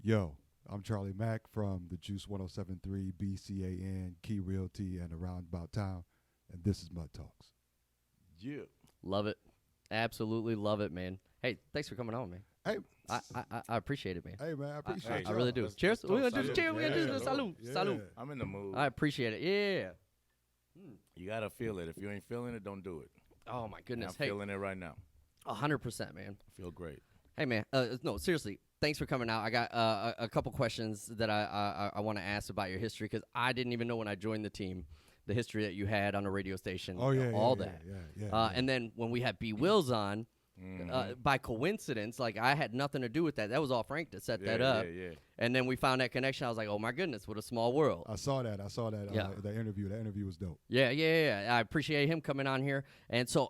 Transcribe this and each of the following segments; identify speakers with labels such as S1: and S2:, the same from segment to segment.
S1: Yo, I'm Charlie Mack from the Juice 107.3 BCAN, Key Realty, and Around About Town, and this is Mudtalks.
S2: Yeah.
S3: Love it. Absolutely love it, man. Hey, thanks for coming on, man.
S1: Hey,
S3: I appreciate it, man.
S1: hey, man, I appreciate
S3: I
S1: y'all.
S3: really do.
S2: Let's
S3: Cheers. We're
S2: toast.
S3: going to do cheers. We're going to do
S1: Yeah.
S3: the salute.
S1: Yeah.
S3: Salute.
S2: I'm in the mood.
S3: I appreciate it. Yeah.
S2: You got to feel it. If you ain't feeling it, don't do it.
S3: Oh, my
S2: And
S3: goodness.
S2: I'm
S3: Hey,
S2: feeling it right now.
S3: 100%, man.
S2: I feel great.
S3: Hey, man. No, seriously. Thanks for coming out. I got a couple questions that I want to ask about your history because I didn't even know when I joined the team the history that you had on the radio station.
S1: Oh, yeah,
S3: all
S1: yeah,
S3: that.
S1: yeah.
S3: And then when we had B. Wills on,
S2: Mhm.
S3: by coincidence, like I had nothing to do with that. That was all Frank that set that up.
S2: Yeah.
S3: And then we found that connection. I was like, oh my goodness, what a small world.
S1: I saw that.
S3: Yeah.
S1: That interview. That interview was dope.
S3: Yeah. I appreciate him coming on here. And so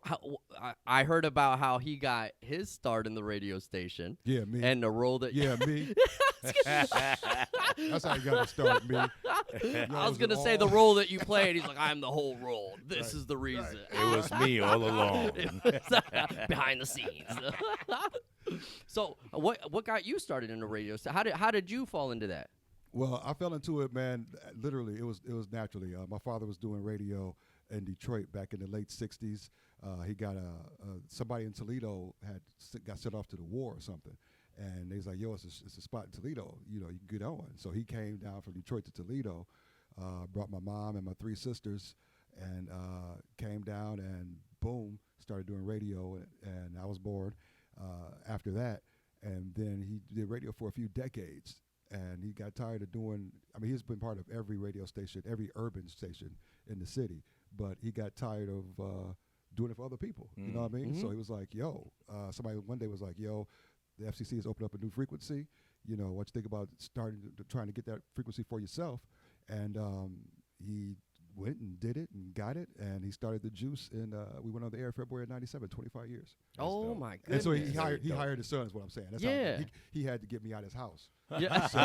S3: I heard about how he got his start in the radio station
S1: Yeah, me.
S3: and the role that
S1: yeah, me. That's how you got to start, me.
S3: I was gonna say the role that you played. He's like, I'm the whole role. This is the reason.
S2: It was me all along.
S3: Behind the scenes. So what got you started in the radio? So how did you fall into that?
S1: Well, I fell into it, man. Literally, it was naturally. My father was doing radio in Detroit back in the late '60s. He got somebody in Toledo got sent off to the war or something, and they was like, "Yo, it's a spot in Toledo. You know, you can get on." So he came down from Detroit to Toledo, brought my mom and my three sisters, and came down and boom, started doing radio, and I was bored after that. And then he did radio for a few decades. And he got tired of doing, I mean, he's been part of every radio station, every urban station in the city, but he got tired of doing it for other people. You know what I mean? So he was like, yo, somebody one day was like, yo, the FCC has opened up a new frequency. You know, what you think about trying to get that frequency for yourself? And he went and did it and got it, and he started the Juice, and we went on the air February of '97, 25 years.
S3: Oh
S2: dope.
S3: my
S1: And
S3: goodness.
S1: so he hired his son, is what I'm saying. That's
S3: Yeah.
S1: how he had to get me out of his house.
S3: Yeah.
S1: So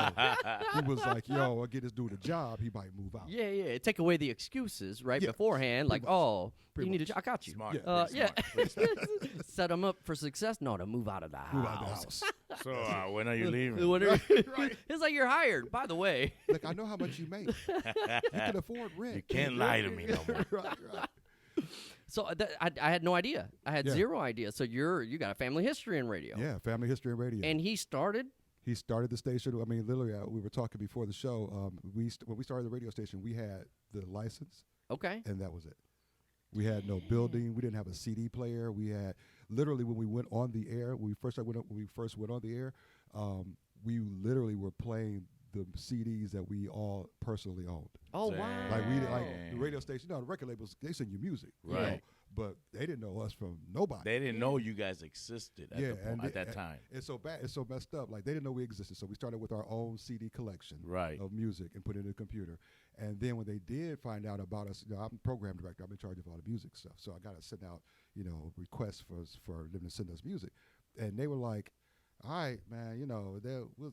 S1: he was like, yo, I'll get this dude a job, he might move out.
S3: Yeah. Take away the excuses right
S1: Yeah,
S3: beforehand, like,
S1: much.
S3: oh,
S1: Pretty
S3: you need a
S1: much.
S3: job. I got you.
S2: Smart.
S1: Yeah.
S2: Pretty smart.
S3: Set them up for success. No, to move out of the house.
S1: Move out of the house.
S2: So when are you leaving?
S3: What are you-
S1: Right.
S3: It's like you're hired. By the way.
S1: Like, I know how much you make. You can afford rent.
S2: You can't lie to me no more.
S1: right.
S3: So I had no idea. I had
S1: Yeah.
S3: zero idea. So you got a family history in radio.
S1: Yeah, family history and radio.
S3: And he started.
S1: He started the station. I mean, literally, we were talking before the show. When we started the radio station, we had the license,
S3: Okay.
S1: and that was it. We had no building. We didn't have a CD player. We had literally when we went on the air. When we first went on the air, we literally were playing the CDs that we all personally owned.
S3: Oh
S2: Dang.
S3: wow.
S1: Like the radio station. The record labels, they send you music, you know,
S2: Right.
S1: but they didn't know us from nobody.
S2: They didn't know you guys existed at, at that time.
S1: It's so bad. It's so messed up. Like they didn't know we existed. So we started with our own CD collection
S2: Right.
S1: of music and put it in the computer. And then when they did find out about us, I'm program director. I'm in charge of all the music stuff. So I got to send out, requests for them to send us music. And they were like, all right, man,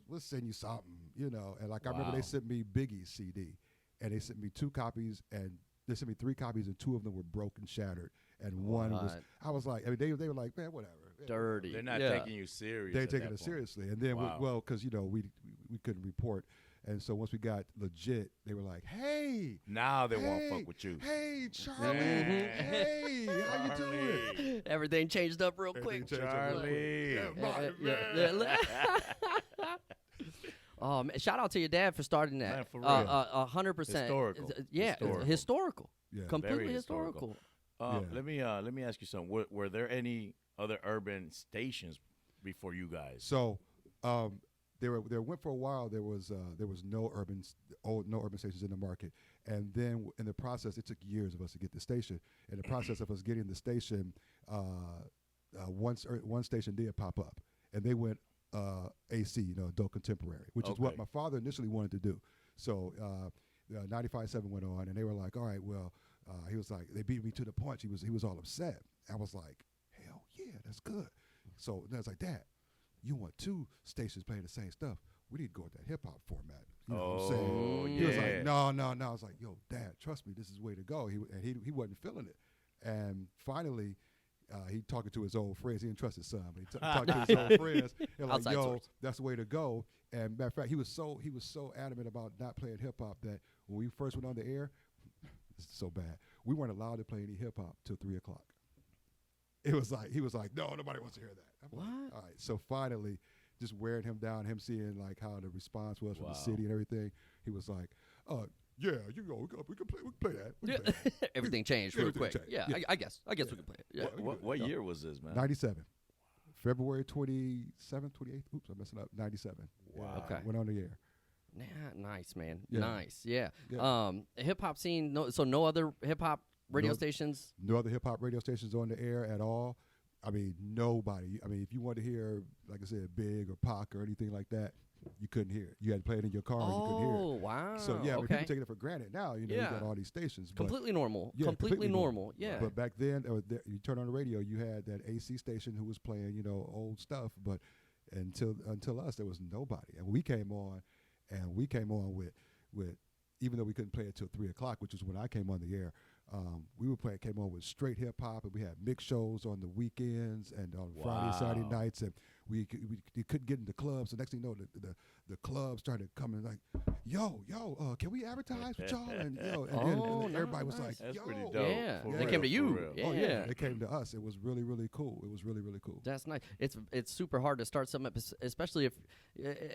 S1: we'll send you something, And like I remember
S2: Wow.
S1: they sent me Biggie's CD, and they sent me 2 copies, and they sent me 3 copies, and 2 of them were broken, shattered, and one was.
S3: What?
S1: I was like, I mean, they were like, man, whatever. Yeah,
S3: Dirty.
S2: They're not
S3: Yeah.
S2: taking you serious.
S1: they're
S2: at
S1: taking
S2: that
S1: it
S2: point.
S1: seriously, and then
S2: Wow.
S1: because we couldn't report, and so once we got legit, they were like, hey.
S2: Now they won't
S1: hey,
S2: fuck with you.
S1: Hey, Charlie.
S2: Mhm.
S1: Hey, how you doing?
S2: Charlie.
S3: Everything changed up real quick.
S1: Everything changed up real quick.
S2: Charlie.
S1: Yeah, right,
S3: Oh man, shout out to your dad for starting that.
S2: Man, for real.
S3: 100%.
S2: Historical.
S3: Yeah,
S2: Historical.
S1: Yeah.
S3: Completely
S2: Very
S3: historical.
S2: historical.
S1: Yeah.
S2: Let me ask you something. Were there any other urban stations before you guys?
S1: So, there went for a while. There was no urban stations in the market, and then in the process, it took years of us to get the station. In the process of us getting the station, one station did pop up, and they went AC, adult contemporary, which is what
S2: Okay.
S1: my father initially wanted to do. So 95.7 went on, and they were like, all right, well, he was like, they beat me to the punch. He was all upset. I was like, hell yeah, that's good. So then I was like, Dad, you want 2 stations playing the same stuff? We need to go with that hip hop format. You know what I'm saying?
S2: Oh,
S1: He was like,
S2: yeah.
S1: no. I was like, yo, Dad, trust me, this is the way to go. He wasn't feeling it. And finally, he talking to his old friends. He didn't trust his son, but he talking to his old friends. And like,
S3: Outside
S1: yo,
S3: source.
S1: that's the way to go. And matter of fact, he was so adamant about not playing hip hop that when we first went on the air, it's so bad. We weren't allowed to play any hip hop till 3 o'clock. It was like he was like, no, nobody wants to hear that. I'm
S3: What?
S1: Like, all right. So finally, just wearing him down, him seeing like how the response was from
S2: Wow.
S1: the city and everything, he was like, yeah, you go. We can play that. We can play that.
S3: Everything changed real
S1: Everything
S3: quick.
S1: changed.
S3: Yeah,
S1: Yeah.
S3: I guess we can play it. Yeah.
S2: What year was this, man?
S1: 97. February 27th, 28th. Oops, I'm messing up. 97.
S2: Wow.
S3: Okay.
S1: Went on the air.
S3: Nah, nice, man.
S1: Yeah.
S3: Nice. Yeah.
S1: Yeah.
S3: Hip hop scene. No other hip hop radio
S1: No-
S3: stations.
S1: No other hip hop radio stations on the air at all. I mean, nobody. I mean, if you wanted to hear, like I said, Big or Pac or anything like that, you couldn't hear it. You had to play it in your car and you couldn't hear it.
S3: Oh wow.
S1: So yeah, I mean,
S3: okay.
S1: people taking it for granted now. You know,
S3: Yeah.
S1: you got all these stations. But,
S3: Completely normal.
S1: yeah,
S3: completely normal. Yeah.
S1: But back then, you turn on the radio, you had that AC station who was playing, old stuff. But until us, there was nobody. And we came on with even though we couldn't play it till 3 o'clock, which is when I came on the air. Came on with straight hip hop, and we had mix shows on the weekends and on Friday, Saturday
S2: Wow.
S1: nights, and we couldn't get into clubs. So next thing you know, the clubs started coming like, yo, can we advertise with y'all? And and everybody was like,
S2: That's
S1: yo,
S2: pretty dope.
S3: Yeah.
S2: For
S3: They
S2: real,
S3: came to
S2: for
S3: you.
S2: real.
S3: Yeah.
S1: Oh yeah, they came to us. It was really, really cool. It was really, really cool.
S3: That's nice. It's super hard to start something up, especially if,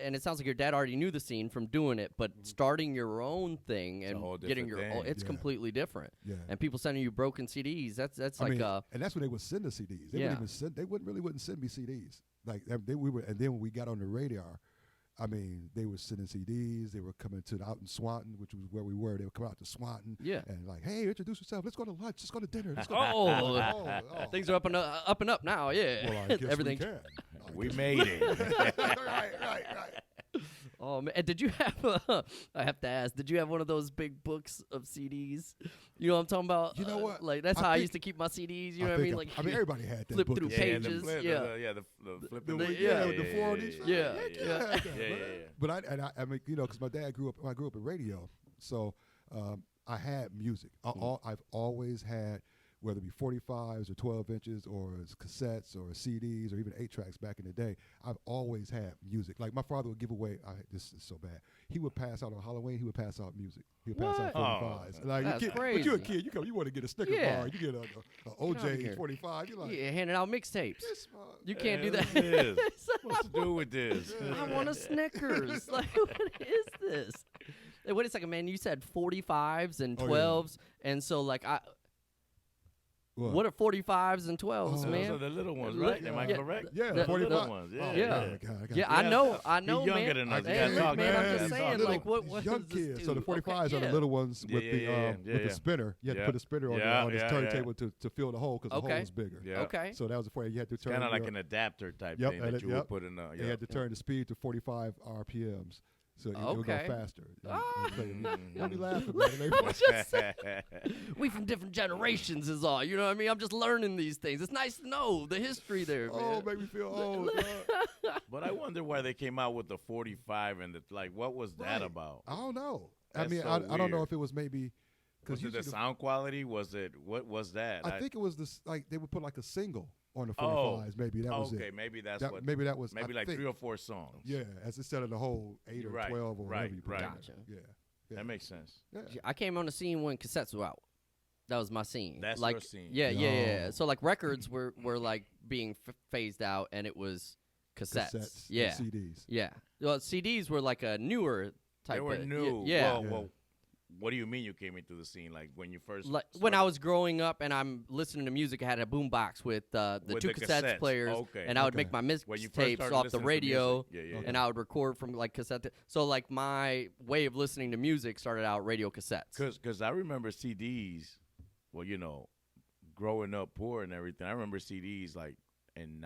S3: and it sounds like your dad already knew the scene from doing it, but starting your own thing
S2: It's a
S3: and
S2: whole
S3: getting
S2: different
S3: your own,
S2: thing.
S3: it's
S1: Yeah.
S3: completely different.
S1: Yeah.
S3: And people sending you broken CDs, that's
S1: I
S3: like
S1: mean, and that's when they would send the CDs. They
S3: Yeah.
S1: wouldn't even send. They wouldn't send me CDs. Like we were, and then when we got on the radar, I mean, they were sending CDs. They were coming to out in Swanton, which was where we were. They would come out to Swanton,
S3: Yeah.
S1: and like, hey, introduce yourself. Let's go to lunch. Let's go to dinner. Let's go.
S3: Oh, things are up and up now. Yeah.
S1: Well, I guess
S3: Everything.
S1: we can.
S2: We made it.
S1: right.
S3: Oh man, and did you have? I have to ask. Did you have one of those big books of CDs? You know what I'm talking about?
S1: You know what?
S3: Like that's
S1: I
S3: how I
S1: think-
S3: used to keep my CDs. You know what I mean? Like
S1: everybody had that
S3: flip
S1: book.
S3: through
S1: of
S3: pages.
S1: CDs.
S2: the flip,
S3: yeah.
S2: the flipping.
S1: The-
S3: yeah,
S1: with the 4 on each side.
S3: Yeah.
S1: Heck
S3: Yeah.
S1: I had that,
S2: Yeah,
S1: man.
S2: yeah.
S1: But I mean, because my dad I grew up in radio, so I had music. I've always had, whether it be 45s or 12 inches or it's cassettes or CDs or even 8 tracks back in the day. I've always had music. Like my father would give away. This is so bad. He would pass out on Halloween. He would pass out music. He would pass out
S2: What?
S1: 45s. Like
S3: That's
S1: but
S3: crazy.
S1: you're a kid. You want to get a Snicker
S3: Yeah.
S1: bar. You get a
S3: Get outta
S1: OJ
S3: here.
S1: 45. You're like,
S3: Yeah, handing out mixtapes.
S1: this
S3: You can't do
S2: Hell
S3: that.
S2: it is. What's to do with this?
S3: I want a Snickers. Like, what is this? Hey, wait a second, man. You said 45s and
S1: Oh, yeah.
S3: 12s, and so like what are 45s and 12s,
S2: Those
S3: man?
S2: are the little ones,
S3: Li-
S2: right? Am I
S3: yeah,
S2: correct?
S1: Yeah,
S3: The-
S2: the
S1: 45.
S2: little ones. Yeah.
S1: Oh,
S3: Yeah.
S1: God, I got
S3: Yeah,
S1: you.
S3: I know,
S2: He's younger
S3: man.
S2: than us.
S3: Hey,
S2: You gotta talk,
S3: man, I'm
S2: man.
S3: just
S2: Yeah,
S3: saying,
S2: talk.
S3: like, what
S1: young
S3: does this
S1: kids. So the
S3: do?
S1: 45s
S3: Okay,
S1: are the
S3: yeah.
S1: little ones with
S2: Yeah,
S1: the spinner. You had to
S2: Yeah.
S1: put a spinner on,
S2: Yeah,
S1: on this
S2: yeah,
S1: turntable to fill the hole because the
S3: Okay.
S1: hole was bigger.
S2: Yeah.
S3: Okay.
S1: So that was before you had to turn.
S2: Kind of like
S1: your-
S2: an adapter type
S1: Yep,
S2: thing
S1: and
S2: that
S1: it-
S2: you
S1: yep.
S2: would put in.
S1: You had to turn the speed to 45 RPMs. So it would go
S3: Okay.
S1: faster.
S3: Ah.
S1: Don't be laughing, man.
S3: We from different generations is all. You know what I mean? I'm just learning these things. It's nice to know the history there, man.
S1: Oh, make me feel old.
S2: But I wonder why they came out with the 45 and what was that
S1: Right.
S2: about?
S1: I don't know.
S2: That's so
S1: I don't know
S2: weird.
S1: if it was maybe
S2: Was it the sound quality? Was it what was that?
S1: I think it was this. Like they would put like a single on the
S2: Oh.
S1: 45s. Maybe that was
S2: okay,
S1: it.
S2: maybe that's
S1: That-
S2: what.
S1: maybe that was.
S2: Maybe
S1: I
S2: like
S1: think,
S2: 3 or 4 songs.
S1: Yeah, as instead of the whole 8 or
S2: Right,
S1: 12 or
S2: right,
S1: whatever you put
S2: right.
S1: in
S3: Gotcha.
S1: there. Yeah.
S2: That makes sense.
S1: Yeah.
S3: I came on the scene when cassettes were out. That was my scene.
S2: That's
S3: like,
S2: your scene.
S3: Yeah.
S1: Oh.
S3: So like records were like being phased out, and it was cassettes.
S1: and
S3: Yeah.
S1: CDs.
S3: Yeah. Well, CDs were like a newer type.
S2: They were
S3: of,
S2: new.
S3: Yeah.
S2: Well, what do you mean you came into the scene? Like when you first?
S3: Like when I
S2: started?
S3: was growing up and I'm listening to music, I had a boom box with the
S2: With
S3: 2
S2: the
S3: cassettes
S2: cassettes.
S3: players,
S2: Okay.
S3: and I would
S1: Okay.
S3: make my
S2: When you first
S3: mixtapes
S2: started
S3: off the
S2: listening to
S3: radio,
S2: music. Yeah.
S3: and I would record from like cassette. So like my way of listening to music started out radio cassettes.
S2: Because I remember CDs. Well, growing up poor and everything, I remember CDs like in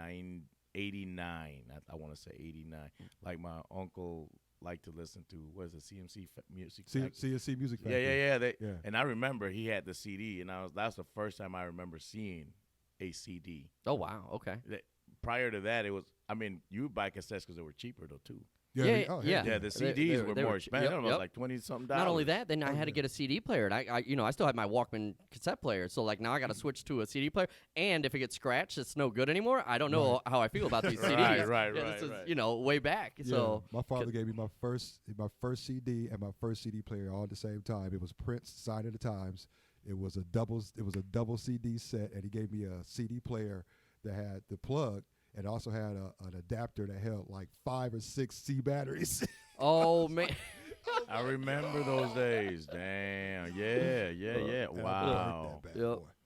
S2: 89. I want to say 89. Like my uncle liked to listen to CMC music.
S1: CNC Music
S2: Yeah,
S1: Factory.
S2: yeah. And I remember he had the CD, and that's the first time I remember seeing a CD.
S3: Oh wow, okay.
S2: Prior to that, it was. I mean, you would buy cassettes because they were cheaper though too. Yeah, the CDs were more expensive. It was
S3: Yep.
S2: like $20-something.
S3: Not only that, then I had to get a CD player, and I still had my Walkman cassette player. So like now I got to switch to a CD player, and if it gets scratched, it's no good anymore. I don't know how I feel about these CDs.
S2: Right.
S3: This is way back.
S1: Yeah.
S3: So
S1: My father gave me my first CD and my first CD player all at the same time. It was Prince, Sign of the Times. It was a double CD set, and he gave me a CD player that had the plug and also had an adapter that held like 5 or 6 C batteries.
S3: oh man.
S2: I remember those days. Damn. Yeah. Wow.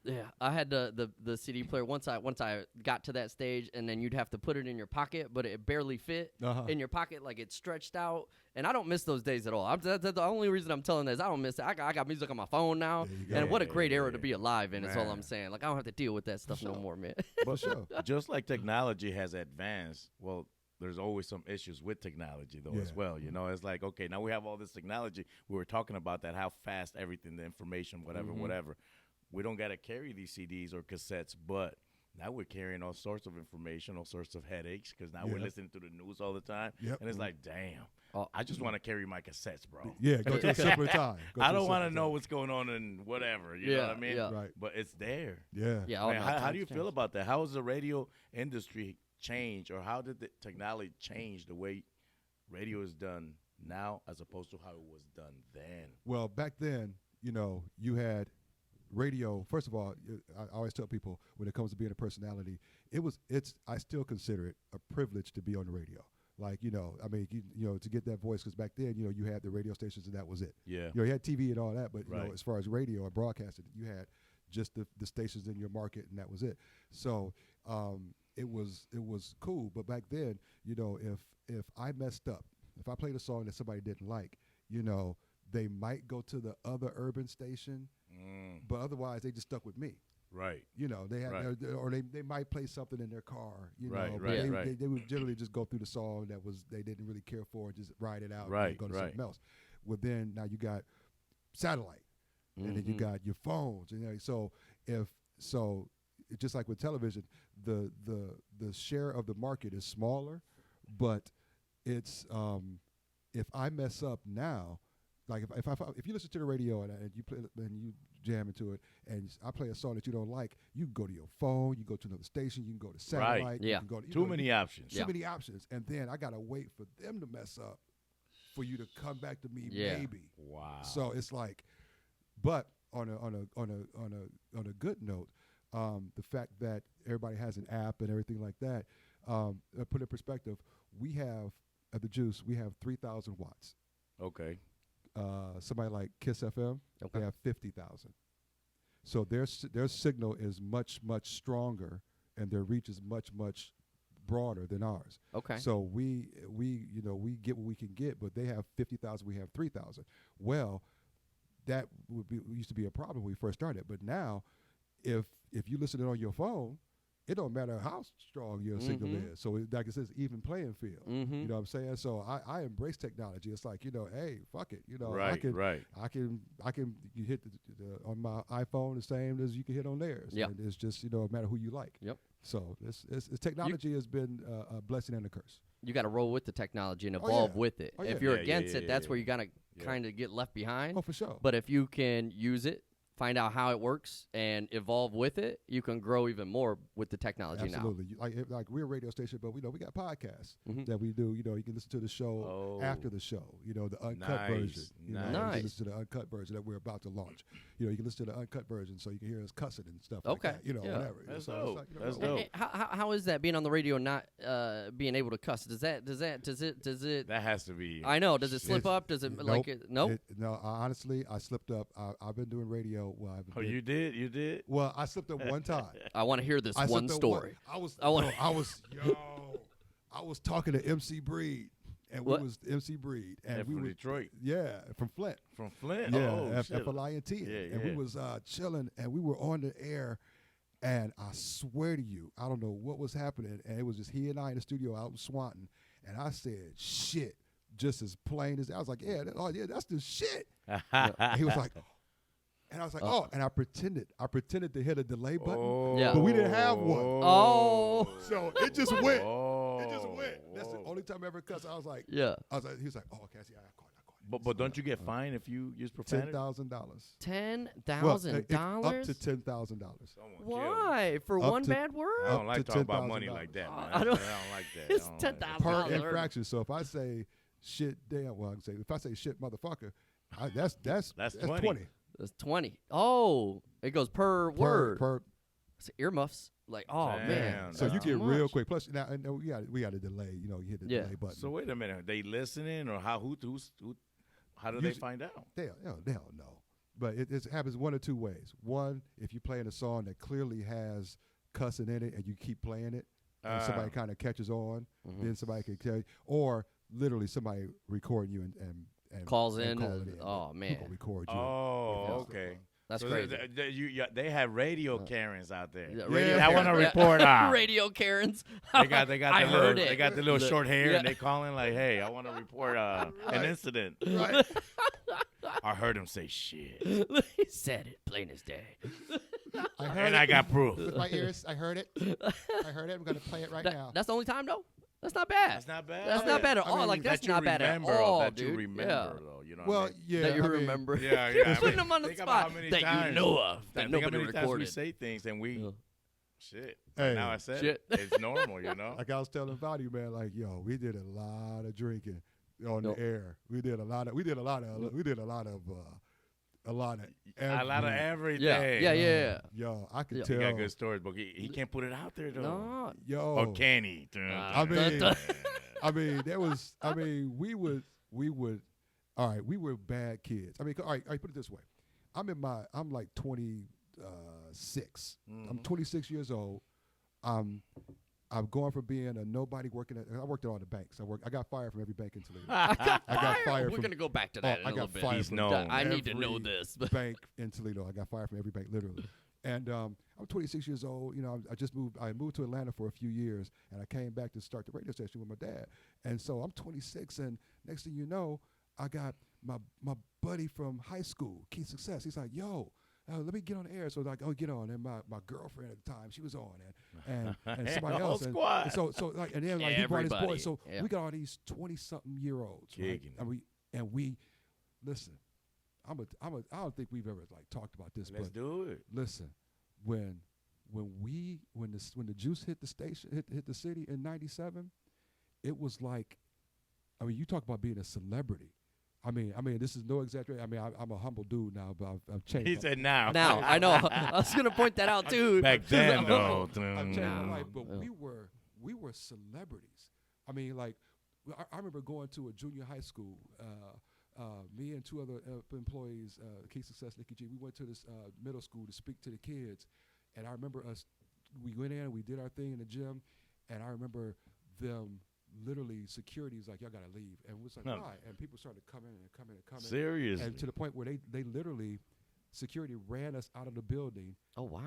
S3: Yeah, I had the CD player once I got to that stage, and then you'd have to put it in your pocket, but it barely fit in your pocket, like it stretched out. And I don't miss those days at all. That's the only reason I'm telling this. I don't miss it. I got music on my phone now, and what a great era to be alive in. Is all I'm saying. Like I don't have to deal with that stuff no more, man.
S2: But just like technology has advanced, well, there's always some issues with technology though as well. You know, it's like, okay, now we have all this technology. We were talking about that, how fast everything, the information, whatever. We don't got to carry these CDs or cassettes, but now we're carrying all sorts of information, all sorts of headaches, because now we're listening to the news all the time. And it's like, damn, I just want to carry my cassettes, bro.
S1: Yeah, go to a simpler time.
S2: I don't want to know what's going on in whatever, you know what I mean?
S3: Yeah.
S1: Right.
S2: But it's there.
S1: Yeah.
S3: Yeah.
S2: How do you feel about that? How has the radio industry changed, or how did the technology change the way radio is done now as opposed to how it was done then?
S1: Well, back then, you had radio. First of all, I always tell people when it comes to being a personality, I still consider it a privilege to be on the radio. Like, to get that voice, because back then, you had the radio stations and that was it.
S2: Yeah.
S1: You had TV and all that, but
S2: Right.
S1: as far as radio or broadcasting, you had just the stations in your market and that was it. So it was cool. But back then, if I messed up, if I played a song that somebody didn't like, they might go to the other urban station, but otherwise they just stuck with me.
S2: Right.
S1: They had, or they might play something in their car.
S2: Right.
S1: They would generally just go through the song that they didn't really care for and just ride it out
S2: Right,
S1: and go to
S2: right.
S1: something else. Well, then now you got satellite, and then you got your phones, and so just like with television, the share of the market is smaller, but it's if I mess up now. Like if you listen to the radio and you play and you jam into it, and I play a song that you don't like, you can go to your phone, you go to another station, you can go to satellite.
S2: Right.
S1: You can go to,
S2: Too many options.
S1: Too many options, and then I gotta wait for them to mess up for you to come back to me, maybe.
S2: Wow.
S1: So it's like, but on a good note, the fact that everybody has an app and everything like that, put in perspective, we have at the Juice, we have 3,000 watts.
S2: Okay.
S1: Somebody like Kiss FM, they have 50,000. So their signal is much stronger, and their reach is much broader than ours.
S3: Okay.
S1: So we get what we can get, but they have 50,000, we have 3,000. Well, that used to be a problem when we first started, but now, if you listen to it on your phone, it don't matter how strong your signal is. So like it says, even playing field. You know what I'm saying? So I embrace technology. It's like, hey, fuck it.
S2: Right.
S1: I can you hit the on my iPhone the same as you can hit on theirs.
S3: Yep.
S1: And it's just, no matter who you like.
S3: Yep.
S1: So it's technology has been a blessing and a curse.
S3: You got to roll with the technology and evolve with it. If you're against it, that's where you got to kind of get left behind.
S1: Oh, for sure.
S3: But if you can use it, find out how it works, and evolve with it, you can grow even more with the technology now.
S1: Absolutely. Like we're a radio station, but we got podcasts that we do. You can listen to the show after the show. The uncut version. You can listen to the uncut version that we're about to launch. You can listen to the uncut version, so you can hear us cussing and stuff. Like that, whatever.
S2: That's
S1: so
S2: dope.
S1: Like,
S2: That's dope.
S3: How is that being on the radio, not being able to cuss? Does it?
S2: That has to be.
S3: I know. Does it slip up? Does it Nope.
S1: No, honestly, I slipped up. I've been doing radio. Well,
S2: you did? You did?
S1: Well, I slipped up one time.
S3: I want to hear this one story.
S1: I was talking to MC Breed, and
S3: What?
S1: we was MC Breed, and we
S2: from
S1: were
S2: Detroit.
S1: Yeah, from Flint.
S2: From Flint.
S1: Yeah,
S2: Oh, shit.
S1: FLINT.
S2: Yeah,
S1: And we was chilling, and we were on the air, and I swear to you, I don't know what was happening, and it was just he and I in the studio out in Swanton, and I said shit just as plain as I was like, that's the shit. And he was like. And I was like, and I pretended to hit a delay button, but we didn't have one.
S3: Oh.
S1: So it just went. It just went. That's the only only time I ever cussed. I was like,
S3: He
S1: was like, he was like, oh, okay, I see, I caught.
S2: But don't you get fined if you use profanity?
S1: $10,000.
S3: $10,000?
S1: Up to $10,000.
S3: Why? For
S1: Up
S3: one
S1: to-
S3: bad word?
S2: I don't like talking about
S1: $10,000.
S2: money like that, man.
S3: I don't-
S2: like that.
S3: It's
S2: I don't like that.
S3: $10,000.
S1: Per infraction. So if I say shit, damn, well, I can say if I say shit, motherfucker, that's 20.
S3: That's 20. Oh, it goes per word.
S1: Per.
S3: It's earmuffs. Like, oh
S2: Damn,
S3: man.
S1: So
S3: that's
S1: you
S3: too
S1: get real
S3: much.
S1: quick. Plus, now and we got a delay. You know, you hit the delay button.
S2: So wait a minute. Are they listening, or how do they find out?
S1: They don't know. But it happens one or two ways. One, if you're playing a song that clearly has cussing in it and you keep playing it, and somebody kind of catches on, then somebody can tell you. Or literally somebody recording you and
S3: calls
S1: and
S3: in.
S1: call it in.
S3: Oh, man.
S1: People record you.
S2: Oh, okay.
S3: That's
S2: So
S3: crazy.
S2: They have radio Karens out there.
S3: Yeah,
S1: radio
S2: I want to
S3: Karens.
S2: report on.
S3: Radio Karens.
S2: They got
S3: I heard it.
S2: They got the little short hair,
S3: yeah.
S2: and they calling like, "Hey, I want to report an incident."
S1: Right.
S2: I heard him say shit,
S3: He said it plain as day.
S1: I heard
S2: and
S1: it
S2: I got proof.
S1: with my ears. I heard it. I'm going to play it right now.
S3: That's the only time though. That's not bad.
S2: That's not bad.
S3: That's not bad at
S1: I
S3: all.
S1: mean,
S3: Like that's
S2: that you
S3: not bad at
S2: remember,
S3: all,
S2: that
S3: dude.
S2: you remember, though. You know what I
S1: Well,
S2: mean?
S1: yeah.
S3: That you
S1: I mean,
S3: remember.
S2: Yeah.
S3: Putting them on the
S2: Think about
S3: spot
S2: how many
S3: that
S2: times,
S3: you know of that
S2: think how
S3: nobody
S2: many times we
S3: recorded.
S2: say things and we, shit.
S1: Hey.
S2: Now I said
S3: Shit.
S2: it's normal, you know.
S1: Like I was telling Value, man, like, yo, we did a lot of drinking on the air. We did a lot of
S2: everything.
S3: Yeah.
S1: Yo, I could
S3: Yeah.
S1: tell.
S2: He got good stories, but he can't put it out there though.
S3: No.
S1: Yo,
S2: Or can he?
S1: I mean, there was. I mean, we would. All right, we were bad kids. I mean, all right. Put it this way. I'm like 26. I'm 26 years old. I'm going from being a nobody working at. I worked at all the banks. I got fired from every bank in Toledo.
S3: I got
S1: fired
S3: We're
S1: from-
S3: gonna go back to that in
S1: I
S3: a little
S1: got
S3: bit.
S1: fired
S2: He's
S1: from
S2: known.
S3: I need to know
S1: every
S3: this.
S1: bank in Toledo. I got fired from every bank, literally. And I'm 26 years old. You know, I just moved. I moved to Atlanta for a few years, and I came back to start the radio station with my dad. And so I'm 26, and next thing you know, I got my buddy from high school, Key Success. He's like, "Yo, let me get on the air." So like, oh, get on. And my girlfriend at the time, she was on, and somebody
S2: Whole
S1: else. And
S2: squad.
S1: so like, and then like he brought his boy.
S3: Everybody.
S1: So
S3: Yeah.
S1: we got all these 20-something-year-olds, right?
S2: Gigging.
S1: And we listen. I don't think we've ever like talked about this,
S2: Let's
S1: but
S2: do it.
S1: listen, when the juice hit the station, hit the city in '97, it was like, I mean, you talk about being a celebrity. I mean, this is no exaggeration. I mean, I'm a humble dude now, but I've changed.
S2: He said now.
S3: Now I know. I was gonna point that out too.
S2: Back then, though.
S1: I've changed my
S3: No.
S1: life, but
S3: Yeah.
S1: we were celebrities. I mean, like, I remember going to a junior high school. Me and two other employees, Key Success, Nikki G, we went to this middle school to speak to the kids. And I remember we went in and we did our thing in the gym. And I remember them literally, security was like, y'all got to leave. And we was like, why? And people started coming and coming and coming.
S2: Seriously.
S1: And to the point where they literally, security ran us out of the building.
S3: Oh wow.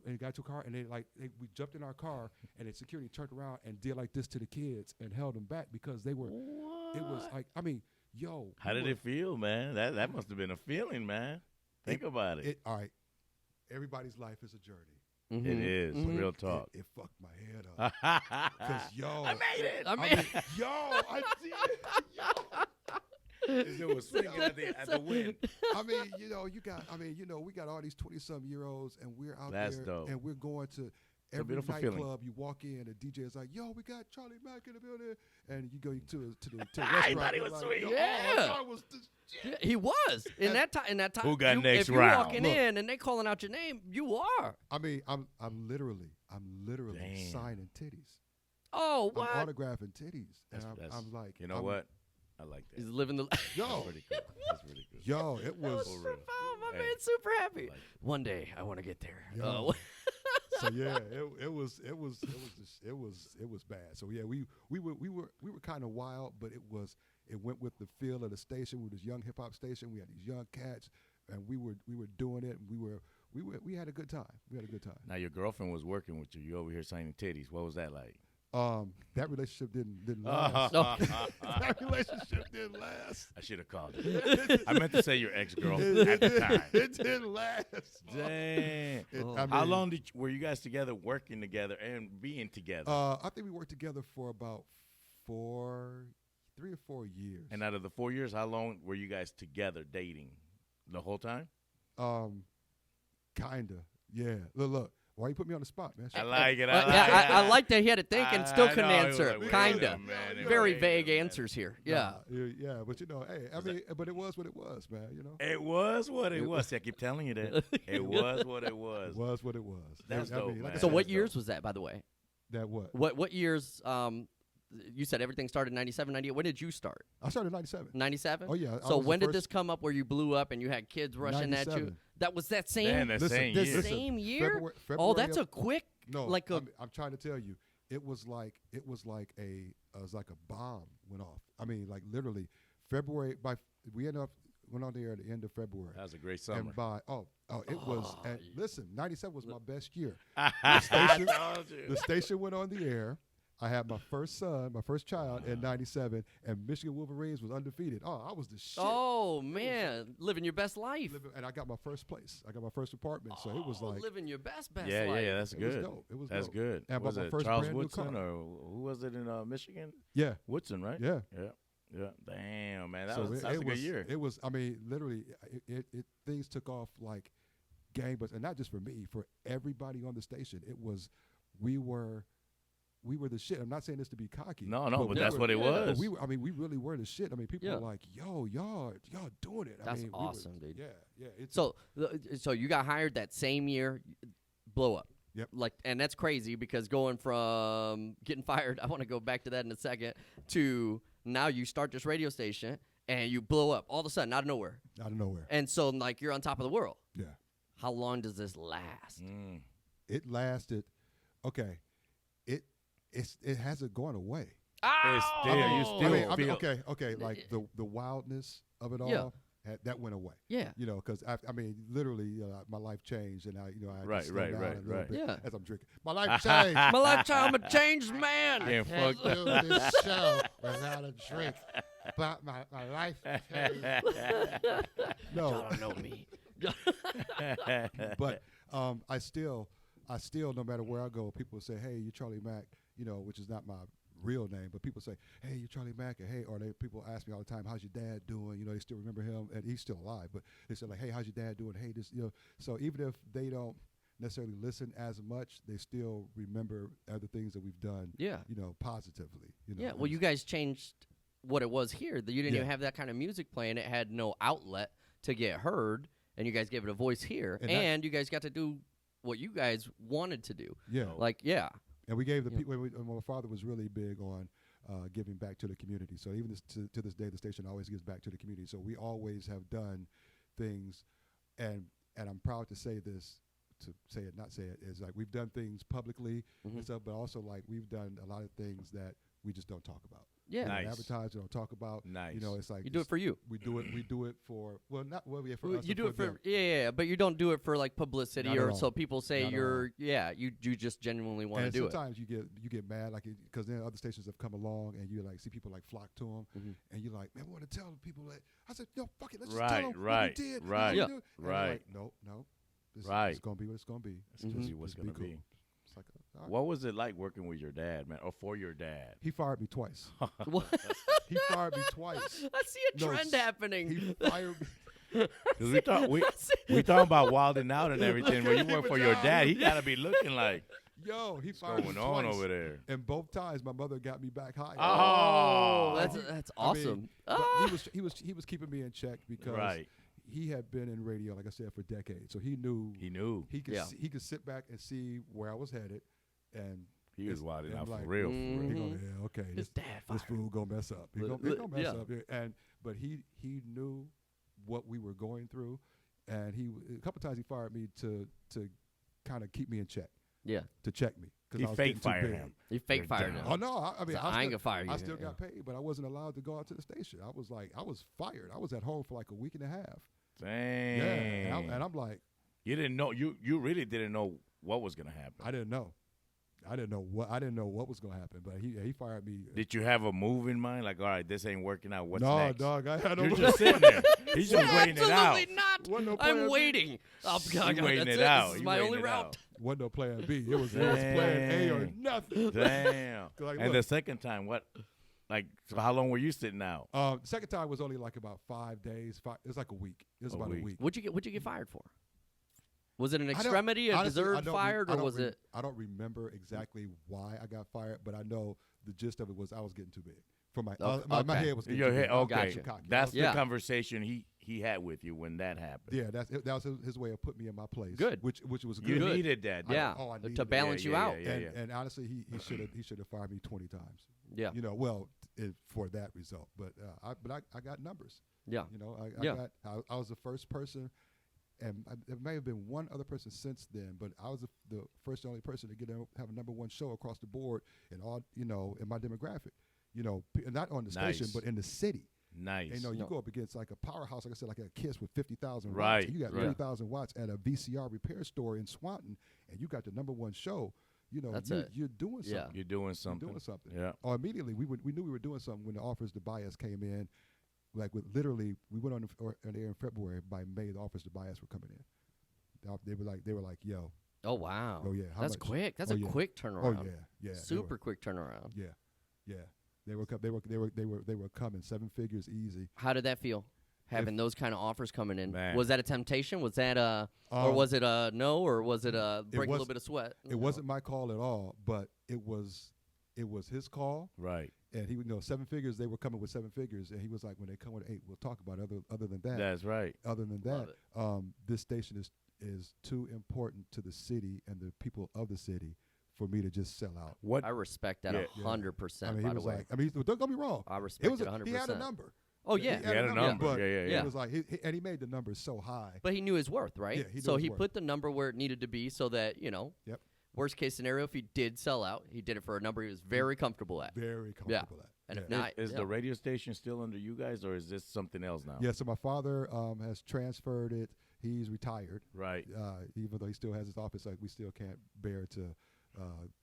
S1: And got to a car, and we jumped in our car, and the security turned around and did like this to the kids and held them back because they were.
S3: What?
S1: It was like, I mean, yo.
S2: How did it feel, man? That must have been a feeling, man. Think about it.
S1: All right. Everybody's life is a journey.
S3: Mhm.
S2: It is.
S3: Mhm.
S2: Real talk.
S1: It fucked my head up. Because, yo.
S2: I made it.
S3: I mean,
S1: yo, I did it.
S2: It was swinging at the wind.
S1: I mean, we got all these 20-some-year-olds, and we're out
S2: That's
S1: there,
S2: dope.
S1: and we're going to
S2: a
S1: every
S2: beautiful
S1: nightclub.
S2: feeling.
S1: You walk in, the DJ is like, "Yo, we got Charlie Mack in the building," and you go to the restaurant.
S2: I thought he
S1: you're
S2: was
S1: like,
S2: sweet.
S1: "Yo,
S3: Yeah.
S1: I was the shit."
S3: Yeah, he was in that time. In that time,
S2: Who got next
S3: if you're
S2: round?
S3: walking
S1: Look.
S3: in and they calling out your name, you are.
S1: I mean, I'm literally
S2: Damn.
S1: signing titties.
S3: Oh, what?
S1: I'm autographing titties, and
S2: That's-
S1: I'm like,
S2: You know what? I like that.
S3: He's living the.
S2: That's
S1: Yo,
S2: pretty cool. That's really good.
S1: yo, it
S3: That was
S1: was.
S2: For real.
S3: profound. My
S2: Hey.
S3: man's super happy.
S2: I like it.
S3: One day I want to get there.
S1: Yo. So yeah, it was bad. So yeah, we were kind of wild, but it went with the feel of the station. With this young hip hop station, we had these young cats, and we were doing it, and we had a good time. We had a good time.
S2: Now your girlfriend was working with you. You over here signing titties. What was that like?
S1: That relationship didn't last. That relationship didn't last.
S2: I should have called it. I meant to say your ex-girl at the time.
S1: It didn't last.
S2: Dang. How long were you guys together, working together, and being together?
S1: I think we worked together for about 3 or 4 years.
S2: And out of the 4 years, how long were you guys together dating? The whole time?
S1: Kinda. Yeah. Look. Why you put me on the spot, man?
S2: I like it.
S3: I like that he had to think and still couldn't
S2: know,
S3: answer.
S2: like,
S3: Kinda. Very
S2: wait a
S3: vague
S2: minute.
S3: answers here. Yeah.
S1: Yeah, but hey, I mean, but it was what it was, man.
S2: It was what it was. See, I keep telling you that. It was what it was.
S1: It was what it was.
S2: That's
S1: I
S2: dope,
S1: mean,
S2: man.
S3: So what
S2: That's
S3: years
S2: dope.
S3: was that, by the way?
S1: That what?
S3: What years? You said everything started in 97, 98. When did you start?
S1: I started in 97.
S3: 97?
S1: Oh, yeah. I
S3: So
S1: was the
S3: when did
S1: first-
S3: this come up where you blew up and you had kids rushing at you?
S1: 97.
S3: That was that same
S2: Man, that
S1: Listen,
S2: same
S3: the
S2: year.
S3: same year?
S1: February
S3: Oh, that's
S1: of-
S3: a quick
S1: No,
S3: like a
S1: I'm trying to tell you, it was like a bomb went off. I mean, like literally, February. We went on there at the end of February.
S2: That was a great summer.
S1: And by it was. And listen, 97 was my best year.
S2: I
S1: station-
S2: told you.
S1: The station went on the air. I had my first son, my first child in 97, and Michigan Wolverines was undefeated. Oh, I was the shit.
S3: Oh man, living your best life.
S1: And I got my first place. I got my first apartment. So it was like,
S3: living your best
S2: Yeah,
S3: life.
S2: that's
S1: it was
S2: good.
S1: dope. It was
S2: That's
S1: dope.
S2: good.
S1: And I
S2: Was
S1: bought my
S2: it
S1: first
S2: Charles
S1: brand new
S2: Woodson
S1: car.
S2: or who was it in Michigan?
S1: Yeah.
S2: Woodson, right?
S1: Yeah.
S2: Yeah. Damn, man, that
S1: So
S2: was
S1: it
S2: a good
S1: was,
S2: year.
S1: It was, I mean, literally, things took off like gangbusters, and not just for me, for everybody on the station. It was, we were the shit. I'm not saying this to be cocky.
S2: No,
S1: but
S2: but
S1: we
S2: that's
S1: were-
S2: what it
S1: but
S2: was.
S1: we really were the shit. I mean, people
S3: Yeah.
S1: were like, "Yo, y'all doing it."
S3: That's
S1: I mean,
S3: awesome, dude.
S1: Yeah. It's
S3: So you got hired that same year, blow up.
S1: Yep.
S3: Like, and that's crazy because going from getting fired, I want to go back to that in a second, to now you start this radio station and you blow up all of a sudden out of nowhere.
S1: out of nowhere.
S3: And so like you're on top of the world.
S1: Yeah.
S3: How long does this last?
S1: It lasted. Okay. It hasn't gone away.
S2: It's still, you
S3: Oh!
S2: still
S1: I mean,
S2: feel.
S1: okay. Like the wildness of it all.
S3: Yeah.
S1: That went away.
S3: Yeah.
S1: You know, because I mean, literally, my life changed, and I had
S2: Right,
S1: to slow down
S2: right,
S1: a little
S2: right.
S1: bit
S3: Yeah.
S1: as I'm drinking. My life changed.
S3: My lifetime, I'm a changed man.
S2: Getting fucked up.
S1: Do this show without a drink, but my life changed. No,
S3: Y'all don't know me.
S1: but I still, no matter where I go, people say, "Hey, you're Charlie Mack," you know, which is not my real name, but people say, "Hey, you're Charlie Mack," or "Hey," or people ask me all the time, "How's your dad doing?" You know, they still remember him, and he's still alive, but they say like, "Hey, how's your dad doing?" Hey, this, you know. So even if they don't necessarily listen as much, they still remember other things that we've done.
S3: Yeah.
S1: You know, positively. You know,
S3: Yeah, well, you guys changed what it was here. You didn't
S1: Yeah.
S3: even have that kind of music playing. It had no outlet to get heard, and you guys gave it a voice here.
S1: And
S3: And you guys got to do what you guys wanted to do.
S1: Yeah.
S3: Like, yeah.
S1: And we gave the
S3: Yeah.
S1: people. My father was really big on giving back to the community. So even to this day, the station always gives back to the community. So we always have done things, and I'm proud to say this. To say it, not say it, is like we've done things publicly
S3: Mhm.
S1: and stuff, but also like we've done a lot of things that we just don't talk about.
S3: Yeah.
S1: We don't
S2: Nice.
S1: advertise, we don't talk about.
S2: Nice.
S1: You know, it's like
S3: You do it
S1: just-
S3: for you.
S1: We do it for yeah, for us.
S3: You
S1: and
S3: do it for
S1: them.
S3: yeah, but you don't do it for like publicity
S1: Not at
S3: or
S1: all.
S3: so people say
S1: Not at
S3: you're you just genuinely want to
S1: And
S3: do it.
S1: sometimes you get mad, like because then other stations have come along and you like see people like flock to them,
S3: Mhm.
S1: and you're like, man, we want to tell people that. I said, no, fuck it, let's just
S2: Right,
S1: tell them what
S2: right,
S1: we did. how
S2: right,
S1: we
S3: Yeah.
S1: do it. And they're
S2: right.
S1: Like, no, this
S2: Right.
S1: is gonna be what it's gonna be.
S2: That's just
S3: Mhm.
S2: what's
S1: Just
S2: gonna
S1: cool.
S2: be.
S1: It's like, all right.
S2: What was it like working with your dad, man, or for your dad?
S1: He fired me twice.
S3: What?
S1: He fired me twice.
S3: I see a
S1: No,
S3: trend happening.
S1: He fired me.
S2: 'Cause we talking about wilding out and everything. When you work for your dad, he gotta be looking like
S1: Yo, he
S2: what's
S1: fired me
S2: going on
S1: twice.
S2: over there.
S1: And both times, my mother got me back hired.
S2: Oh,
S3: that's
S1: I mean,
S3: awesome.
S1: but
S3: Ah.
S1: he was keeping me in check because
S2: Right.
S1: he had been in radio, like I said, for decades. So he knew
S2: He knew
S1: he could
S3: Yeah.
S1: he could sit back and see where I was headed, and
S2: he was
S1: it's-
S2: wilding
S1: and
S2: out
S1: like,
S2: for real.
S1: he
S3: Mhm.
S1: gonna, yeah, okay,
S3: His
S1: this,
S3: dad
S1: this
S3: fired.
S1: fool gonna mess up. He
S3: Li-
S1: gonna mess
S3: yeah.
S1: up. But he knew what we were going through, and a couple times he fired me to kind of keep me in check,
S3: Yeah.
S1: to check me. 'Cause
S2: He
S1: I was
S2: fake
S1: getting too
S2: fired
S1: big.
S2: him.
S3: You fake
S2: You're
S3: fired
S2: down.
S3: him.
S1: Oh no! I mean,
S3: So I ain't gonna fire you.
S1: I still
S3: Yeah.
S1: got paid, but I wasn't allowed to go out to the station. I was fired. I was at home for like a week and a half.
S2: Dang.
S1: Yeah, and I'm like,
S2: You didn't know. You really didn't know what was gonna happen.
S1: I didn't know what was gonna happen, but he fired me.
S2: Did you have a move in mind? Like, all right, this ain't working out. What's
S1: no,
S2: next?
S1: dog. I had no.
S2: You're just sitting there. He's just waiting it out.
S3: Absolutely not.
S1: Wasn't no
S3: I'm
S1: plan B.
S3: waiting. Oh, God,
S2: waiting
S3: that's
S2: it out.
S3: This is
S2: You
S3: my
S2: waiting
S3: only
S2: it
S3: route.
S2: out.
S1: Wasn't no plan B. It was plan A or
S2: Dang.
S1: nothing.
S2: Damn.
S1: Like,
S2: And the
S1: look.
S2: second time, what? Like, so how long were you sitting out?
S1: The second time was only like about 5 days. It was like a week. It was about a week.
S3: What'd you get fired for? Was it an extremity, deserved fired, or was it?
S1: I don't remember exactly why I got fired, but I know the gist of it was I was getting too big. For my my head was getting too big.
S2: Okay,
S3: gotcha.
S2: That's the conversation he had with you when that happened.
S1: Yeah, that was his way of putting me in my place.
S3: Good,
S1: which was good.
S2: You needed that.
S3: Yeah,
S1: I needed
S3: to balance you out.
S1: And honestly, he should have fired me 20 times.
S3: Yeah,
S1: for that result. But I got numbers.
S3: Yeah,
S1: I was the first person. And there may have been one other person since then, but I was the first and only person to have a #1 show across the board in all, in my demographic, not on the station, but in the city.
S2: Nice.
S1: And, you go up against like a powerhouse, like I said, like a KISS with 50,000 watts.
S2: Right.
S1: And you got 30,000 watts at a VCR repair store in Swanton, and you got the #1 show. You're doing something.
S2: Yeah. You're doing something. Yeah.
S1: Or immediately we knew we were doing something when the offers to buy us came in. Like we went on the air in February. By May, the offers to buy us were coming in. They were like, yo.
S3: Oh wow.
S1: Oh yeah.
S3: That's quick. That's a quick turnaround.
S1: Oh yeah.
S3: Super quick turnaround.
S1: Yeah. They were coming 7 figures easy.
S3: How did that feel? Having those kind of offers coming in,
S2: man.
S3: Was that a temptation? Was that or was it a no, or was it a break a little bit of sweat?
S1: It wasn't my call at all, but it was his call.
S2: Right.
S1: And he would 7 figures. They were coming with 7 figures, and he was like, when they come with 8, we'll talk about it. Other than that,
S2: that's right.
S1: Other than that, this station is too important to the city and the people of the city for me to just sell out.
S3: I respect that 100%.
S1: I mean,
S3: by
S1: he
S3: the
S1: was
S3: way,
S1: like, don't get me wrong.
S3: I respect it 100%.
S1: He had a number.
S3: Oh yeah,
S2: he had a number.
S1: But
S2: yeah.
S1: It was like, and he made the numbers so high.
S3: But he knew his worth, right?
S1: Yeah,
S3: so he put the number where it needed to be, so that
S1: Yep.
S3: Worst case scenario, if he did sell out, he did it for a number he was very comfortable at.
S1: Very comfortable at.
S3: And if
S1: Yeah.
S3: not,
S2: Is the radio station still under you guys, or is this something else now?
S1: Yeah, so my father has transferred it. He's retired.
S2: Right.
S1: Even though he still has his office, like we still can't bear to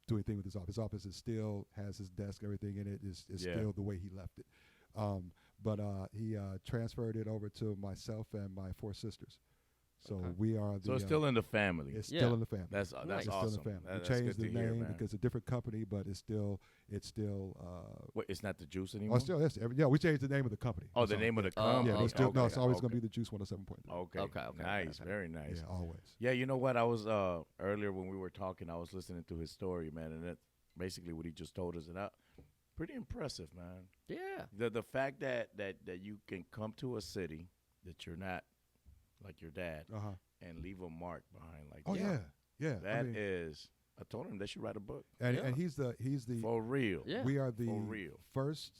S1: do anything with his office. His office is still has his desk, everything in it is still the way he left it. But he transferred it over to myself and my 4 sisters. So we are the.
S2: So it's still in the family.
S1: It's still in the family.
S2: That's
S1: It's
S2: awesome.
S1: still in the family.
S2: That's
S1: we changed
S2: good
S1: the
S2: to hear,
S1: name
S2: man.
S1: because it's a different company, but it's still.
S2: Wait, it's not the Juice
S1: Oh,
S2: anymore.
S1: still yes. We changed the name of the company.
S2: Oh, the name of the company.
S1: Yeah, it's still, no, it's always going to be the Juice 107.3.
S2: Okay. Nice. Very nice.
S1: Yeah, always.
S2: Yeah, you know what? I was earlier when we were talking, I was listening to his story, man, and that's basically what he just told us, and pretty impressive, man.
S3: Yeah.
S2: The fact that you can come to a city that you're not like your dad and leave a mark behind like that.
S1: Yeah.
S2: That is. I told him they should write a book.
S1: And he's the
S2: for real.
S3: Yeah.
S1: We are the
S2: for real.
S1: first,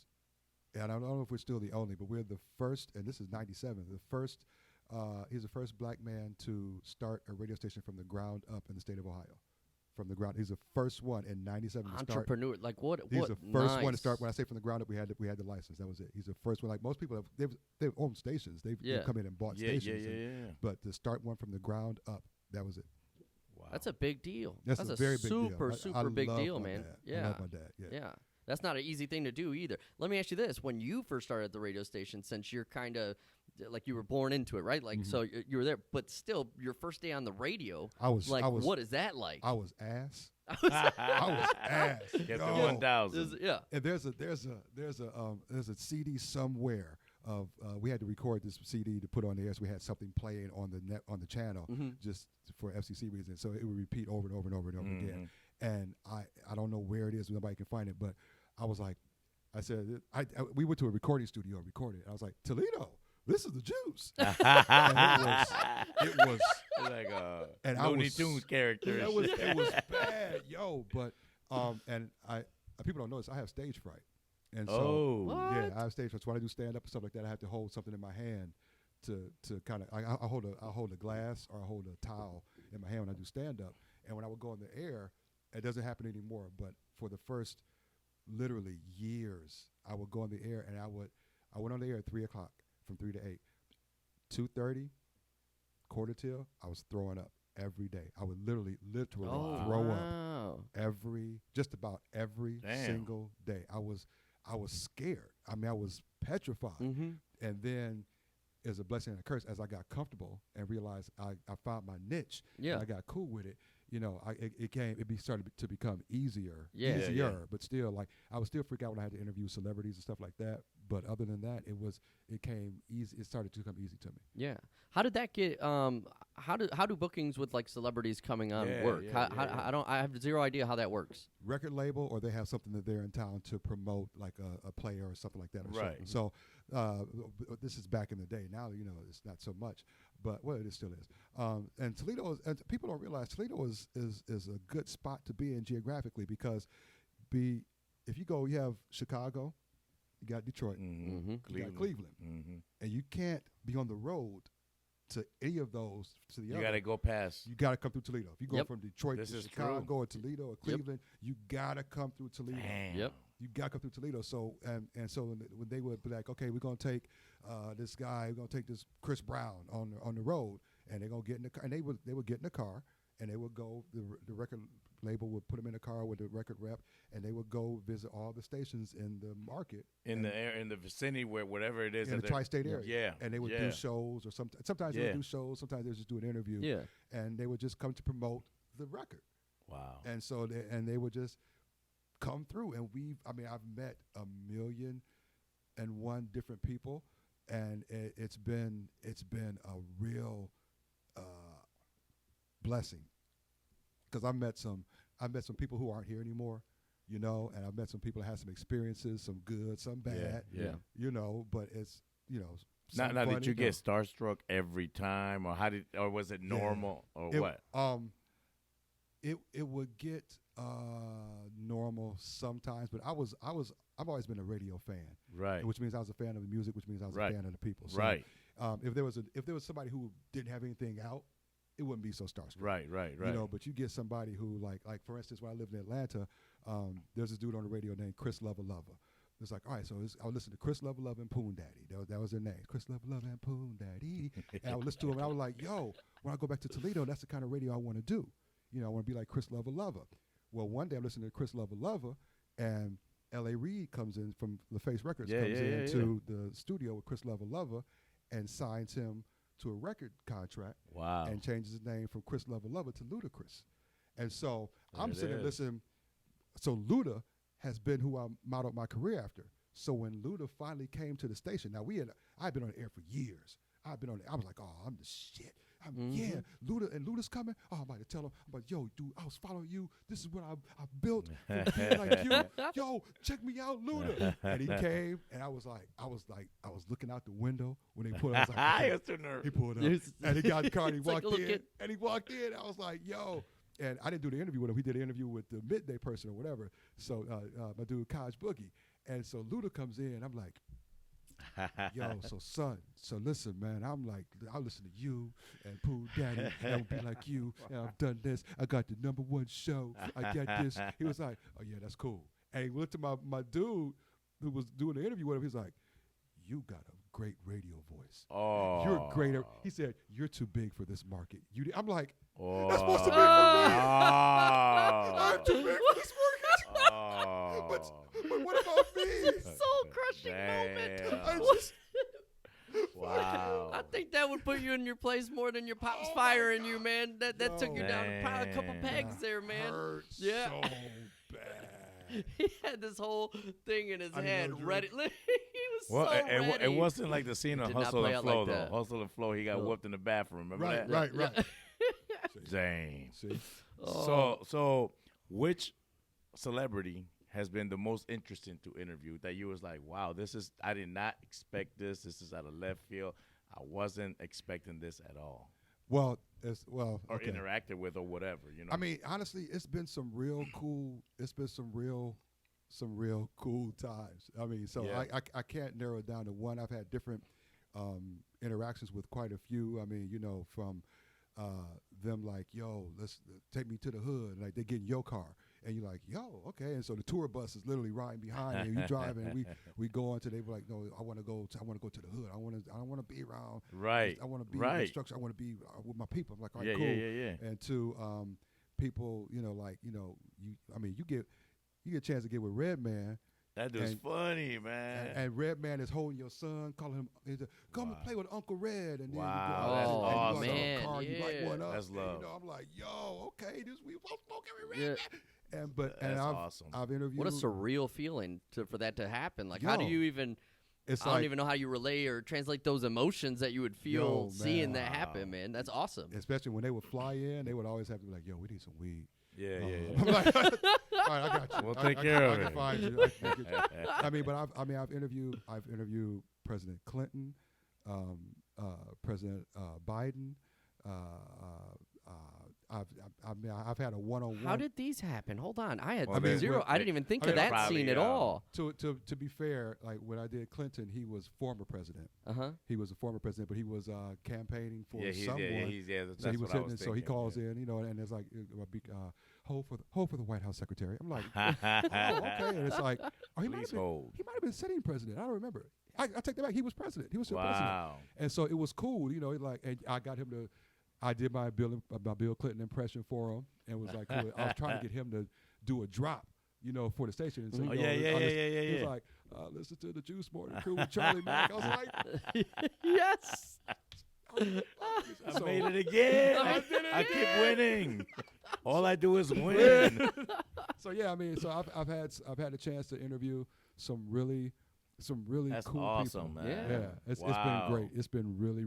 S1: and I don't know if we're still the only, but we're the first, and this is 97. The first, he's the first black man to start a radio station from the ground up in the state of Ohio. From the ground, he's the first one in 97 to start.
S3: Entrepreneur, like what?
S1: He's the first one to start. When I say from the ground up, we had the license. That was it. He's the first one. Like most people, they've owned stations. They've come in and bought stations.
S2: Yeah.
S1: But to start one from the ground up, that was it.
S2: Wow.
S3: That's a big deal.
S1: That's a very big deal.
S3: Super big deal, man.
S1: I love my dad.
S3: Yeah. That's not an easy thing to do either. Let me ask you this: when you first started at the radio station, since you're kind of like you were born into it, right? Like so you were there, but still, your first day on the radio,
S1: I was
S3: what is that like?
S1: I was ass. I was ass.
S2: Get the 1,000.
S3: Yeah.
S1: And there's a CD somewhere of we had to record this CD to put on the air, so we had something playing on the channel just for FCC reasons. So it would repeat over and over and over and over again. And I don't know where it is. Nobody can find it. But I was like, I said, we went to a recording studio and recorded it. I was like, Toledo, this is the Juice. And it was
S2: like a
S1: and
S2: Looney Tunes character.
S1: It was bad, yo. But and people don't notice I have stage fright, and so I have stage fright. So when I do stand up and stuff like that, I have to hold something in my hand to kind of I hold a glass or I hold a towel in my hand when I do stand up. And when I would go on the air, it doesn't happen anymore. But for the first literally years, I would go on the air and I went on the air at 3 o'clock. From 3 to 8, 2:30, quarter till, I was throwing up every day. I would literally throw up just about every single day. I was scared. I mean, I was petrified. And then, it's a blessing and a curse as I got comfortable and realized I found my niche.
S3: Yeah,
S1: and I got cool with it. it started to become easier, but still, like, I would still freak out when I had to interview celebrities and stuff like that. But other than that, it came easy. It started to come easy to me.
S3: Yeah. How did that get? How do bookings with like celebrities coming on work? I have zero idea how that works.
S1: Record label, or they have something that they're in town to promote, like a player or something like that. Or so this is back in the day. Now it's not so much, but it still is. And Toledo and people don't realize Toledo is a good spot to be in geographically, because if you go, you have Chicago, you got Detroit, you got Cleveland, and you can't be on the road to any of those to the other.
S2: You got to go past.
S1: You got to come through Toledo. If you go from Detroit to Chicago or Toledo or Cleveland, you got to come through Toledo.
S2: Damn.
S3: Yep.
S1: You got to come through Toledo. So and so when they would be like, okay, we're gonna take this guy, we're gonna take this Chris Brown on the road, and they're gonna get in the car, and they would get in the car, and they would go. The record label would put them in the car with the record rep, and they would go visit all the stations in the market,
S2: in the vicinity, whatever it is,
S1: in the tri-state area.
S2: Yeah,
S1: and they would do shows, or sometimes they would do shows, sometimes they would just do an interview.
S3: Yeah,
S1: and they would just come to promote the record.
S2: Wow.
S1: And so they would just come through, and I've met 1,000,001 different people, and it's been a real blessing, because I met some people who aren't here anymore, and I've met some people that had some experiences, some good, some bad, but it's
S2: Now did you get starstruck every time, or was it normal, or what?
S1: It would get normal sometimes, but I've always been a radio fan,
S2: right?
S1: Which means I was a fan of the music, which means I was a fan of the people, so,
S2: right?
S1: If there was somebody who didn't have anything out, it wouldn't be so starstruck,
S2: right.
S1: But you get somebody who like for instance, when I lived in Atlanta, there's this dude on the radio named Chris Lover. It's like, all right, so I would listen to Chris Lover and Poon Daddy. That was their name, Chris Lover and Poon Daddy. And I would listen to him, and I was like, yo, when I go back to Toledo, that's the kind of radio I want to do. I want to be like Chris Lover. Well, one day I'm listening to Chris Lover, and L.A. Reid comes in from LaFace Records, to the studio with Chris Lover and signs him to a record contract.
S2: Wow.
S1: And changes his name from Chris Lover to Ludacris. And so I'm sitting there listening. So Luda has been who I modeled my career after. So when Luda finally came to the station, now I've been on the air for years. I was like, oh, I'm the shit. Yeah, Luda's coming. Oh, I'm about to tell him. I'm like, yo, dude, I was following you. This is what I built for people like you. Yo, check me out, Luda. And he came, and I was looking out the window when they pulled up. I was like, okay. He pulled up, and he got in the car, and he walked in. And he walked in. I was like, yo. And I didn't do the interview with him. We did an interview with the Midday person or whatever. So my dude, Kaj Boogie. And so Luda comes in. I'm like, yo, so listen, man, I listen to you and Pooh Daddy, and I'll be like you, and I've done this. I got the #1 show. I got this. He was like, oh yeah, that's cool. And he looked at my dude who was doing the interview with him. He's like, you got a great radio voice.
S2: Oh,
S1: you're greater. He said, you're too big for this market. I'm like, that's supposed to be for me. I'm too big for this market. But what about me?
S3: It's a soul-crushing moment.
S2: Wow.
S3: I think that would put you in your place more than your pop's firing you, man. That took you down probably a couple pegs there, man.
S1: So bad.
S3: He had this whole thing in his head ready. He was ready.
S2: It wasn't like the scene of Hustle and Flow,
S3: like
S2: though. Hustle and Flow, he got whooped in the bathroom. Remember that?
S1: Right.
S2: Dang.
S1: See?
S2: So which celebrity has been the most interesting to interview that you was like, wow, I did not expect this. This is out of left field. I wasn't expecting this at all.
S1: Or
S2: interacted with or whatever,
S1: I mean, honestly, it's been some real cool. It's been some real cool times. I mean, so I can't narrow it down to one. I've had different interactions with quite a few. I mean, from them like, yo, let's take me to the hood. Like they get in your car. And you're like, yo, okay. And so the tour bus is literally riding behind you. You driving. And we go on to. They were like, no, I want to go to the hood. I don't want to be around.
S2: Right.
S1: I want to be in the structure. I want to be with my people. I'm like, all right, cool.
S2: Yeah.
S1: And to people, you get a chance to get with Redman.
S2: That dude's funny, man.
S1: And Redman is holding your son, calling him, come and play with Uncle Red. And then
S2: That's
S1: you
S2: awesome.
S1: go out to the car, you light one up.
S2: That's love.
S1: You know, I'm like, yo, okay, we won't smoke every Redman. And
S2: awesome.
S1: I've interviewed.
S3: What a surreal feeling for that to happen. Like,
S1: Yo,
S3: how do you even? I don't even know how you relay or translate those emotions that you would feel seeing that happen, man. That's awesome.
S1: Especially when they would fly in, they would always have to be like, yo, we need some weed.
S2: Yeah.
S1: I'm like, all right, I got you.
S2: We'll take care of
S1: I
S2: it.
S1: can find you. I mean, but I've interviewed President Clinton, President Biden. I've had a one-on-one.
S3: How did these happen? Hold on, I had
S1: zero.
S3: I didn't even think of that scene at all.
S1: To be fair, like when I did Clinton, he was former president. He was a former president, but he was campaigning for someone.
S2: That's
S1: so he was
S2: what I was
S1: hitting.
S2: thinking.
S1: So he calls in, you know, and it's like, hold for the White House secretary. I'm like, oh, okay. And it's like, he might have been sitting president. I don't remember. I take that back. He was president. He was still president. And so it was cool, you know. Like, and I got him to. I did my Bill Clinton impression for him, and was like, cool. I was trying to get him to do a drop, you know, for the station. And so, He was like, listen to the Juice Morning Crew with Charlie Mack. I was like,
S3: yes.
S2: I made it again. I keep winning. All I do is win.
S1: So yeah, I mean, so I've had a chance to interview some really
S2: That's
S1: cool
S2: awesome,
S1: people.
S2: man.
S1: Yeah, it's been great. It's been really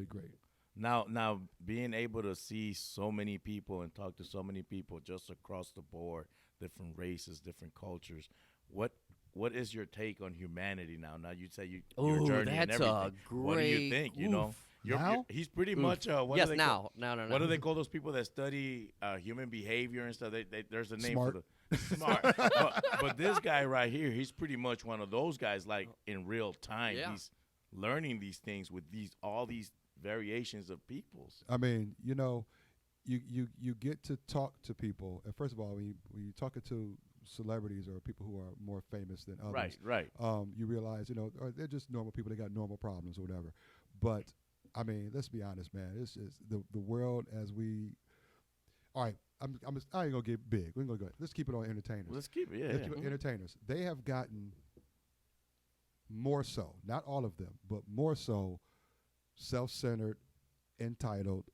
S1: great.
S2: Now, being able to see so many people and talk to so many people just across the board, different races, different cultures, what is your take on humanity now? Now you say your journey and everything.
S3: That's a great.
S2: What do you think? You know, he's pretty much.
S3: No. What
S2: do they call those people that study human behavior and stuff? There's a name
S1: Smart.
S2: for the smart. but this guy right here, he's pretty much one of those guys. Like in real time, he's learning these things with all these variations of peoples.
S1: I mean, you know, you get to talk to people, and first of all, when you're talking to celebrities or people who are more famous than others,
S2: right.
S1: You realize, you know, they're just normal people. They got normal problems or whatever. But I mean, let's be honest, man. It's just the world as we. All right, I ain't gonna get big. We're gonna go. Let's keep it on entertainers.
S2: Let's keep it.
S1: Let's keep it entertainers. They have gotten more so, not all of them, but more so, self-centered, entitled,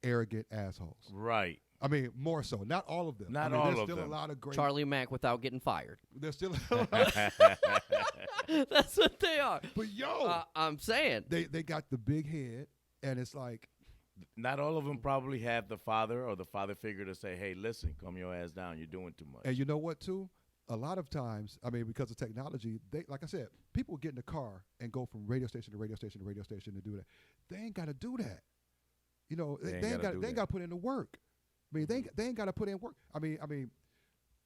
S1: arrogant assholes.
S2: Right.
S1: I mean, more so. Not all of them.
S2: Not
S1: all
S2: of them.
S1: There's still a lot of great.
S3: Charlie Mack without getting fired.
S1: There's still.
S3: That's what they are.
S1: But yo,
S3: I'm saying
S1: they got the big head, and it's like.
S2: Not all of them probably have the father or the father figure to say, "Hey, listen, calm your ass down. You're doing too much."
S1: And you know what, too? A lot of times, I mean, because of technology, like I said, people get in the car and go from radio station to radio station to radio station to do that. They ain't got to do that. You know, they ain't got to put in the work. I mean, they ain't got to put in work. I mean,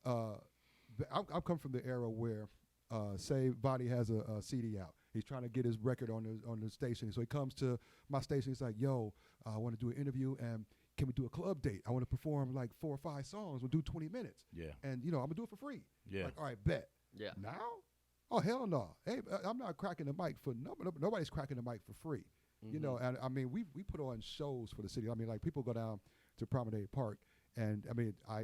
S1: I'm come from the era where, say, Bonnie has a CD out. He's trying to get his record on the station. So he comes to my station. He's like, yo, I want to do an interview, and can we do a club date? I want to perform like 4 or 5 songs. We'll do 20 minutes.
S2: Yeah.
S1: And, you know, I'm going to do it for free.
S2: Yeah.
S1: Like, all right, bet.
S3: Yeah.
S1: Now? Oh, hell no. Hey, I'm not cracking the mic for nobody's cracking the mic for free. Mm-hmm. You know, and I mean, we put on shows for the city. I mean, like people go down to Promenade Park, and I mean, I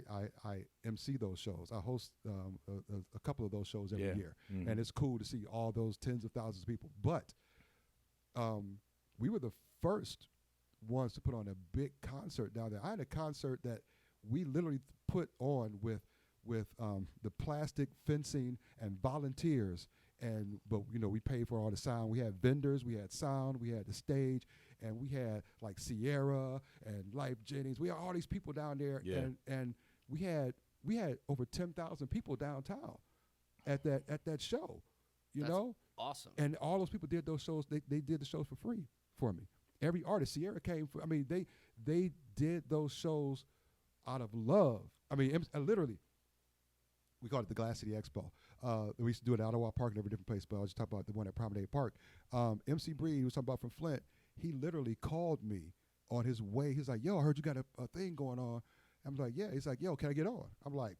S1: MC those shows. I host a couple of those shows every year, and it's cool to see all those tens of thousands of people. But we were the first ones to put on a big concert down there. I had a concert that we literally put on with the plastic fencing and volunteers, but you know, we paid for all the sound. We had vendors, we had sound, we had the stage, and we had like Sierra and Life Jennings. We had all these people down there, and we had over 10,000 people downtown at that show. That's
S3: awesome.
S1: And all those people did those shows. They did the shows for free for me. Every artist, Sierra came for. I mean, they did those shows out of love. I mean, literally. We called it the Glass City Expo. We used to do it at Ottawa Park and every different place, but I'll just talk about the one at Promenade Park. MC Breed, who was talking about from Flint, he literally called me on his way. He's like, yo, I heard you got a thing going on. I'm like, yeah. He's like, yo, can I get on? I'm like,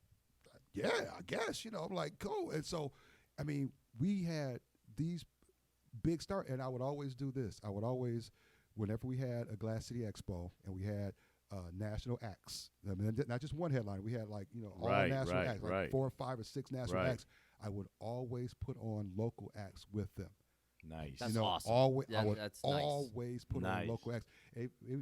S1: yeah, I guess. You know, I'm like, cool. And so, I mean, we had these big stars, and I would always do this. I would always, whenever we had a Glass City Expo and we had national acts. I mean, not just one headline. We had like all
S2: Right,
S1: national
S2: right,
S1: acts, like
S2: right.
S1: 4 or 5 or 6 national
S2: Right.
S1: acts. I would always put on local acts with them.
S2: Nice.
S3: That's
S1: you know,
S3: awesome.
S1: Always,
S3: Yeah,
S1: I would
S3: that's nice.
S1: always put
S2: Nice.
S1: on local acts,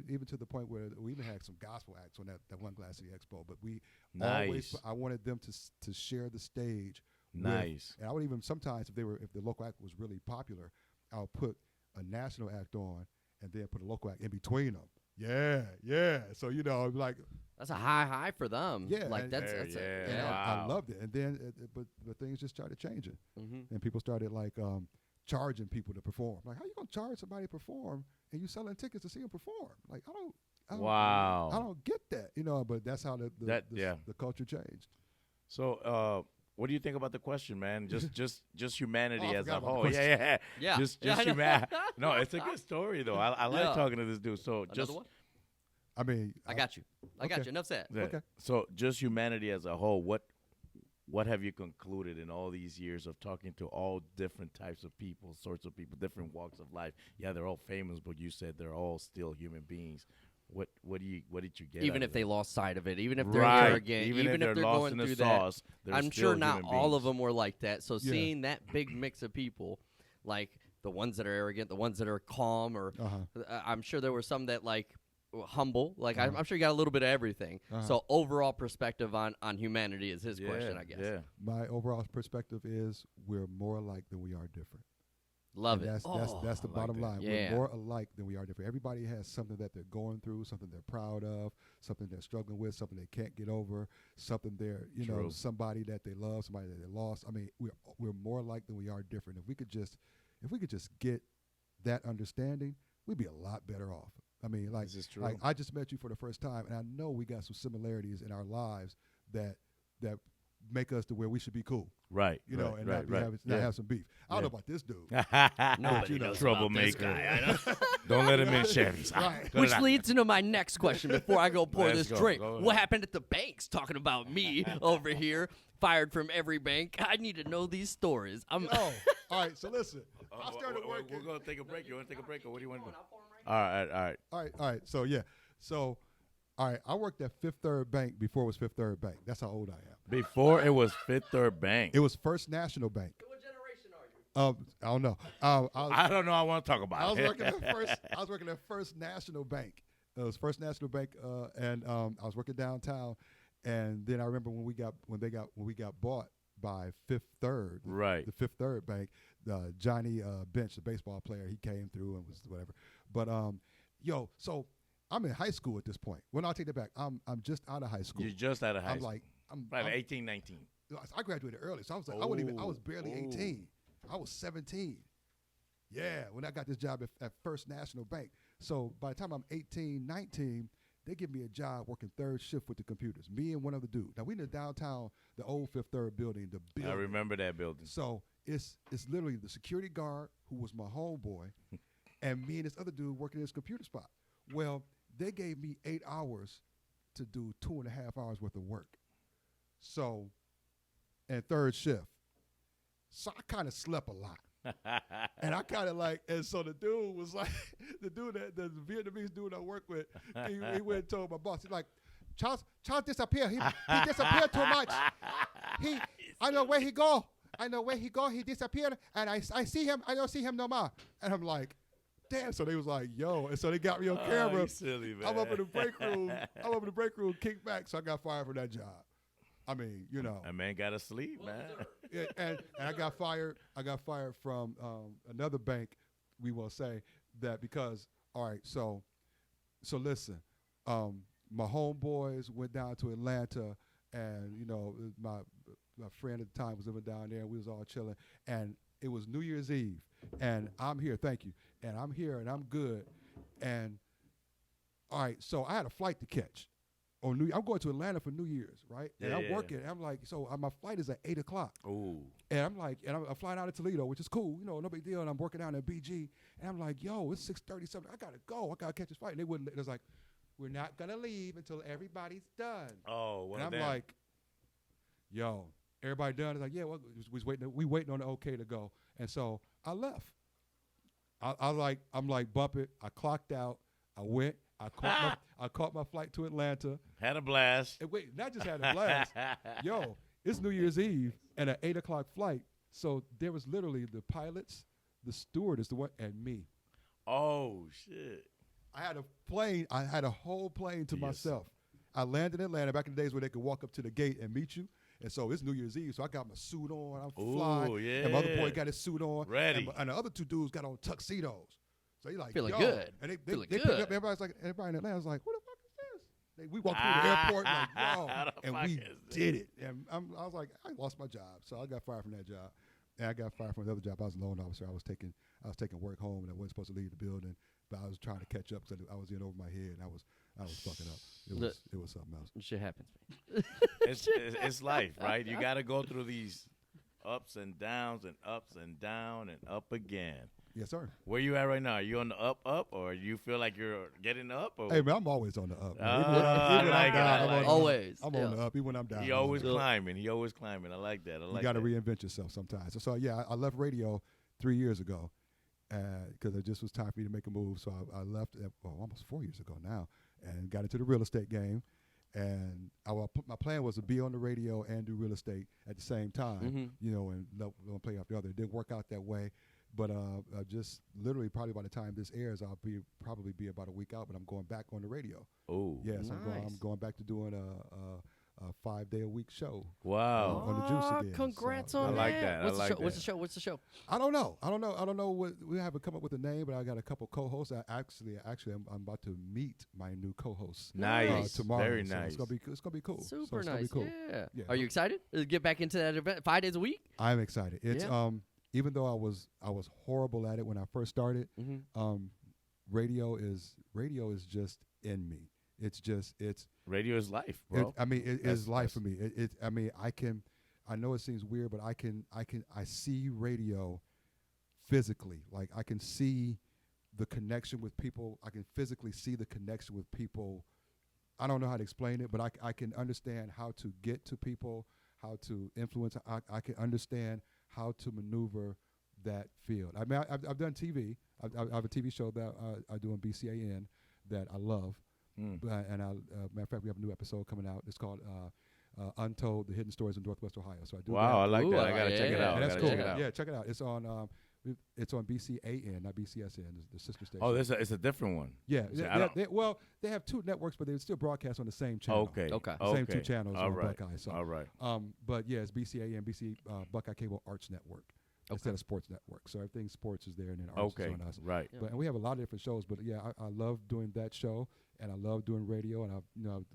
S1: even to the point where we even had some gospel acts on that one Glass City Expo. But we always,
S2: Nice.
S1: I wanted them to share the stage.
S2: Nice.
S1: And I would even sometimes if the local act was really popular, I'll put a national act on and then put a local act in between them. Yeah. So like.
S3: That's a high for them.
S1: Yeah,
S3: like
S1: and-
S3: that's
S2: Yeah,
S1: And
S2: Wow.
S1: I loved it. And then, but things just started changing,
S3: Mhm.
S1: and people started like charging people to perform. Like, how you gonna charge somebody to perform, and you selling tickets to see them perform? Like, I don't.
S2: Wow.
S1: I don't get that, But that's how the culture changed.
S2: So, what do you think about the question, man? Just humanity
S1: Oh, I
S2: as
S1: forgot
S2: a
S1: about the
S2: whole.
S1: question.
S3: Yeah.
S2: Just
S3: Yeah, I know.
S2: humanity. No, it's a good story though. I like
S3: Yeah.
S2: talking to this dude. So
S3: Another
S2: just
S3: one?
S1: I mean,
S3: I got you. I got
S1: Okay.
S3: you. Enough said.
S2: yeah.
S1: Okay.
S2: So just humanity as a whole. What have you concluded in all these years of talking to all different types of people, sorts of people, different walks of life? Yeah, they're all famous, but you said they're all still human beings. What did you get?
S3: Even
S2: out
S3: if
S2: of
S3: they
S2: it?
S3: lost sight of it, even if they're
S2: Right.
S3: arrogant,
S2: even if they're lost
S3: going
S2: in the
S3: through
S2: sauce,
S3: that,
S2: they're
S3: I'm
S2: still
S3: sure not
S2: human
S3: all of
S2: beings.
S3: them were like that. So
S1: Yeah.
S3: seeing that big mix of people, like the ones that are arrogant, the ones that are calm, or I'm sure there were some that like were humble. Like I'm sure you got a little bit of everything. So overall perspective on humanity is his question, I guess.
S2: Yeah.
S1: my overall perspective is we're more alike than we are different.
S3: Love
S1: And
S3: it.
S1: that's the
S2: I like
S1: bottom
S2: that.
S1: line.
S3: Yeah.
S1: We're more alike than we are different. Everybody has something that they're going through, something they're proud of, something they're struggling with, something they can't get over, something they're,
S2: True.
S1: somebody that they love, somebody that they lost. I mean, we're more alike than we are different. If we could just get that understanding, we'd be a lot better off. I mean, like,
S2: This is true.
S1: like I just met you for the first time, and I know we got some similarities in our lives that make us to where we should be cool.
S2: Right.
S1: And not
S2: Yeah.
S1: have some beef. I don't
S2: Yeah.
S1: know about this dude.
S3: Nobody knows about this
S2: Troublemaker.
S3: guy, I know.
S2: Don't let him in Chevys.
S1: Right.
S2: Cut
S3: Which
S2: it out.
S3: leads into my next question before I go pour
S2: Let's
S3: this
S2: go.
S3: drink.
S2: Go
S3: What
S2: ahead.
S3: happened at the banks? Talking about me over here, fired from every bank. I need to know these stories. I'm
S1: All right. So listen, I started working.
S2: We're gonna take a break. You want to take a break, or what do you want to do? All right.
S1: All right. So all right. I worked at Fifth Third Bank before it was Fifth Third Bank. That's how old I am.
S2: Before it was Fifth Third Bank.
S1: It was First National Bank.
S3: What generation are you?
S1: I don't know.
S2: I don't know. I want to talk about
S1: I was
S2: it.
S1: working at First National Bank. It was First National Bank, and I was working downtown. And then I remember when we got bought by Fifth Third,
S2: Right.
S1: The Fifth Third Bank. Johnny Bench, the baseball player, he came through and was whatever. But so I'm in high school at this point. Well, no, I'll take that back. I'm just out of high school.
S2: You're just out of high
S1: I'm
S2: school.
S1: like I'm
S2: Probably 18, 19.
S1: I graduated early, so I was like, I was barely 18. I was 17. Yeah, when I got this job at First National Bank. So by the time I'm 18, 19, they give me a job working third shift with the computers. Me and one other dude. Now we in the downtown, the old Fifth Third building, the building.
S2: I remember that building.
S1: So it's literally the security guard who was my homeboy, and me and this other dude working in this computer spot. Well, they gave me 8 hours to do 2.5 hours worth of work. So, and third shift. So I kind of slept a lot. And I kind of and so the dude was like, the Vietnamese dude I work with, he went and told my boss, he's like, Charles disappeared. He disappeared too much. I know where he go. He disappeared, and I see him. I don't see him no more. And I'm like, damn. So they was like, yo. And so they got me on camera.
S2: You silly, man.
S1: I'm up in the break room. Kicked back. So I got fired from that job. I mean,
S2: That man got to sleep, man.
S1: Yeah, and I got fired. I got fired from another bank. We will say that because all right. So listen, my homeboys went down to Atlanta, and my friend at the time was living down there, and we was all chilling. And it was New Year's Eve, and I'm here. Thank you. And I'm here, and I'm good. And all right, so I had a flight to catch. I'm going to Atlanta for New Year's, right? And I'm working. And I'm like, so my flight is at 8 o'clock.
S2: Ooh.
S1: And I'm like, I'm flying out of Toledo, which is cool, no big deal. And I'm working out at BG. And I'm like, yo, it's 6:37. I gotta go. I gotta catch this flight. And they wouldn't. It was like, we're not gonna leave until everybody's done.
S2: Oh, well,
S1: and I'm like, yo, everybody done? It's like, yeah, well, we waiting on the okay to go. And so I left. I'm like, bump it. I clocked out. I went. I caught my flight to Atlanta.
S2: Had a blast.
S1: And wait, not just had a blast. Yo, it's New Year's Eve and an 8:00 flight. So there was literally the pilots, the stewardess, the one, and me.
S2: Oh shit!
S1: I had a plane. I had a whole plane to myself. I landed in Atlanta back in the days where they could walk up to the gate and meet you. And so it's New Year's Eve, so I got my suit on. I'm flying.
S2: Yeah.
S1: And my other boy got his suit on.
S2: Ready.
S1: And the other two dudes got on tuxedos. So he like,
S3: Feeling
S1: yo.
S3: good.
S1: And they
S3: Feeling
S1: picked
S3: good.
S1: up. Everybody in Atlanta was like, what the fuck is this? We walked through the airport like, yo. And we did it. And I was like, I lost my job. So I got fired from that job. And I got fired from the other job. I was a loan officer. I was taking work home, and I wasn't supposed to leave the building. But I was trying to catch up because I was in over my head, and I was fucking up. It was something else.
S3: Shit happens, man.
S2: It's life, right? You got to go through these ups and downs and ups and down and up again.
S1: Yes, sir.
S2: Where you at right now? Are you on the up, or you feel like you're getting up? Or?
S1: Hey, man, I'm always on the up.
S3: Always.
S1: I'm on the up, even when I'm down.
S2: He always climbing. I like that.
S1: You got to reinvent yourself sometimes. So yeah, I left radio 3 years ago because it just was time for me to make a move. So I left almost 4 years ago now and got into the real estate game. And my plan was to be on the radio and do real estate at the same time, and one play off the other. It didn't work out that way. But just literally probably by the time this airs, I'll probably be about a week out, but I'm going back on the radio.
S2: Oh.
S1: Yes,
S3: nice.
S1: I'm going back to doing a 5-day-a-week show.
S2: Wow.
S1: On the Juice again.
S3: Congrats on
S2: I like that.
S3: What's the show?
S1: I don't know what we haven't come up with a name, but I got a couple co-hosts. I'm about to meet my new co-host.
S2: Nice.
S1: Tomorrow.
S2: Very
S1: so
S2: nice.
S1: It's gonna be cool.
S3: Super
S1: so
S3: nice.
S1: It's gonna be cool.
S3: Yeah. Are you excited to get back into that event 5 days a week?
S1: I'm excited. It's even though I was horrible at it when I first started, radio is just in me. It's
S2: radio is life, bro.
S1: It is life for me. I know it seems weird, but I see radio physically. Like I can see the connection with people. I can physically see the connection with people. I don't know how to explain it, but I can understand how to get to people, how to influence. I can understand how to maneuver that field. I mean, I've done TV. I have a TV show that I do on BCAN that I love. And matter of fact, we have a new episode coming out. It's called Untold: The Hidden Stories of Northwest Ohio. So I do.
S2: Wow, I like
S3: Ooh,
S2: that. I gotta check it out.
S1: And that's cool.
S2: Check it out.
S1: Yeah, check it out. It's on BCAN, not BCSN, the sister station.
S2: Oh, it's a different one.
S1: Yeah. They have two networks, but they still broadcast on the same channel.
S2: Okay.
S1: Same two channels on
S2: right.
S1: Buckeye. So,
S2: all right.
S1: But yeah, it's BCAN, Buckeye Cable Arts Network. Instead of Sports Network. So everything sports is there, and then arts is on us.
S2: Right.
S1: Yeah. And we have a lot of different shows, but yeah, I love doing that show, and I love doing radio, and I've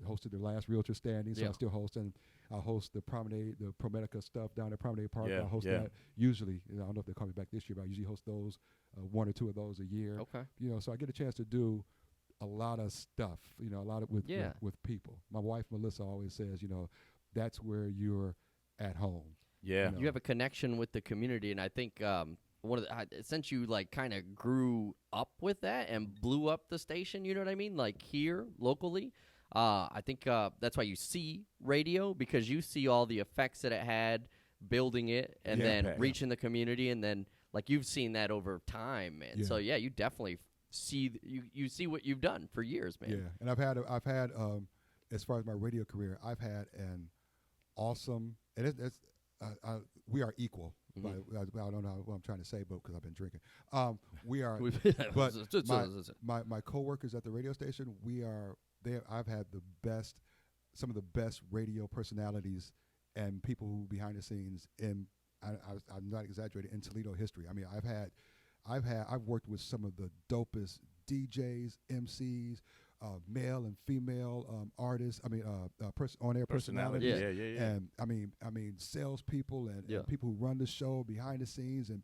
S1: hosted the last Realtor standing, so I still host, and I host the Promenade, the ProMedica stuff down at Promenade Park. I host that usually. I don't know if they're coming back this year, but I usually host those, one or two of those a year.
S3: Okay.
S1: So I get a chance to do a lot of stuff, a lot of with people. My wife, Melissa, always says, that's where you're at home.
S2: Yeah.
S3: You have a connection with the community, and I think since you like kind of grew up with that and blew up the station, you know what I mean? Like here locally, I think that's why you see radio, because you see all the effects that it had building it and then reaching the community, and then like you've seen that over time, man. Yeah. So yeah, you definitely see you see what you've done for years, man.
S1: Yeah, and I've had as far as my radio career, I've had an awesome, and it's we are equal. Mm-hmm. I don't know what I'm trying to say, but because I've been drinking, we are. But my coworkers at the radio station, I've had some of the best radio personalities and people who behind the scenes in. I'm not exaggerating, in Toledo history. I mean, I've worked with some of the dopest DJs, MCs, male and female artists. I mean, on-air personalities.
S2: Yeah.
S1: And I mean, salespeople and people who run the show behind the scenes. And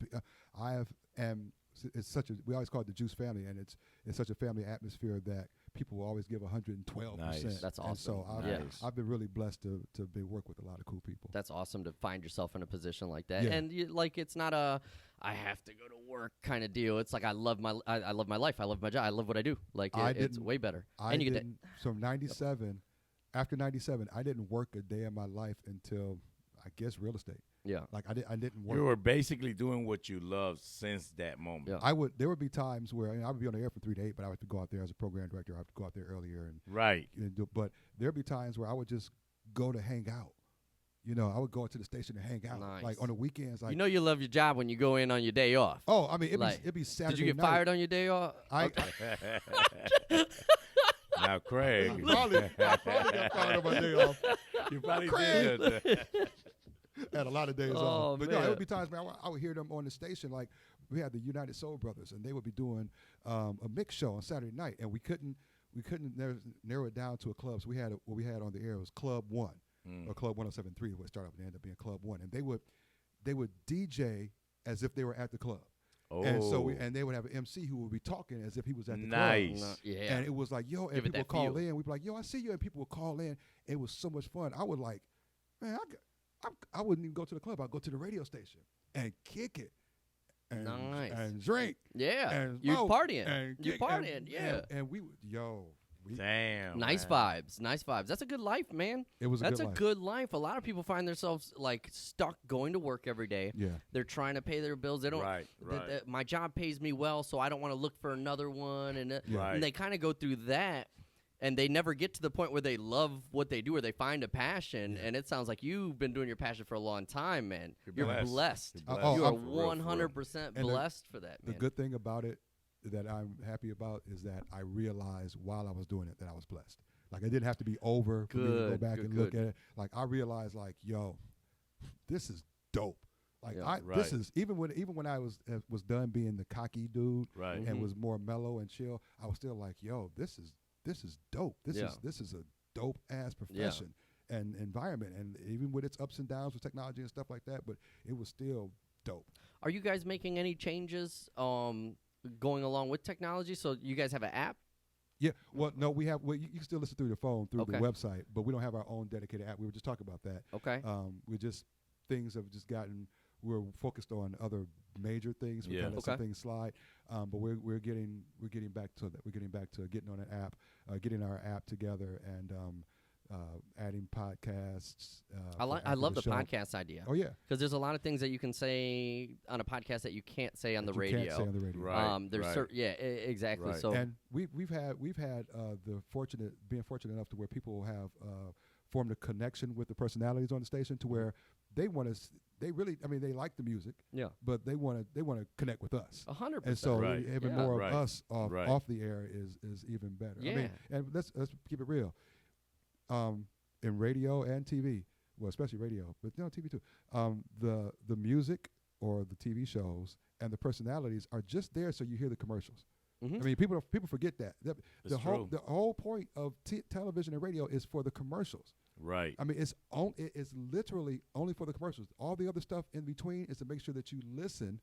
S1: it's we always call it the Juice family, and it's such a family atmosphere that people will always give 112%.
S3: Nice. That's awesome.
S1: And so I've been really blessed to be work with a lot of cool people.
S3: That's awesome to find yourself in a position like that.
S1: Yeah.
S3: And it's not a I have to go to work kind of deal. It's like I love my life. I love my job. I love what I do. Like it's way better.
S1: From 97, after 97, I didn't work a day in my life until I guess real estate.
S3: Yeah.
S1: Like I didn't work.
S2: You were basically doing what you loved since that moment.
S3: Yeah.
S1: There would be times where I would be on the air from 3 to 8, but I would have to go out there as a program director. I would have to go out there earlier but there'd be times where I would just go to hang out. I would go into the station and hang out.
S3: Nice.
S1: Like on the weekends. Like,
S3: you love your job when you go in on your day off.
S1: Oh, I mean, it'd be Saturday
S3: Did you get
S1: night.
S3: fired on your day off?
S2: Now, Craig.
S1: I probably got fired on my day off.
S2: You probably
S1: Craig.
S2: did.
S1: Had a lot of days
S3: Oh,
S1: off. But
S3: man.
S1: it would be times, man, I would hear them on the station. Like, we had the United Soul Brothers, and they would be doing a mix show on Saturday night, and we couldn't narrow it down to a club. So what we had on the air was Club 1, or Club 107.3, what started off and ended up being Club 1. And they would DJ as if they were at the club.
S2: Oh.
S1: And they would have an MC who would be talking as if he was at the
S2: Nice.
S1: club.
S3: Yeah.
S1: And it was like, yo, and
S3: Give it
S1: people
S3: that
S1: would call
S3: feel.
S1: in. We'd be like, yo, I see you. And people would call in. It was so much fun. I would like, man, I wouldn't even go to the club. I'd go to the radio station and kick it. And,
S3: Nice.
S1: and drink.
S3: Yeah.
S1: And
S3: You're
S1: smoke
S3: partying.
S1: and
S3: You're
S1: kick
S3: partying, yeah.
S1: And we
S2: Damn.
S3: Nice
S2: man.
S3: vibes. Nice vibes. That's a good life, man.
S1: it was
S3: That's
S1: a
S3: a good life. A lot of people find themselves like stuck going to work every day.
S1: Yeah.
S3: They're trying to pay their bills. They don't.
S2: Right.
S3: My job pays me well, so I don't want to look for another one. And,
S2: Right.
S3: and they kind of go through that, and they never get to the point where they love what they do or they find a passion.
S1: Yeah.
S3: And it sounds like you've been doing your passion for a long time, man. You're blessed.
S2: You're
S1: Oh,
S3: You are
S1: I'm-
S2: For real, for real.
S3: 100%
S1: And
S3: blessed for that,
S1: The
S3: man.
S1: good thing about it that I'm happy about is that I realized while I was doing it that I was blessed. Like, it didn't have to be over for me to go
S3: Good,
S1: back
S3: good,
S1: and look
S3: good.
S1: at it. Like, I realized, like, yo, this is dope. Like,
S3: Yeah.
S1: this is even when I was done being the cocky dude
S2: Right.
S3: Mhm.
S1: and was more mellow and chill, I was still like, yo, this is dope. This is a dope ass profession and environment, and even with its ups and downs with technology and stuff like that, but it was still dope.
S3: Are you guys making any changes going along with technology? So you guys have an app?
S1: Yeah, well, no, we have. Well, you can still listen through the phone through
S3: Okay.
S1: the website, but we don't have our own dedicated app. We were just talking about that.
S3: Okay.
S1: Things have just gotten. We're focused on other major things. We
S2: Yeah.
S1: kind of let some
S3: Okay.
S1: things slide, but we're getting back to that. We're getting back to getting on an app, getting our app together, and adding podcasts.
S3: I
S1: after
S3: love the
S1: show.
S3: podcast idea.
S1: Oh yeah,
S3: Because there's a lot of things that you can say on a podcast that you can't say on the
S1: that you
S3: radio.
S1: can't say on the radio.
S2: Right.
S3: There's exactly.
S2: Right.
S3: So
S1: And we've had being fortunate enough to where people have formed a connection with the personalities on the station to where they want to. They really, I mean, they like the music,
S3: yeah,
S1: but they want to connect with us.
S3: 100%.
S1: And so
S2: Right.
S1: even
S3: Yeah.
S1: more
S2: Right.
S1: of us
S2: Right.
S1: off the air is even better. I mean,
S3: Yeah.
S1: and let's keep it real. In radio and TV, well, especially radio, but TV too. The music or the TV shows and the personalities are just there so you hear the commercials.
S3: Mhm.
S1: I mean, people forget that. The
S2: It's
S1: whole
S2: true.
S1: the whole point of television and radio is for the commercials.
S2: Right.
S1: I mean, it's literally only for the commercials. All the other stuff in between is to make sure that you listen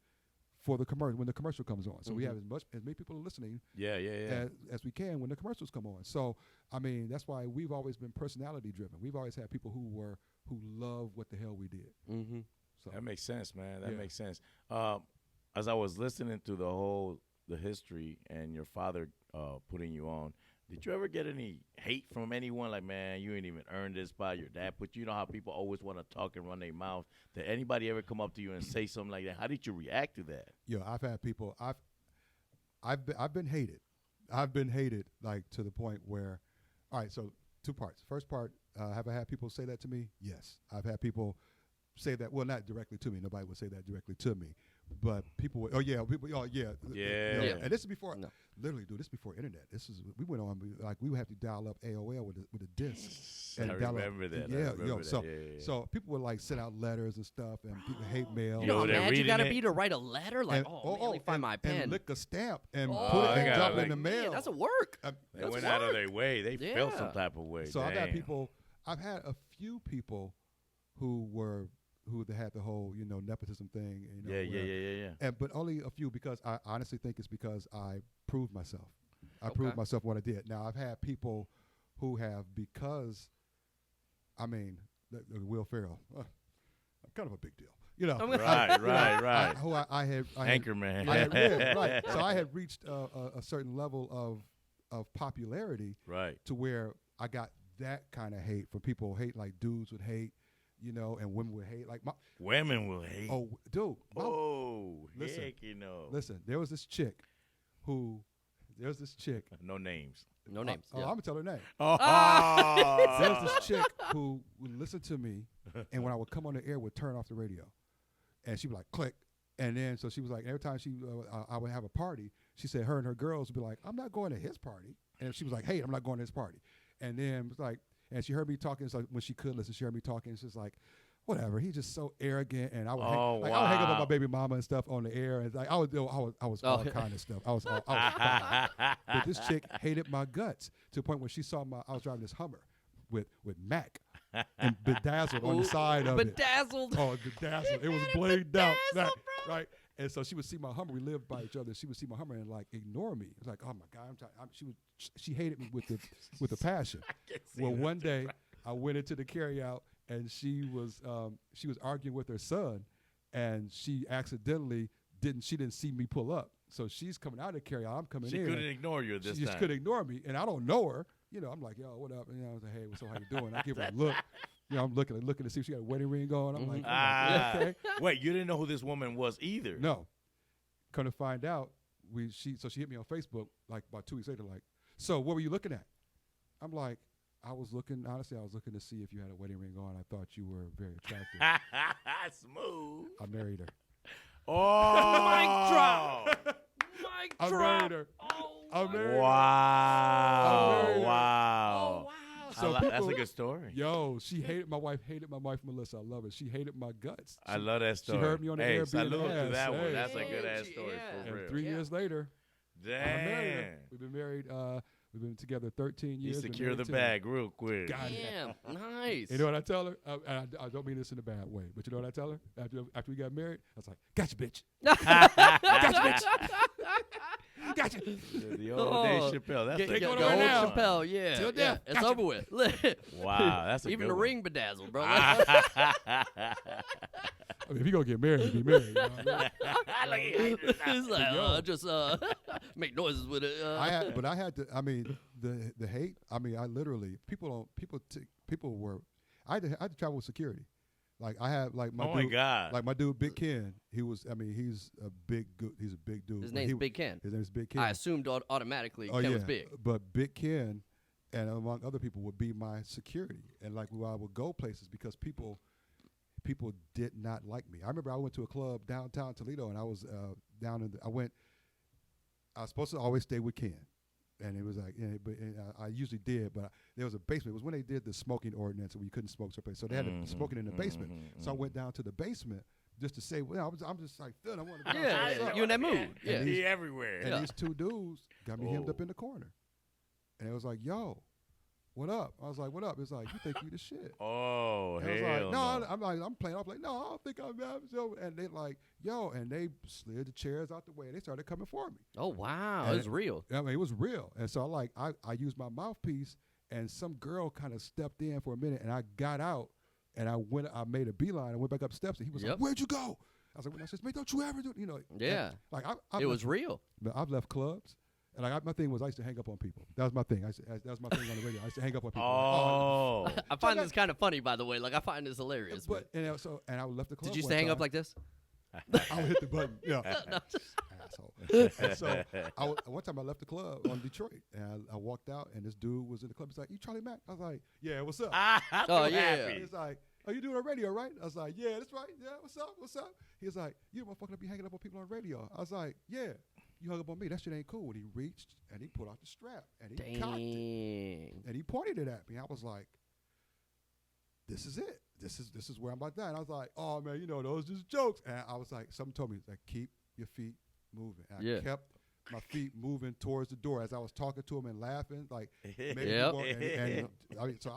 S1: for the commercial when the commercial comes on. So we have as many people listening
S2: Yeah.
S1: as we can when the commercials come on. So I mean, that's why we've always been personality driven. We've always had people who love what the hell we did.
S3: Mm-hmm.
S1: So
S2: That makes sense, man. That
S1: Yeah.
S2: makes sense. As I was listening to the history and your father putting you on, did you ever get any hate from anyone? Like, man, you ain't even earned this by your dad. But you know how people always want to talk and run their mouth. Did anybody ever come up to you and say something like that? How did you react to that?
S1: I've had people. I've been hated. I've been hated like to the point where, all right. So 2 parts. First part, have I had people say that to me? Yes, I've had people say that. Well, not directly to me. Nobody would say that directly to me, but people would. Oh yeah, people. Oh yeah.
S2: Yeah.
S1: And this is before.
S3: No.
S1: Literally, dude. This is before internet. We went on like we would have to dial up AOL with a disc.
S2: I
S1: and dial up-
S2: remember that.
S1: Yeah,
S2: I remember
S1: so
S2: that. Yeah.
S1: so people would like send out letters and stuff, and people hate mail.
S3: You know how
S2: they're
S3: mad you
S2: reading
S3: gotta
S2: it.
S3: be to write a letter? Like,
S1: And-
S3: man, let me find my pen.
S1: and lick a stamp and
S3: Oh,
S1: put it
S2: I
S1: and
S2: got
S1: drop it
S2: like-
S1: in the mail.
S3: Man, that's a work.
S2: They
S3: That's
S2: went out of
S3: work.
S2: their way. They felt some
S3: Yeah.
S2: type of way.
S1: So I've had
S2: Damn.
S1: people. I've had a few people who had the whole nepotism thing.
S2: Yeah.
S1: And but only a few because I honestly think it's because I proved myself. I
S3: Okay.
S1: proved myself what I did. Now I've had people who have Will Ferrell, kind of a big deal.
S2: Right.
S1: Who I had
S2: Anchorman.
S1: right. So I had reached a certain level of popularity
S2: Right.
S1: to where I got that kind of hate from people. Hate like dudes would hate, you know, and women would hate. Like
S2: women will hate.
S1: Oh, dude.
S2: Listen, heck, you know.
S1: Listen, there was this chick.
S2: No names.
S3: No names.
S1: I'm gonna tell her name.
S2: Oh.
S1: There was this chick who would listen to me, and when I would come on the air, would turn off the radio, and she'd be like, click. And then, so she was like, every time I would have a party, she said her and her girls would be like, I'm not going to his party. And she was like, hey, I'm not going to his party. And then it was like, and she heard me talking, so when she could listen, she heard me talking. She's like, whatever, he's just so arrogant. And I would, I would hang up on my baby mama and stuff on the air. And like, I was all kind of stuff. I was but this chick hated my guts to the point where she saw I was driving this Hummer with Mac. And bedazzled on the side of
S3: bedazzled.
S1: it. Oh, bedazzled. It was blinged out. Right. And so she would see my Hummer. We lived by each other. She would see my Hummer and like ignore me. It was like, oh my God, she hated me with a passion. Well, one day I went into the carryout and she was arguing with her son, and she accidentally didn't see me pull up. So she's coming out of the carryout. I'm coming in.
S2: She couldn't ignore you this time.
S1: She just couldn't ignore me, and I don't know her. You know, I'm like, yo, what up? And you know, I was like, hey, how you doing? I give her a look. You know, I'm looking to see if she got a wedding ring on. I'm like, okay.
S2: Wait, you didn't know who this woman was either?
S1: No. Come to find out, she hit me on Facebook like about 2 weeks later, like, so what were you looking at? I'm like, honestly, I was looking to see if you had a wedding ring on. I thought you were very attractive.
S2: Smooth.
S1: I married her.
S2: Oh.
S3: Mic drop. Mic
S1: I
S3: drop.
S1: married her.
S3: Oh,
S1: I married her.
S2: Wow.
S3: Oh, wow.
S1: So
S2: that's a good story.
S1: Yo, my wife hated my wife, Melissa. I love it. She hated my guts.
S2: I love that story.
S1: She heard me on the air being
S2: salute
S1: an
S2: to that
S1: ass.
S2: one. That's a
S3: Hey.
S2: good ass story
S3: Yeah.
S2: for real.
S1: And 3 years later, I married her.
S2: Damn.
S1: We've been married. We've been together 13
S2: You
S1: years.
S2: secure the bag real quick.
S1: God.
S3: Damn, nice.
S1: You know what I tell her? I don't mean this in a bad way, but you know what I tell her? After we got married, I was like, gotcha, bitch. Gotcha, bitch. Gotcha.
S2: The old Dave Chappelle. That's
S1: Take
S2: the
S1: on
S3: the
S1: right
S3: old
S1: now.
S3: Chappelle, yeah.
S1: Till
S3: Yeah,
S1: death.
S3: it's
S1: Gotcha.
S3: over with.
S2: Wow, that's a
S3: Even
S2: good
S3: the
S2: one.
S3: ring bedazzled, bro.
S1: I mean, if you're going to get married, be married. You know what I mean?
S3: He's like,
S1: Yo.
S3: just make noises with it.
S1: I had to. I mean, the hate. I mean, I literally people were. I had to travel with security. Like I had like my
S2: Oh
S1: dude,
S2: my God.
S1: like my dude Big Ken. He's a big dude.
S3: His
S1: But
S3: name's Big Ken.
S1: His name's Big Ken.
S3: I assumed automatically Ken was big.
S1: But Big Ken, and among other people, would be my security. And like I would go places because people did not like me. I remember I went to a club downtown Toledo, and I was I was supposed to always stay with Ken. And it was like, I usually did, but there was a basement. It was when they did the smoking ordinance where you couldn't smoke someplace. So they had smoking in the basement. So I went down to the basement just to say, well, I'm just like, I want to go.
S3: Yeah, you in that mood. Yeah.
S1: And
S2: He everywhere.
S1: And these two dudes got me hemmed up in the corner. And it was like, yo, what up? I was like, what up? It's like, you think you the shit.
S2: Oh,
S1: And I was
S2: hell
S1: like, no. I'm playing. I'm like, no, I don't think I'm that. So, and they like, yo, and they slid the chairs out the way. And they started coming for me.
S3: Oh, wow.
S1: And
S3: It was real.
S1: I mean, it was real. And so I used my mouthpiece, and some girl kind of stepped in for a minute, and I got out, and I made a beeline and went back up steps, and he was like, where'd you go? I was like, well, I said, man, don't you ever do,
S3: Yeah.
S1: Like
S3: It was real.
S1: I've left clubs. And my thing was I used to hang up on people. That was my thing. That was my thing on the radio. I used to hang up on people.
S2: Oh.
S3: I find this kind of funny, by the way. Like, I find this hilarious.
S1: But and I left the club.
S3: Did you used to hang up like this?
S1: I would hit the button. Yeah.
S3: No.
S1: Asshole. And so one time I left the club on Detroit, and I walked out, and this dude was in the club. He's like, "You Charlie Mack?" I was like, "Yeah, what's up?"
S3: Oh, yeah.
S2: Happy.
S1: He's like, "Oh, you doing a radio, right?" I was like, "Yeah, that's right. Yeah, what's up? What's up?" He's like, "You motherfucker be hanging up on people on radio." I was like, "Yeah, you hung up on me. That shit ain't cool." And he reached and he pulled out the strap and he cocked it and he pointed it at me. I was like, "This is it. This is where I'm about to die." And I was like, "Oh man, those just jokes." And I was like, something told me like, "Keep your feet moving." And I kept my feet moving towards the door as I was talking to him and laughing, like maybe
S3: Yep.
S1: and I mean, so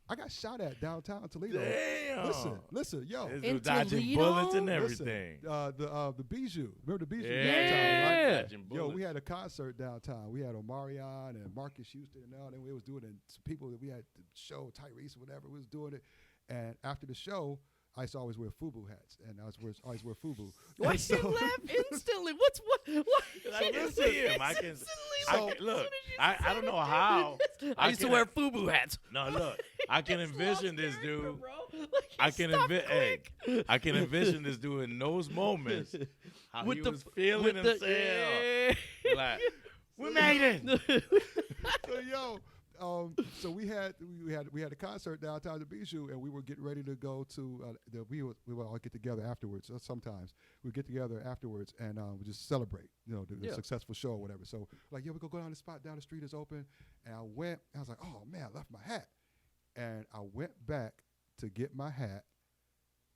S1: I got shot at downtown Toledo.
S2: Damn.
S1: Listen, yo.
S3: In
S2: Dodging
S3: Toledo?
S2: bullets and
S1: Listen,
S2: everything.
S1: the Bijou. Remember the Bijou
S2: Yeah.
S1: downtown, right?
S2: Dodging
S1: Yo,
S2: bullets.
S1: we had a concert downtown. We had Omarion and Marcus Houston and all. And we was doing it. And some people that we had the show, Tyrese or whatever, we was doing it. And after the show, I used to always wear FUBU hats, and I always wear FUBU.
S3: Why
S1: And
S3: you laugh instantly? What?
S2: I can see him. I can look. I don't know how.
S3: I used to wear FUBU hats.
S2: No, look. I can envision this dude. I can envision this dude in those moments how he was feeling himself. Like, we made it.
S1: So we had a concert downtown the Bijou, and we were getting ready to go to we would all get together afterwards. Sometimes we get together afterwards and we just celebrate, the successful show or whatever. So like, we go down the spot down the street is open, and I was like, oh man, I left my hat, and I went back to get my hat,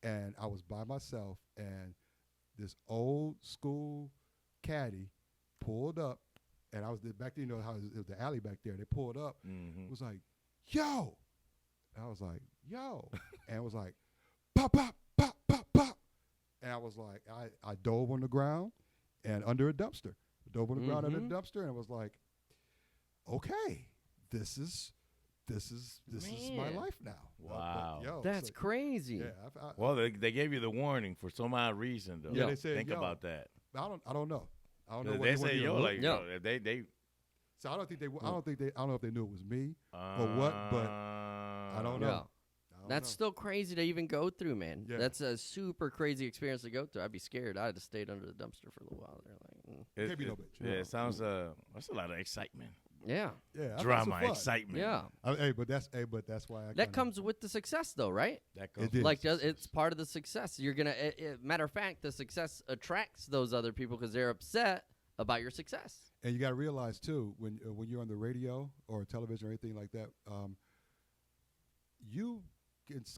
S1: and I was by myself, and this old school caddy pulled up. And I was back then, how it was the alley back there. They pulled up, was like, yo. And I was like, yo. And it was like, pop, pop, pop, pop, pop. And I was like, I dove on the ground and under a dumpster. Dove on the ground under a dumpster, and I was like, okay, this is my life now.
S2: Wow.
S3: That's crazy.
S2: Yeah. Well, they gave you the warning for some odd reason, though.
S1: Yeah, they said,
S2: think about that.
S1: I don't know. I don't know.
S2: They say they.
S1: So I don't know if they knew it was me or what, but I don't know.
S3: Yeah. That's still crazy to even go through, man. Yeah. That's a super crazy experience to go through. I'd be scared. I'd have stayed under the dumpster for a little while. There,
S1: Can't be no bitch.
S2: Yeah, it sounds that's a lot of excitement.
S3: Yeah.
S2: Drama, excitement.
S3: Yeah.
S1: But that's why
S3: that comes with the success, though, right?
S2: That goes
S3: it's part of the success. You're gonna. Matter of fact, the success attracts those other people because they're upset about your success.
S1: And you got to realize too, when you're on the radio or television or anything like that, you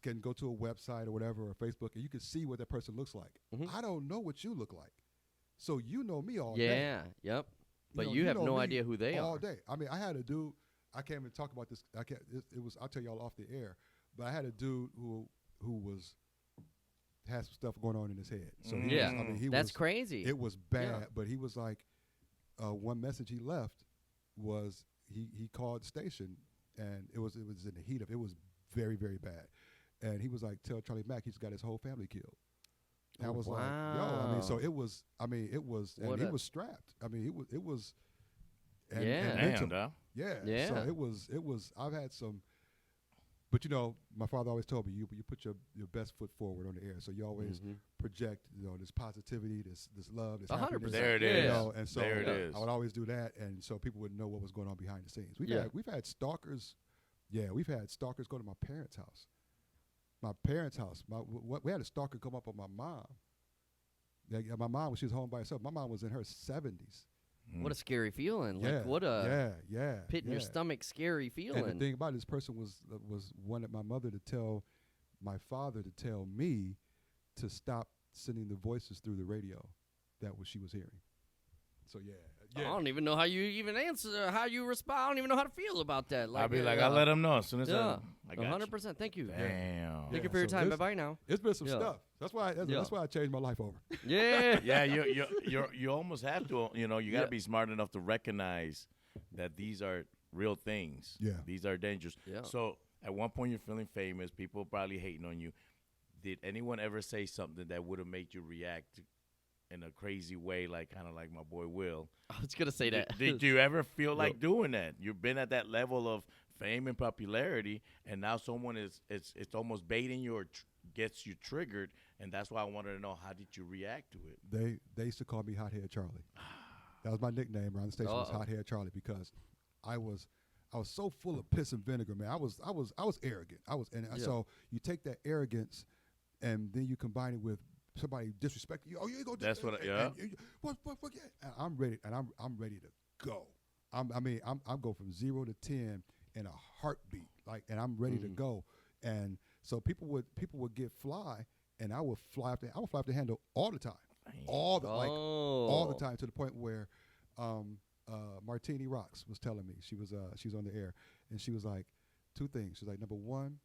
S1: can go to a website or whatever or Facebook, and you can see what that person looks like. I don't know what you look like, so you know me all day.
S3: Yeah. Yep. But you have no idea who they are.
S1: All day. I mean, I had a dude. I can't even talk about this. I can't. It was. I'll tell y'all off the air. But I had a dude who had some stuff going on in his head. So
S3: that's crazy.
S1: It was bad. But he was like, one message he left was he called the station, and it was in the heat of it was very, very bad. And he was like, tell Charlie Mack he's got his whole family killed. And I was like, yo, it was, and he was strapped. I mean, it was, and
S2: damn,
S1: yeah. So it was, I've had some, but my father always told me, you put your best foot forward on the air. So you always project, this positivity, this love, this
S3: 100%.
S1: happiness.
S2: There it is.
S1: And so
S2: there it is.
S1: I would always do that. And so people would know what was going on behind the scenes. We've had stalkers. Yeah, we've had stalkers go to my parents' house. My parents' house. We had a stalker come up on my mom. My mom, when she was home by herself, my mom was in her 70s.
S3: What a scary feeling! Like what a pit in your stomach, scary feeling.
S1: And the thing about it, this person was wanted my mother to tell my father to tell me to stop sending the voices through the radio that she was hearing. So yeah.
S3: I don't even know how you even answer, how you respond. I don't even know how to feel about that.
S2: I'll be like, I'll let them know as soon as I got
S3: 100%. Thank you.
S2: Damn.
S3: Thank you for your time. Bye-bye now.
S1: It's been some stuff. That's why I changed my life over.
S3: Yeah.
S2: Yeah, you almost have to, you got to be smart enough to recognize that these are real things.
S1: Yeah.
S2: These are dangerous.
S3: Yeah.
S2: So at one point you're feeling famous. People probably hating on you. Did anyone ever say something that would have made you react in a crazy way, kind of like my boy Will?
S3: I was gonna say that.
S2: Did you ever feel like doing that? You've been at that level of fame and popularity, and now someone it's almost baiting you or gets you triggered, and that's why I wanted to know, how did you react to it?
S1: They used to call me Hothead Charlie. That was my nickname around the station. Was Hothead Charlie, because I was so full of piss and vinegar, man. I was arrogant. So you take that arrogance, and then you combine it with somebody disrespecting you. Oh, you ain't gonna.
S2: That's what. Yeah.
S1: What? Yeah. And I'm ready, and I'm ready to go. I'm going from 0 to 10 in a heartbeat, and I'm ready to go. And so people would get fly, and I would fly off the handle all the time, all the time, to the point where Martini Rocks was telling me, she was on the air, and she was like, two things. She's like, number one,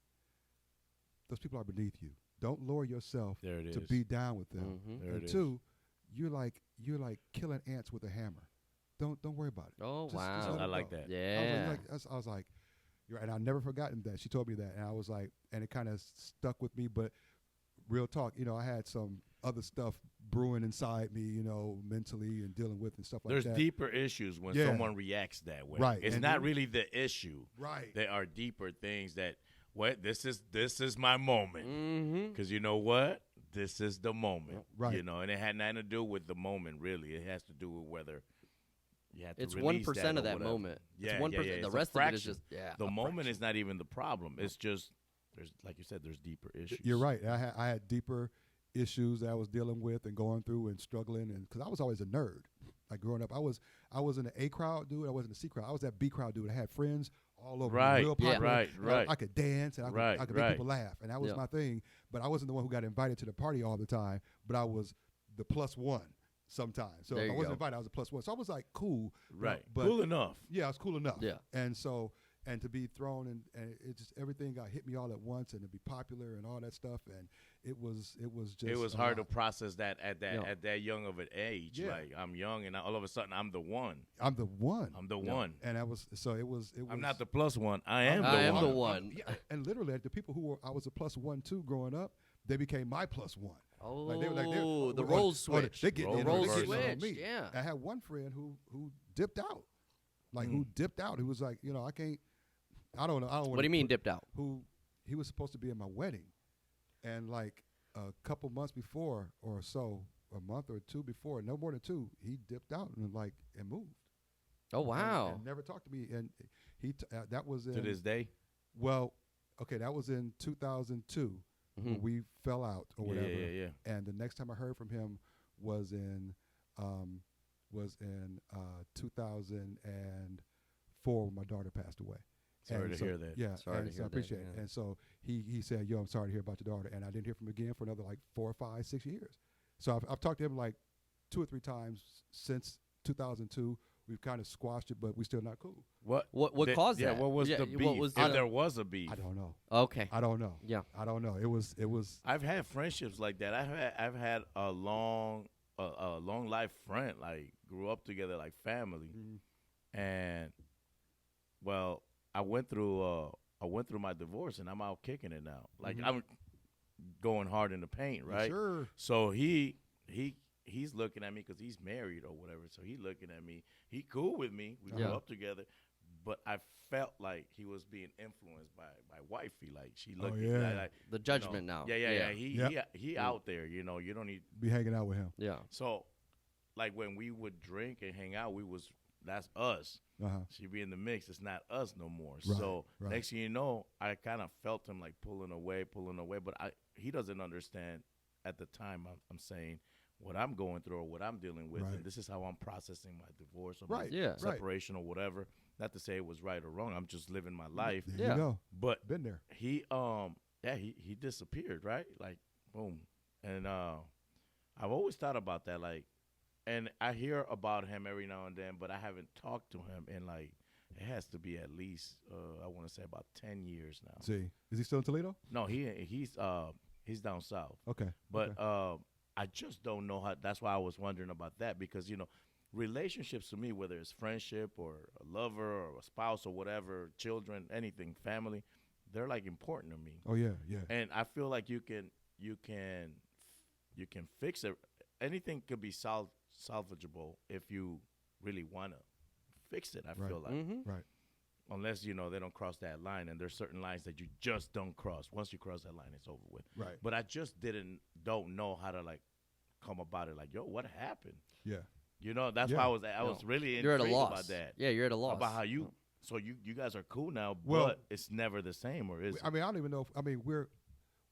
S1: those people are beneath you. Don't lower yourself to be down with them. And two, you're like killing ants with a hammer. Don't worry about it.
S3: Oh,
S1: just
S3: wow.
S2: I like that.
S3: Yeah.
S1: I was like, and I've never forgotten that. She told me that, and I was like, and it kind of stuck with me. But real talk, I had some other stuff brewing inside me, mentally and dealing with and stuff like that.
S2: There's deeper issues when someone reacts that way.
S1: Right.
S2: It's not really the issue.
S1: Right.
S2: There are deeper things that what this is my moment. Because you know what? This is the moment.
S1: Right.
S2: You know, and it had nothing to do with the moment, really. It has to do with whether you have to
S3: It's
S2: release
S3: 1%
S2: that
S3: of that
S2: whatever.
S3: moment.
S2: Yeah,
S3: It's 1%.
S2: yeah.
S3: The
S2: It's a
S3: rest of it is
S2: fraction.
S3: just
S2: the moment is not even the problem. It's just there's, like you said, there's deeper issues.
S1: You're right. I had deeper issues that I was dealing with and going through and struggling, and because I was always a nerd. Like growing up, I was in the A crowd dude. I wasn't a C crowd. I was that B crowd dude. I had friends all over.
S2: Right.
S1: Real popular.
S2: Right. Right.
S1: I could dance and I could make people laugh, and that was my thing. But I wasn't the one who got invited to the party all the time. But I was the plus one sometimes. So if I wasn't invited, I was a plus one. So I was like cool.
S2: Right.
S1: But
S2: cool enough.
S1: Yeah, I was cool enough.
S3: Yeah.
S1: And so. And to be thrown and it just everything got hit me all at once, and to be popular and all that stuff, and it was just
S2: it was hard to process that at that young of an age.
S1: Yeah.
S2: Like I'm young, and all of a sudden I'm the one.
S1: I'm the one.
S2: And
S1: I was so it was.
S2: I'm not the plus one. I am
S3: the one.
S1: Yeah, and literally, the people who I was a plus one too growing up, they became my plus one.
S3: Oh,
S1: like they
S3: the roles switch.
S1: They get
S3: the roles
S1: switch.
S3: switch. Yeah.
S1: I had one friend who dipped out, who dipped out. Who was like, I can't. I don't know.
S3: What do you mean dipped out?
S1: Who he was supposed to be at my wedding, and like a couple months before or so, a month or two before, no more than two, he dipped out and moved.
S3: Oh wow!
S1: And never talked to me. And that was in,
S2: to this day.
S1: Well, okay, that was in 2002 when we fell out or whatever.
S2: Yeah.
S1: And the next time I heard from him was in 2004 when my daughter passed away.
S2: Sorry to hear that.
S1: Yeah,
S3: sorry to hear
S1: I appreciate
S3: that,
S1: it.
S3: yeah.
S1: And so he said, "Yo, I'm sorry to hear about your daughter," and I didn't hear from him again for another 4, 5, 6 years. So I've talked to him 2 or 3 times since 2002. We've kind of squashed it, but we're still not cool.
S3: What caused that?
S2: Yeah, what was the beef? If there was a beef,
S1: I don't know.
S3: Okay,
S1: I don't know.
S3: Yeah,
S1: I don't know. It was.
S2: I've had friendships like that. I've had a long life friend. Grew up together like family, and well. I went through my divorce, and I'm out kicking it now. I'm going hard in the paint, right?
S1: Sure.
S2: So he's looking at me because he's married or whatever. So he's looking at me. He cool with me. We grew up together, but I felt like he was being influenced by wifey. Like she looked at
S3: the judgment now.
S2: Yeah. He out there. You don't need
S1: be hanging out with him.
S3: Yeah.
S2: So when we would drink and hang out, that's us. She be in the mix. It's not us no more.
S1: Right,
S2: so
S1: right.
S2: next thing you know, I kind of felt him pulling away. But he doesn't understand at the time. I'm saying what I'm going through or what I'm dealing with, and this is how I'm processing my divorce or my separation or whatever. Not to say it was right or wrong. I'm just living my life.
S1: There you go.
S2: But
S1: been there.
S2: He he disappeared, right? Boom. And I've always thought about that, and I hear about him every now and then, but I haven't talked to him in it has to be at least I want to say about 10 years now.
S1: See, is he still in Toledo?
S2: No, he's down south.
S1: Okay,
S2: but I just don't know how. That's why I was wondering about that because relationships to me, whether it's friendship or a lover or a spouse or whatever, children, anything, family, they're important to me.
S1: Oh yeah.
S2: And I feel like you can fix it. Anything could be salvageable if you really want to fix it. I feel like
S1: right.
S2: Unless they don't cross that line, and there's certain lines that you just don't cross. Once you cross that line, it's over with.
S1: Right.
S2: But I just don't know how to come about it. Yo, what happened?
S1: Yeah.
S2: That's why I was really
S3: you're at a
S2: intrigued
S3: loss
S2: about that.
S3: Yeah, you're at a loss
S2: about how you. So you guys are cool now,
S1: Well,
S2: but it's never the same, or is it?
S1: I don't even know.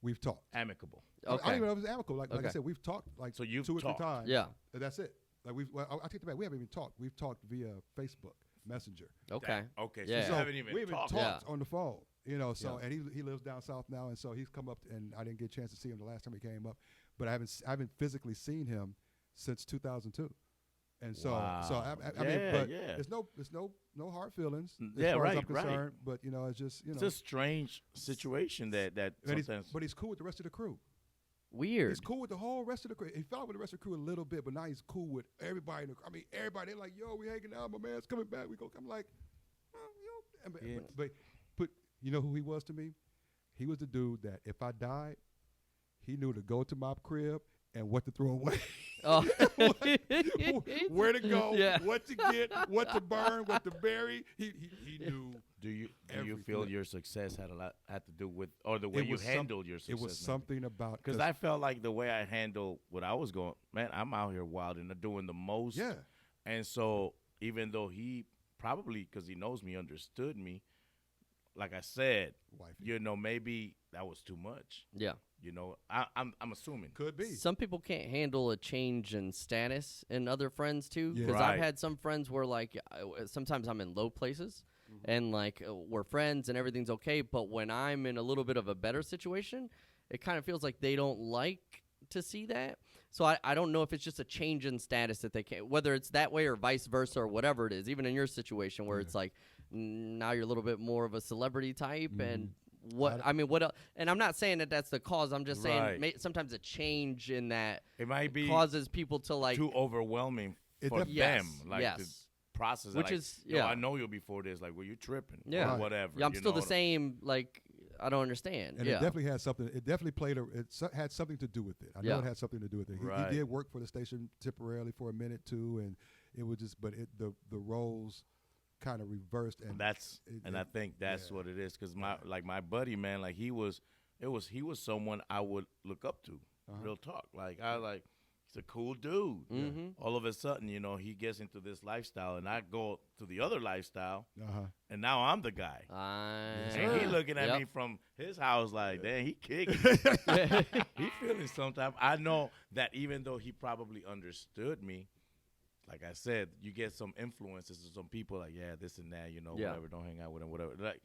S1: We've talked.
S2: Amicable.
S1: I
S3: Okay.
S1: don't even know if it's amicable. Like I said, we've talked
S2: so you've
S1: 2 or 3
S2: talked.
S1: times.
S3: Yeah.
S1: That's it. I take it back. We haven't even talked. We've talked via Facebook Messenger.
S3: Okay.
S2: Okay.
S3: Yeah.
S2: So you haven't even
S1: we haven't
S2: talked.
S1: talked on the phone. And he lives down south now, and so he's come up, and I didn't get a chance to see him the last time he came up, but I haven't physically seen him since 2002. And so,
S2: Wow.
S1: there's no hard feelings as far as I'm concerned. But it's just
S2: it's a strange situation that sometimes.
S1: But he's cool with the rest of the crew.
S3: Weird.
S1: He's cool with the whole rest of the crew. He fell out with the rest of the crew a little bit, but now he's cool with everybody in the crew. Everybody, they're like, yo, we hanging out. My man's coming back. I'm like, but you know who he was to me? He was the dude that if I died, he knew to go to my crib and what to throw away.
S3: Oh.
S1: Where to go,
S3: Yeah.
S1: what to get, what to burn, what to bury. He knew.
S2: Do you
S1: everything.
S2: feel your success had to do with, or the way you handled your success?
S1: It was something about,
S2: because I felt like the way I handled what I was going, man, I'm out here wild and doing the most.
S1: Yeah.
S2: And so even though he probably, because he knows me, understood me, like I said,
S1: Wifey.
S2: Maybe that was too much.
S3: Yeah.
S2: I'm assuming.
S1: Could be.
S3: Some people can't handle a change in status in other friends too,
S1: Yeah.
S3: because
S2: Right.
S3: I've had some friends where like sometimes I'm in low places and like we're friends and everything's okay, but when I'm in a little bit of a better situation, it kind of feels like they don't like to see that. So I don't know if it's just a change in status that they can't, whether it's that way or vice versa or whatever it is. Even in your situation where it's like now you're a little bit more of a celebrity type and. What else? And I'm not saying that that's the cause. I'm just saying sometimes a change in that
S2: it might be
S3: causes people to like
S2: too overwhelming for
S3: yes,
S2: them, like
S3: yes.
S2: to process.
S3: Which
S2: like,
S3: is
S2: I know you before this. Like, well, you tripping?
S3: Yeah.
S2: or whatever.
S3: Yeah, I'm still the same. Like, I don't understand.
S1: And
S3: yeah.
S1: it definitely had something. It definitely had something to do with it. I know it had something to do with it. He did work for the station temporarily for a minute too, and it was just. But the roles kind of reversed, and
S2: I think that's what it is. Because my buddy, man, like he was someone I would look up to. Real talk. Like he's a cool dude.
S3: Mm-hmm.
S2: All of a sudden, he gets into this lifestyle, and I go to the other lifestyle, and now I'm the guy. And he looking at me from his house like, damn, he kicking. He feeling sometimes. I know that even though he probably understood me, like I said, you get some influences of some people like, yeah, this and that, whatever, don't hang out with him, whatever. Like,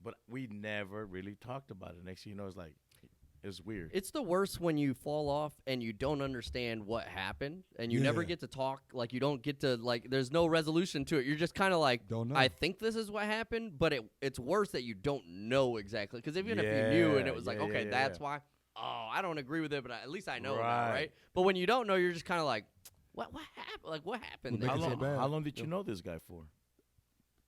S2: but we never really talked about it. Next thing you know, it's like, it's weird.
S3: It's the worst when you fall off and you don't understand what happened and you never get to talk. Like, you don't get to, like, there's no resolution to it. You're just kind of like,
S1: don't know.
S3: I think this is what happened, but it's worse that you don't know exactly. Because even if you knew and it was like, okay, that's why, I don't agree with it, but at least I know now, right? But when you don't know, you're just kind of like, what happened? Like, what happened?
S1: Well,
S2: How long did you know this guy for?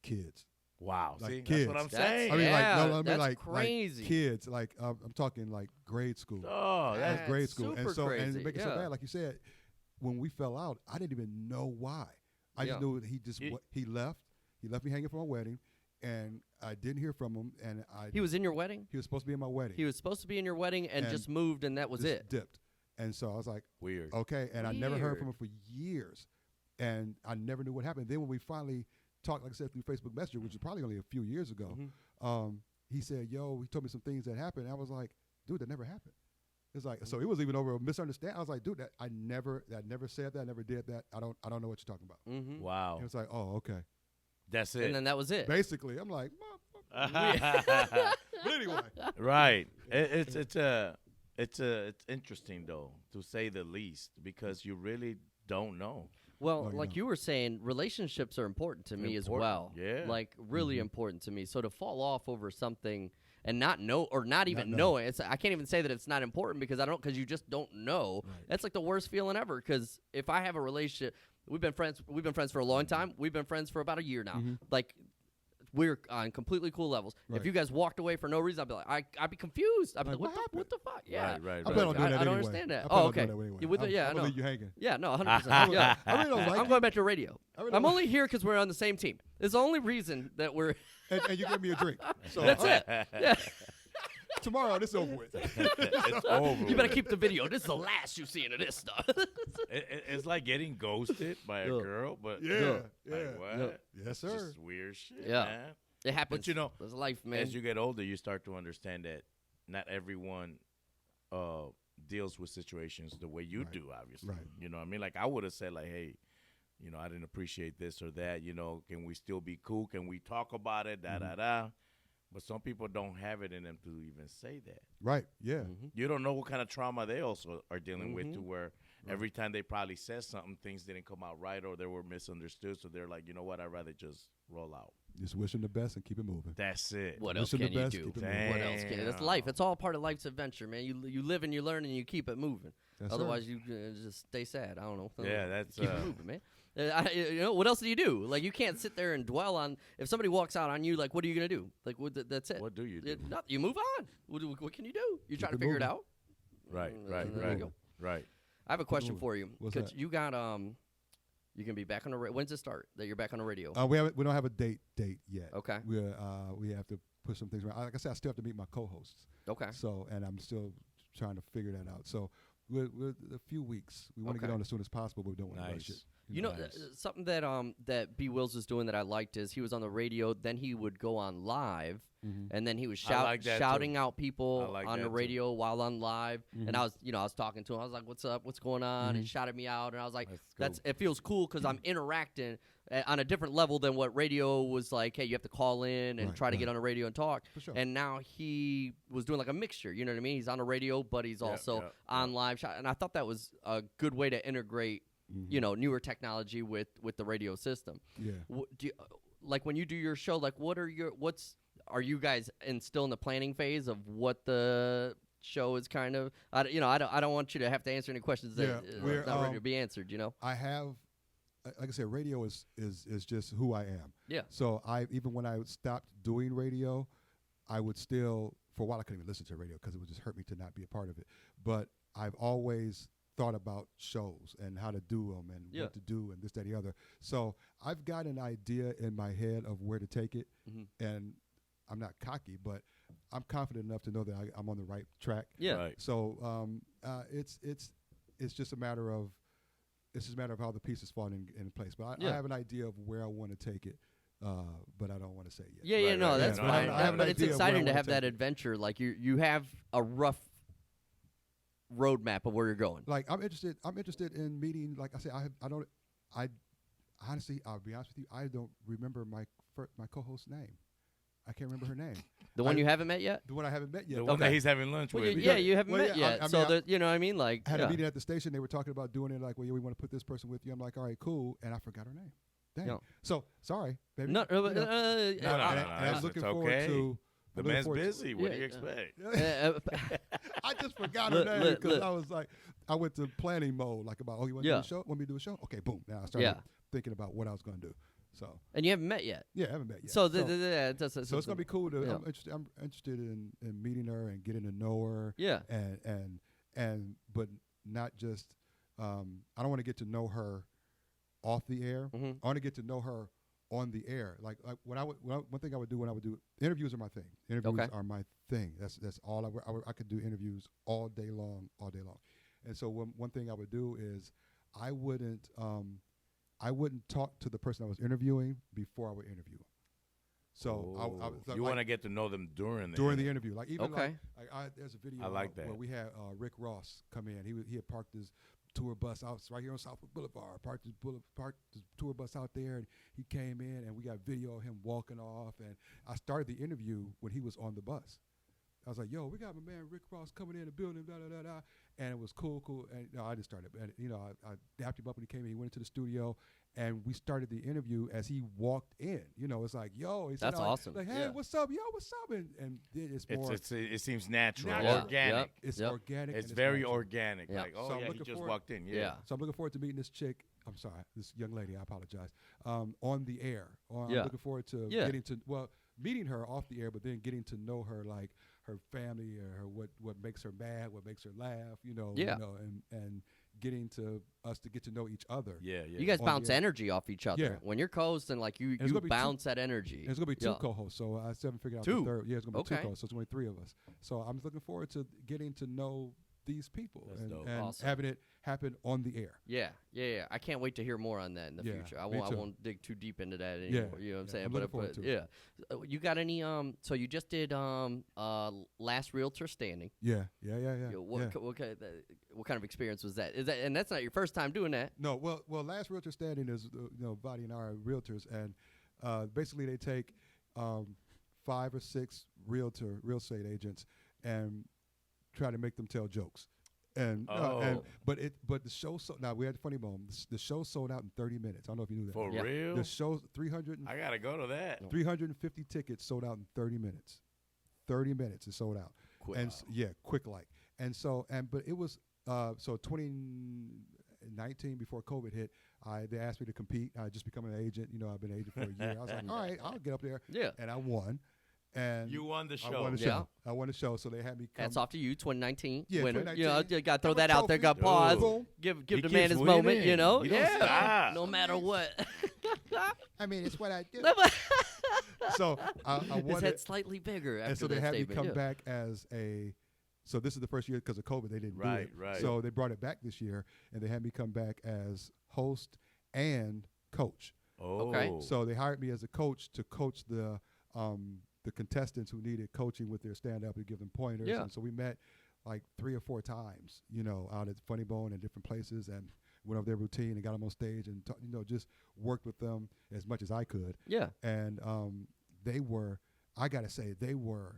S1: Kids.
S2: Wow.
S1: Like
S2: See,
S1: kids.
S2: that's what I'm saying.
S1: I mean,
S3: that's
S1: like
S3: crazy.
S1: Like kids. Like I'm talking like grade school.
S2: Oh,
S3: that's
S1: grade school.
S3: super
S1: And so
S3: crazy.
S1: and it make it so bad. Like you said, when we fell out, I didn't even know why. I just knew that he left. He left me hanging for my wedding, and I didn't hear from him. And
S3: he was in your wedding?
S1: He was supposed to be in my wedding.
S3: He was supposed to be in your wedding and just moved, and that was
S1: just
S3: it.
S1: Dipped. And so I was like,
S2: weird.
S1: Okay. And I never heard from him
S3: Weird.
S1: for years. And I never knew what happened. Then when we finally talked, like I said, through Facebook Messenger, which was probably only a few years ago, he said, he told me some things that happened. And I was like, dude, that never happened. It's like, so it was even over a misunderstanding. I was like, dude, I never said that. I never did that. I don't know what you're talking about.
S3: Mm-hmm.
S2: Wow.
S1: And it was like, oh, okay.
S2: That's it.
S3: And then that was it.
S1: Basically, I'm like, but anyway.
S2: Right. It's interesting though, to say the least, because you really don't know.
S3: Well,
S1: No,
S3: like you were saying, relationships are important to me as well.
S2: Yeah.
S3: Like really important to me. So to fall off over something and not know or not even
S1: Not
S3: know
S1: know.
S3: it, I can't even say that it's not important because you just don't know.
S1: Right.
S3: That's like the worst feeling ever. Because if I have a relationship, we've been friends for a long time. We've been friends for about a year now. Like, we're on completely cool levels.
S1: Right.
S3: If you guys walked away for no reason, I'd be like, I'd be confused. I'd be
S1: Like,
S3: like, what the fuck? Yeah.
S2: Right.
S1: I plan on doing that
S3: I don't
S1: anyway.
S3: understand that.
S1: I plan
S3: Oh,
S1: on doing
S3: okay.
S1: that anyway.
S3: You with it? Yeah, I
S1: I'm
S3: know.
S1: gonna leave you hanging.
S3: Yeah, no, 100%. Yeah.
S1: I really don't like
S3: I'm going back to radio.
S1: I really
S3: I'm
S1: don't
S3: only here because we're on the same team. It's the only reason that we're.
S1: and you give me a drink. So
S3: That's it. Yeah.
S1: Tomorrow, this is over with.
S2: It's over.
S3: You better keep the video. This is the last you've seen of this stuff.
S2: It's like getting ghosted by a girl, but
S1: Yeah.
S2: like, what?
S3: Yeah.
S1: Yes,
S2: It's
S1: sir.
S2: just weird shit,
S3: Yeah.
S2: man.
S3: It happens.
S2: But you know,
S3: it's life, man.
S2: as you get older, you start to understand that not everyone deals with situations the way you
S1: Right.
S2: do, obviously.
S1: Right.
S2: You know what I mean? Like, I would have said, like, hey, I didn't appreciate this or that. Can we still be cool? Can we talk about it? Da-da-da. But some people don't have it in them to even say that.
S1: Right. Yeah.
S2: You don't know what kind of trauma they also are dealing with, to where every time they probably said something, things didn't come out right or they were misunderstood. So they're like, you know what? I'd rather just roll out.
S1: Just wish them the best and keep it moving.
S2: That's it.
S3: What
S1: Wish
S3: else
S1: them the
S3: can you
S1: best,
S3: do?
S1: keep it
S2: moving.
S3: What else can you? That's life. It's all part of life's adventure, man. You live and you learn and you keep it moving.
S1: That's
S3: Otherwise, you just stay sad. I don't know.
S2: Yeah, that's
S3: keep it moving, man. What else do you do? Like, you can't sit there and dwell on. If somebody walks out on you, like, what are you gonna do? Like, that's it.
S2: What do you do?
S3: You move on. What can you do? You try to
S1: it
S3: figure it
S1: moving.
S3: out.
S2: Right.
S3: There you go.
S2: Right.
S3: I have a question for you.
S1: What's that?
S3: You got you can be back on the when's it start that you're back on the radio?
S1: We don't have a date yet.
S3: Okay.
S1: We have to put some things around. Like I said, I still have to meet my co-hosts.
S3: Okay.
S1: So, and I'm still trying to figure that out. So, we're a few weeks. We want to get on as soon as possible, but we don't want to rush it.
S3: You know, something that B. Wills was doing that I liked is he was on the radio, then he would go on live, and then he was shouting out people on the radio while on live. And I was talking to him. I was like, "What's up? What's going on?" He shouted me out, and I was like, it feels cool because I'm interacting on a different level than what radio was like. Hey, you have to call in and try to get on the radio and talk. For sure. And now he was doing like a mixture. You know what I mean? He's on the radio, but he's also on live. And I thought that was a good way to integrate. Newer technology with the radio system. Yeah. Like when you do your show, like are you guys still in the planning phase of what the show is kind of? I don't want you to have to answer any questions that are not ready to be answered.
S1: I have, like I said, radio is just who I am. Yeah. So even when I stopped doing radio, I would still, for a while I couldn't even listen to radio because it would just hurt me to not be a part of it. But I've always thought about shows and how to do them and what to do and this, that, the other. So I've got an idea in my head of where to take it, and I'm not cocky, but I'm confident enough to know that I'm on the right track. Yeah. Right. So it's just a matter of how the pieces fall in place. But I have an idea of where I want to take it. But I don't want to say it yet.
S3: That's fine. But it's exciting to have that adventure. Like you have a rough roadmap of where you're going.
S1: Like I'm interested in meeting. Like I said, I honestly, I'll be honest with you, I don't remember my co-host's name. I can't remember her name.
S3: The one you haven't met yet?
S1: The one I haven't met yet.
S2: The one that he's having lunch with.
S3: You haven't met yet. So you know what I mean? Like
S1: I had a meeting at the station. They were talking about doing it. Like, well, we want to put this person with you. I'm like, all right, cool. And I forgot her name. Dang. No. So sorry, baby.
S2: No. I'm looking forward to. The man's busy. What do you expect?
S1: I just forgot her name because I was like, I went to planning mode. Like about, you want to do a show? Want me to do a show? Okay, boom. Now I started thinking about what I was going to do. So.
S3: And you haven't met yet.
S1: Yeah, I haven't met yet.
S3: So
S1: it's going to be cool. I'm interested in meeting her and getting to know her. Yeah. And but not just. I don't want to get to know her off the air. I want to get to know her on the air. Like one thing I would do when I would do interviews are my thing. Interviews are my thing. That's all I could do interviews all day long. And so one thing I would do is I wouldn't talk to the person I was interviewing before I would interview them. So
S2: you want to get to know them during
S1: the interview. Like even there's a video where we had Rick Ross come in. He had parked his tour bus out right here on Southwood Boulevard. Parked the tour bus out there, and he came in, and we got video of him walking off. And I started the interview when he was on the bus. I was like, "Yo, we got my man Rick Ross coming in the building, blah blah blah," and it was cool. And I just started, and I dapped him up when he came in. He went into the studio, and we started the interview as he walked in. It's like, "Yo," he said,
S3: that's awesome.
S1: Like, "Hey, what's up? Yo, what's up?" And then it's more.
S2: It seems natural, organic.
S1: It's organic.
S2: It's very organic. Like, he just walked in. Yeah.
S1: So I'm looking forward to meeting this chick. I'm sorry, this young lady. I apologize. On the air. I'm looking forward to getting to meeting her off the air, but then getting to know her, like her family or her what makes her mad, what makes her laugh, and getting to us to get to know each other. Yeah.
S3: You guys bounce energy off each other. Yeah. When you're co-hosting, like you bounce that energy.
S1: There's gonna be two co-hosts, so I still haven't figured out the third. Yeah, it's gonna be two co-hosts, so it's only three of us. So I'm looking forward to getting to know these people and awesome. Having it happen on the air.
S3: Yeah. I can't wait to hear more on that in the future. I won't dig too deep into that anymore. You know what I'm saying?
S1: I'm looking forward to it.
S3: You got any so you just did Last Realtor Standing.
S1: Yeah.
S3: What kind of experience was that? Is that, and that's not your first time doing that?
S1: No. Well, Last Realtor Standing is Vadi and I are realtors, and basically they take 5 or 6 real estate agents and try to make them tell jokes. But the show now we had a funny moment. The show sold out in 30 minutes. I don't know if you knew that.
S2: For real?
S1: The show 300.
S2: I gotta go to that.
S1: 350 tickets sold out in 30 minutes. 30 minutes it sold out.
S2: Quick.
S1: And quick like. And so but it was 2019 before COVID hit. They asked me to compete. I just become an agent. I've been an agent for a year. I was like, all right, I'll get up there. Yeah. And I won. And
S2: You won the
S1: I
S2: show.
S1: won the
S3: Yeah.
S1: show. I won the show, so they had me come.
S3: Hats off to you, 2019
S1: Yeah,
S3: winner.
S1: 2019.
S3: You got to throw
S1: Have a
S3: that out there. Got
S2: trophy.
S3: pause.
S1: Boom.
S3: Give
S2: He
S3: the man
S2: keeps
S3: his moment.
S2: winning.
S3: You know,
S2: He don't
S3: yeah.
S2: stop.
S3: No matter what.
S1: I mean, it's what I do. So I
S3: His
S1: won
S3: head's
S1: it,
S3: slightly bigger after
S1: and so they
S3: that
S1: had me
S3: statement.
S1: come
S3: yeah.
S1: back as a. So this is the first year because of COVID they didn't do
S2: Right,
S1: it.
S2: right.
S1: So they brought it back this year, and they had me come back as host and coach.
S2: Oh.
S3: Okay.
S1: So they hired me as a coach to coach the contestants who needed coaching with their stand up and give them pointers.
S3: Yeah.
S1: And so we met like 3 or 4 times, you know, out at Funny Bone and different places, and went over their routine and got them on stage and you know, just worked with them as much as I could.
S3: Yeah.
S1: And they were, I gotta say, they were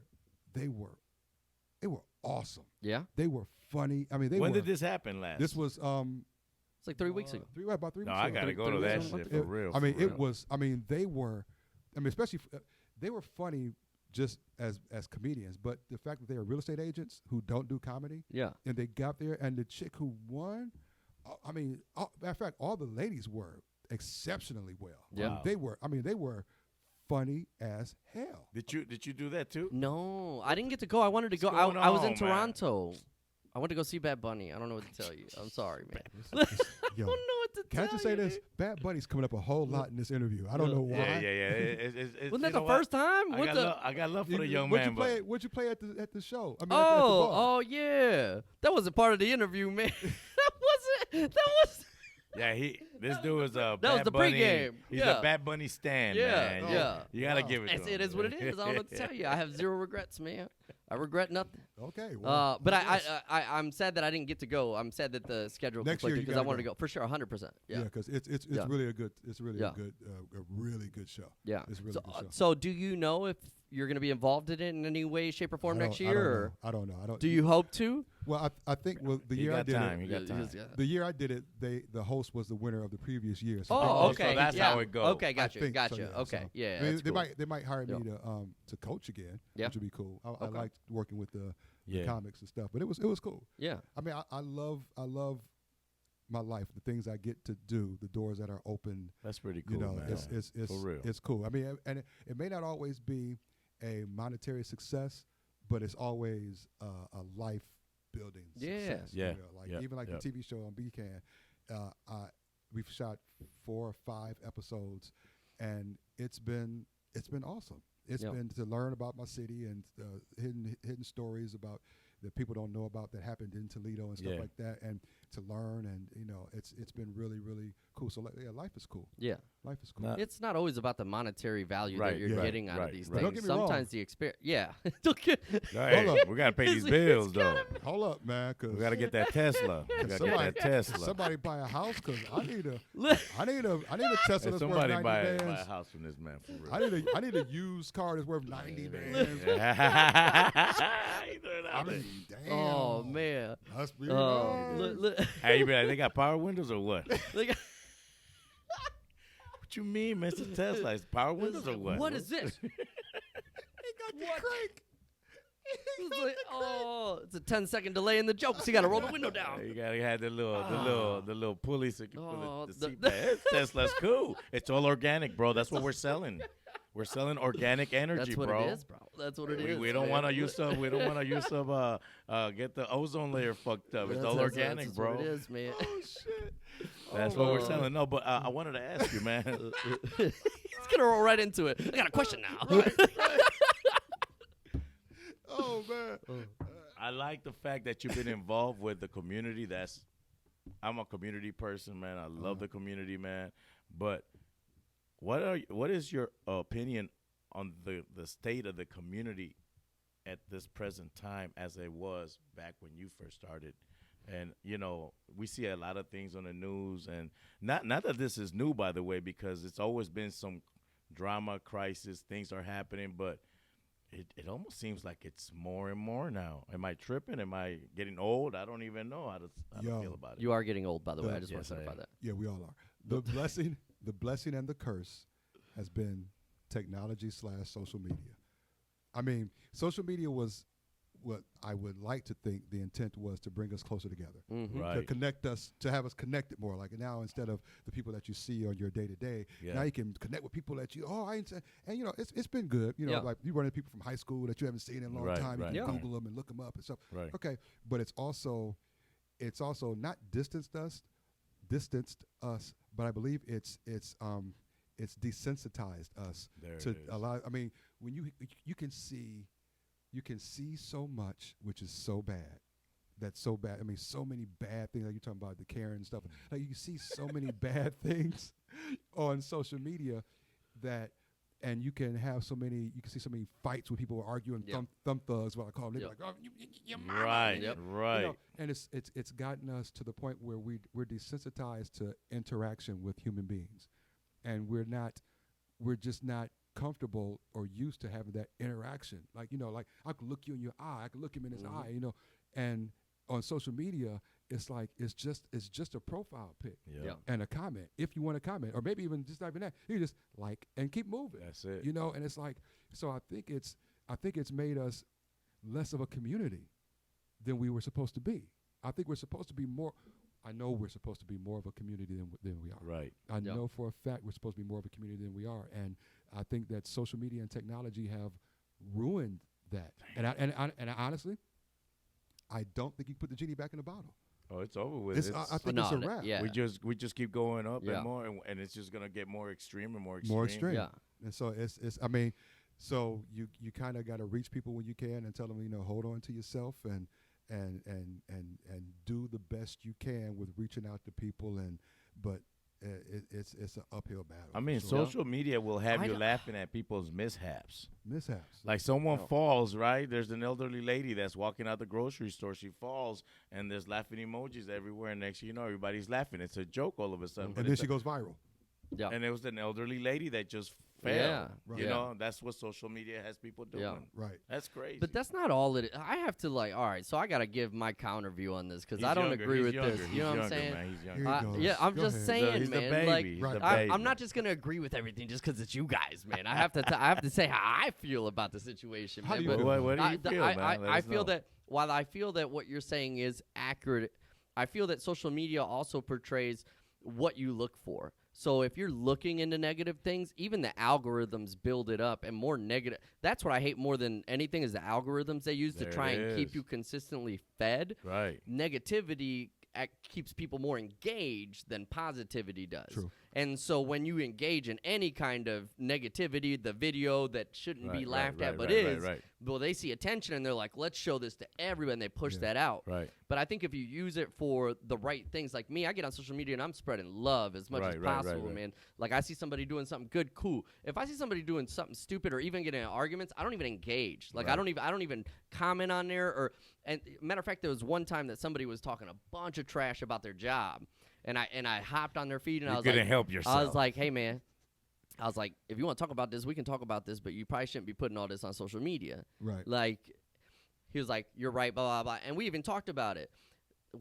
S1: awesome.
S3: Yeah.
S1: They were funny. I mean,
S2: When did this happen last?
S1: This was
S3: It's like 3 weeks ago.
S1: about 3
S2: No,
S1: weeks
S2: I
S1: ago.
S2: gotta go to
S3: three
S2: that
S3: weeks ago.
S2: shit for real.
S1: I mean,
S2: for
S1: it
S2: real.
S1: was. I mean, they were. I mean, especially they were funny just as comedians, but the fact that they are real estate agents who don't do comedy,
S3: Yeah.
S1: and they got there, and the chick who won, I mean, matter of fact, all the ladies were exceptionally well.
S3: Yeah.
S2: Wow.
S1: They were. I mean, they were funny as hell.
S2: Did you do that too?
S3: No, I didn't get to go. I wanted to go.
S2: What's going
S3: I was in
S2: on, man?
S3: Toronto. I went to go see Bad Bunny. I don't know what to tell you. I'm sorry, man.
S1: Yo,
S3: I don't know what to
S1: can I
S3: tell
S1: just say
S3: you,
S1: this?
S3: dude.
S1: Bad Bunny's coming up a whole lot in this interview. I don't know why.
S2: Yeah.
S3: Wasn't
S2: you
S3: that
S2: know
S3: the
S2: what?
S3: first time?
S2: I
S3: What
S2: got,
S3: the?
S2: I got love for the young
S1: What'd
S2: man.
S1: you play? What'd you play at the show? I mean, at the
S3: Oh,
S1: bar.
S3: oh yeah. That wasn't part of the interview, man. that wasn't. That was.
S2: Yeah, this dude is a
S3: That
S2: Bad
S3: was the
S2: Bunny.
S3: pregame.
S2: He's
S3: Yeah.
S2: a Bad Bunny stan,
S3: Yeah,
S2: man.
S3: yeah.
S2: You gotta
S1: Wow.
S2: give it to him.
S3: It is what it is. I don't know what to tell you. I have zero regrets, man. I regret nothing.
S1: Okay. Well,
S3: But
S1: yes.
S3: I'm sad that I didn't get to go. I'm sad that the schedule
S1: Next year
S3: conflicted
S1: you
S3: because I
S1: gotta
S3: wanted to
S1: go.
S3: go for sure, 100%.
S1: Yeah,
S3: Yeah,
S1: because it's
S3: Yeah.
S1: really a good a
S3: Yeah.
S1: really good show.
S3: yeah.
S1: It's a really
S3: So,
S1: good show.
S3: so do you know if you're going to be involved in it in any way, shape, or form next year? Or
S1: I don't know. I don't.
S3: do you hope to?
S1: Well, I think the
S2: He
S1: year I
S2: got
S1: did
S2: time.
S1: it.
S2: He got time.
S1: The year I did it, the host was the winner of the previous year. So
S3: Oh,
S2: Oh,
S3: okay.
S2: so that's
S3: yeah.
S2: how it goes.
S3: Okay, gotcha,
S1: think so,
S3: gotcha.
S1: yeah,
S3: Okay,
S1: so-
S3: yeah.
S1: I mean,
S3: that's
S1: they
S3: cool.
S1: might hire me
S3: Yeah.
S1: to coach again,
S3: Yeah.
S1: which would be cool. I
S3: Okay.
S1: liked working with the
S2: Yeah.
S1: comics and stuff, but it was cool.
S3: Yeah,
S1: I mean, I love my life, the things I get to do, the doors that are open.
S2: That's pretty cool,
S1: You know,
S2: man.
S1: it's
S2: For real.
S1: it's cool. I mean, and it may not always be a monetary success, but it's always a life building
S3: Yeah.
S1: success.
S2: Yeah.
S1: You know, like
S2: Yeah.
S1: even like
S2: Yeah.
S1: the TV show on BCAN, we've shot 4 or 5 episodes, and it's been awesome. It's
S3: Yeah.
S1: been to learn about my city and hidden stories about that people don't know about that happened in Toledo and stuff
S2: Yeah.
S1: like that, and to learn, and you know, it's been really really cool. So yeah, life is cool.
S3: yeah.
S1: Life is cool.
S2: Nah.
S3: It's not always about the monetary value
S2: Right,
S3: that you're
S1: yeah.
S3: getting out
S2: Right,
S3: of these
S2: right.
S3: things.
S1: Don't get me wrong.
S3: Sometimes the experience. Yeah. Don't get-
S2: Hey,
S1: Hold up.
S2: we gotta pay these
S3: It's
S2: bills
S3: gotta
S2: though.
S1: Hold up, man, because
S2: We gotta get that Tesla. We gotta get
S1: Somebody-
S2: that Tesla.
S1: somebody buy a house, because I need a
S3: Look,
S1: Tesla
S2: Hey,
S1: that's worth
S2: somebody
S1: 90
S2: buy a
S1: bands.
S2: house from this man for real.
S1: I need a used car that's worth 90 bands.
S2: He threw it
S1: I
S2: out there.
S1: mean, damn.
S3: oh man.
S1: Must be
S3: Oh,
S1: nice.
S3: look.
S2: Hey, you be like, they got power windows or what?
S3: Look.
S2: What you mean, Mr. Tesla? Is power windows or what?
S3: What is this?
S1: He got the
S3: What?
S1: crank.
S3: It's like, oh, it's a 10-second delay in the jokes. You got to roll the window down.
S2: You gotta have the little pulley so you can
S3: Oh,
S2: pull the
S3: the-
S2: seat back. Tesla's cool. It's all organic, bro. That's what we're selling. We're selling organic energy,
S3: That's what
S2: bro.
S3: it is, bro. That's what it is.
S2: We don't
S3: man.
S2: want to use some. We don't want to use some. Get the ozone layer fucked up. It's all organic,
S3: that's
S2: bro.
S3: What it is, man.
S1: Oh shit.
S2: That's what we're selling. No, but I wanted to ask you, man.
S3: He's gonna roll right into it. I got a question now.
S1: Oh man.
S2: I like the fact that you've been involved with the community. I'm a community person, man. I love the community, man. But what is your opinion on the state of the community at this present time as it was back when you first started? And you know, we see a lot of things on the news, and not that this is new, by the way, because it's always been some drama, crisis, things are happening, but it almost seems like it's more and more now. Am I tripping? Am I getting old? I don't even know how to
S1: Yo.
S2: feel about it.
S3: You are getting old, by the way. I just
S2: Yes,
S3: want to
S2: I
S3: clarify
S2: am.
S3: that.
S1: Yeah, we all are. The blessing and the curse has been technology / social media. I mean, social media was what I would like to think the intent was to bring us closer together,
S3: Mm-hmm.
S2: Right.
S1: to connect us, to have us connected more. Like now, instead of the people that you see on your day to day, now you can connect with people that you. And it's been good. Like you run into people from high school that you haven't seen in a long time. You can Google them and look them up and stuff.
S2: Right.
S1: Okay, but it's also not distanced us, but I believe it's desensitized us to a lot. I mean, when you can see so much, which is so bad. That's so bad. I mean, so many bad things. Like you're talking about the Karen and stuff. Like you see so many bad things on social media and you can see so many fights where people are arguing, thumb thugs, what I call them. They're like, oh, you're
S2: right, right.
S1: And it's gotten us to the point where we're desensitized to interaction with human beings, and we're just not comfortable or used to having that interaction. Like I could look you in your eye, I could look him in his eye, and on social media, it's just a profile pic and a comment. If you want to comment, or maybe even just not even that, you just like and keep moving.
S2: That's it.
S1: And it's like, so I think it's made us less of a community than we were supposed to be. I think we're supposed to be more. I know we're supposed to be more of a community than we are.
S2: Right.
S1: I know for a fact we're supposed to be more of a community than we are, and I think that social media and technology have ruined that. And I honestly, I don't think you put the genie back in the bottle.
S2: Oh, it's over with.
S1: I think it's a wrap.
S3: Yeah.
S2: We just keep going up and more, and it's just gonna get more extreme and more extreme.
S1: More extreme.
S3: Yeah.
S1: And so it's. I mean, so you kind of got to reach people when you can and tell them, hold on to yourself and do the best you can with reaching out to people, but it's an uphill battle.
S2: I mean, social media will have you laughing at people's mishaps. Like someone falls, right? There's an elderly lady that's walking out the grocery store. She falls, and there's laughing emojis everywhere. And next thing you know, everybody's laughing. It's a joke all of a sudden.
S1: And then she goes viral.
S3: Yeah.
S2: And it was an elderly lady that just fell.
S3: Yeah.
S1: Right.
S2: You know, that's what social media has people doing.
S3: Yeah.
S1: Right.
S2: That's crazy.
S3: But that's not all it is. I have to all right, so I got to give my counter view on this because
S2: He's
S3: I don't
S2: younger.
S3: agree
S2: He's
S3: with
S2: younger.
S3: this.
S2: He's
S3: You know what I'm
S2: younger,
S3: saying?
S2: man. He's younger.
S1: Here he goes.
S3: Yeah, I'm
S1: Go
S3: just
S1: ahead.
S3: saying,
S2: He's the
S3: man.
S2: baby.
S3: Like,
S2: He's the baby.
S3: I'm not just gonna agree with everything just because it's you guys, man. I have to say how I feel about the situation.
S1: How
S3: man.
S1: do you
S3: But
S1: feel?
S2: What do you feel, man?
S3: I feel that while I feel that what you're saying is accurate, I feel that social media also portrays what you look for. So if you're looking into negative things, even the algorithms build it up and more negative. That's what I hate more than anything is the algorithms they use to try and keep you consistently fed.
S2: Right.
S3: Negativity keeps people more engaged than positivity does.
S1: True.
S3: And so when you engage in any kind of negativity, the video that shouldn't be laughed at but is, well, they see attention and they're like, let's show this to everyone. And they push that out.
S2: Right.
S3: But I think if you use it for the right things, like me, I get on social media and I'm spreading love as much as possible, man. Like I see somebody doing something good, cool. If I see somebody doing something stupid or even getting in arguments, I don't even engage. Like I don't even comment on there. And matter of fact, there was one time that somebody was talking a bunch of trash about their job. And I hopped on their feed and I was like,
S2: help yourself.
S3: I was like, hey man, I was like, if you want to talk about this, we can talk about this, but you probably shouldn't be putting all this on social media.
S1: Right.
S3: Like, he was like, you're right, blah, blah, blah. And we even talked about it.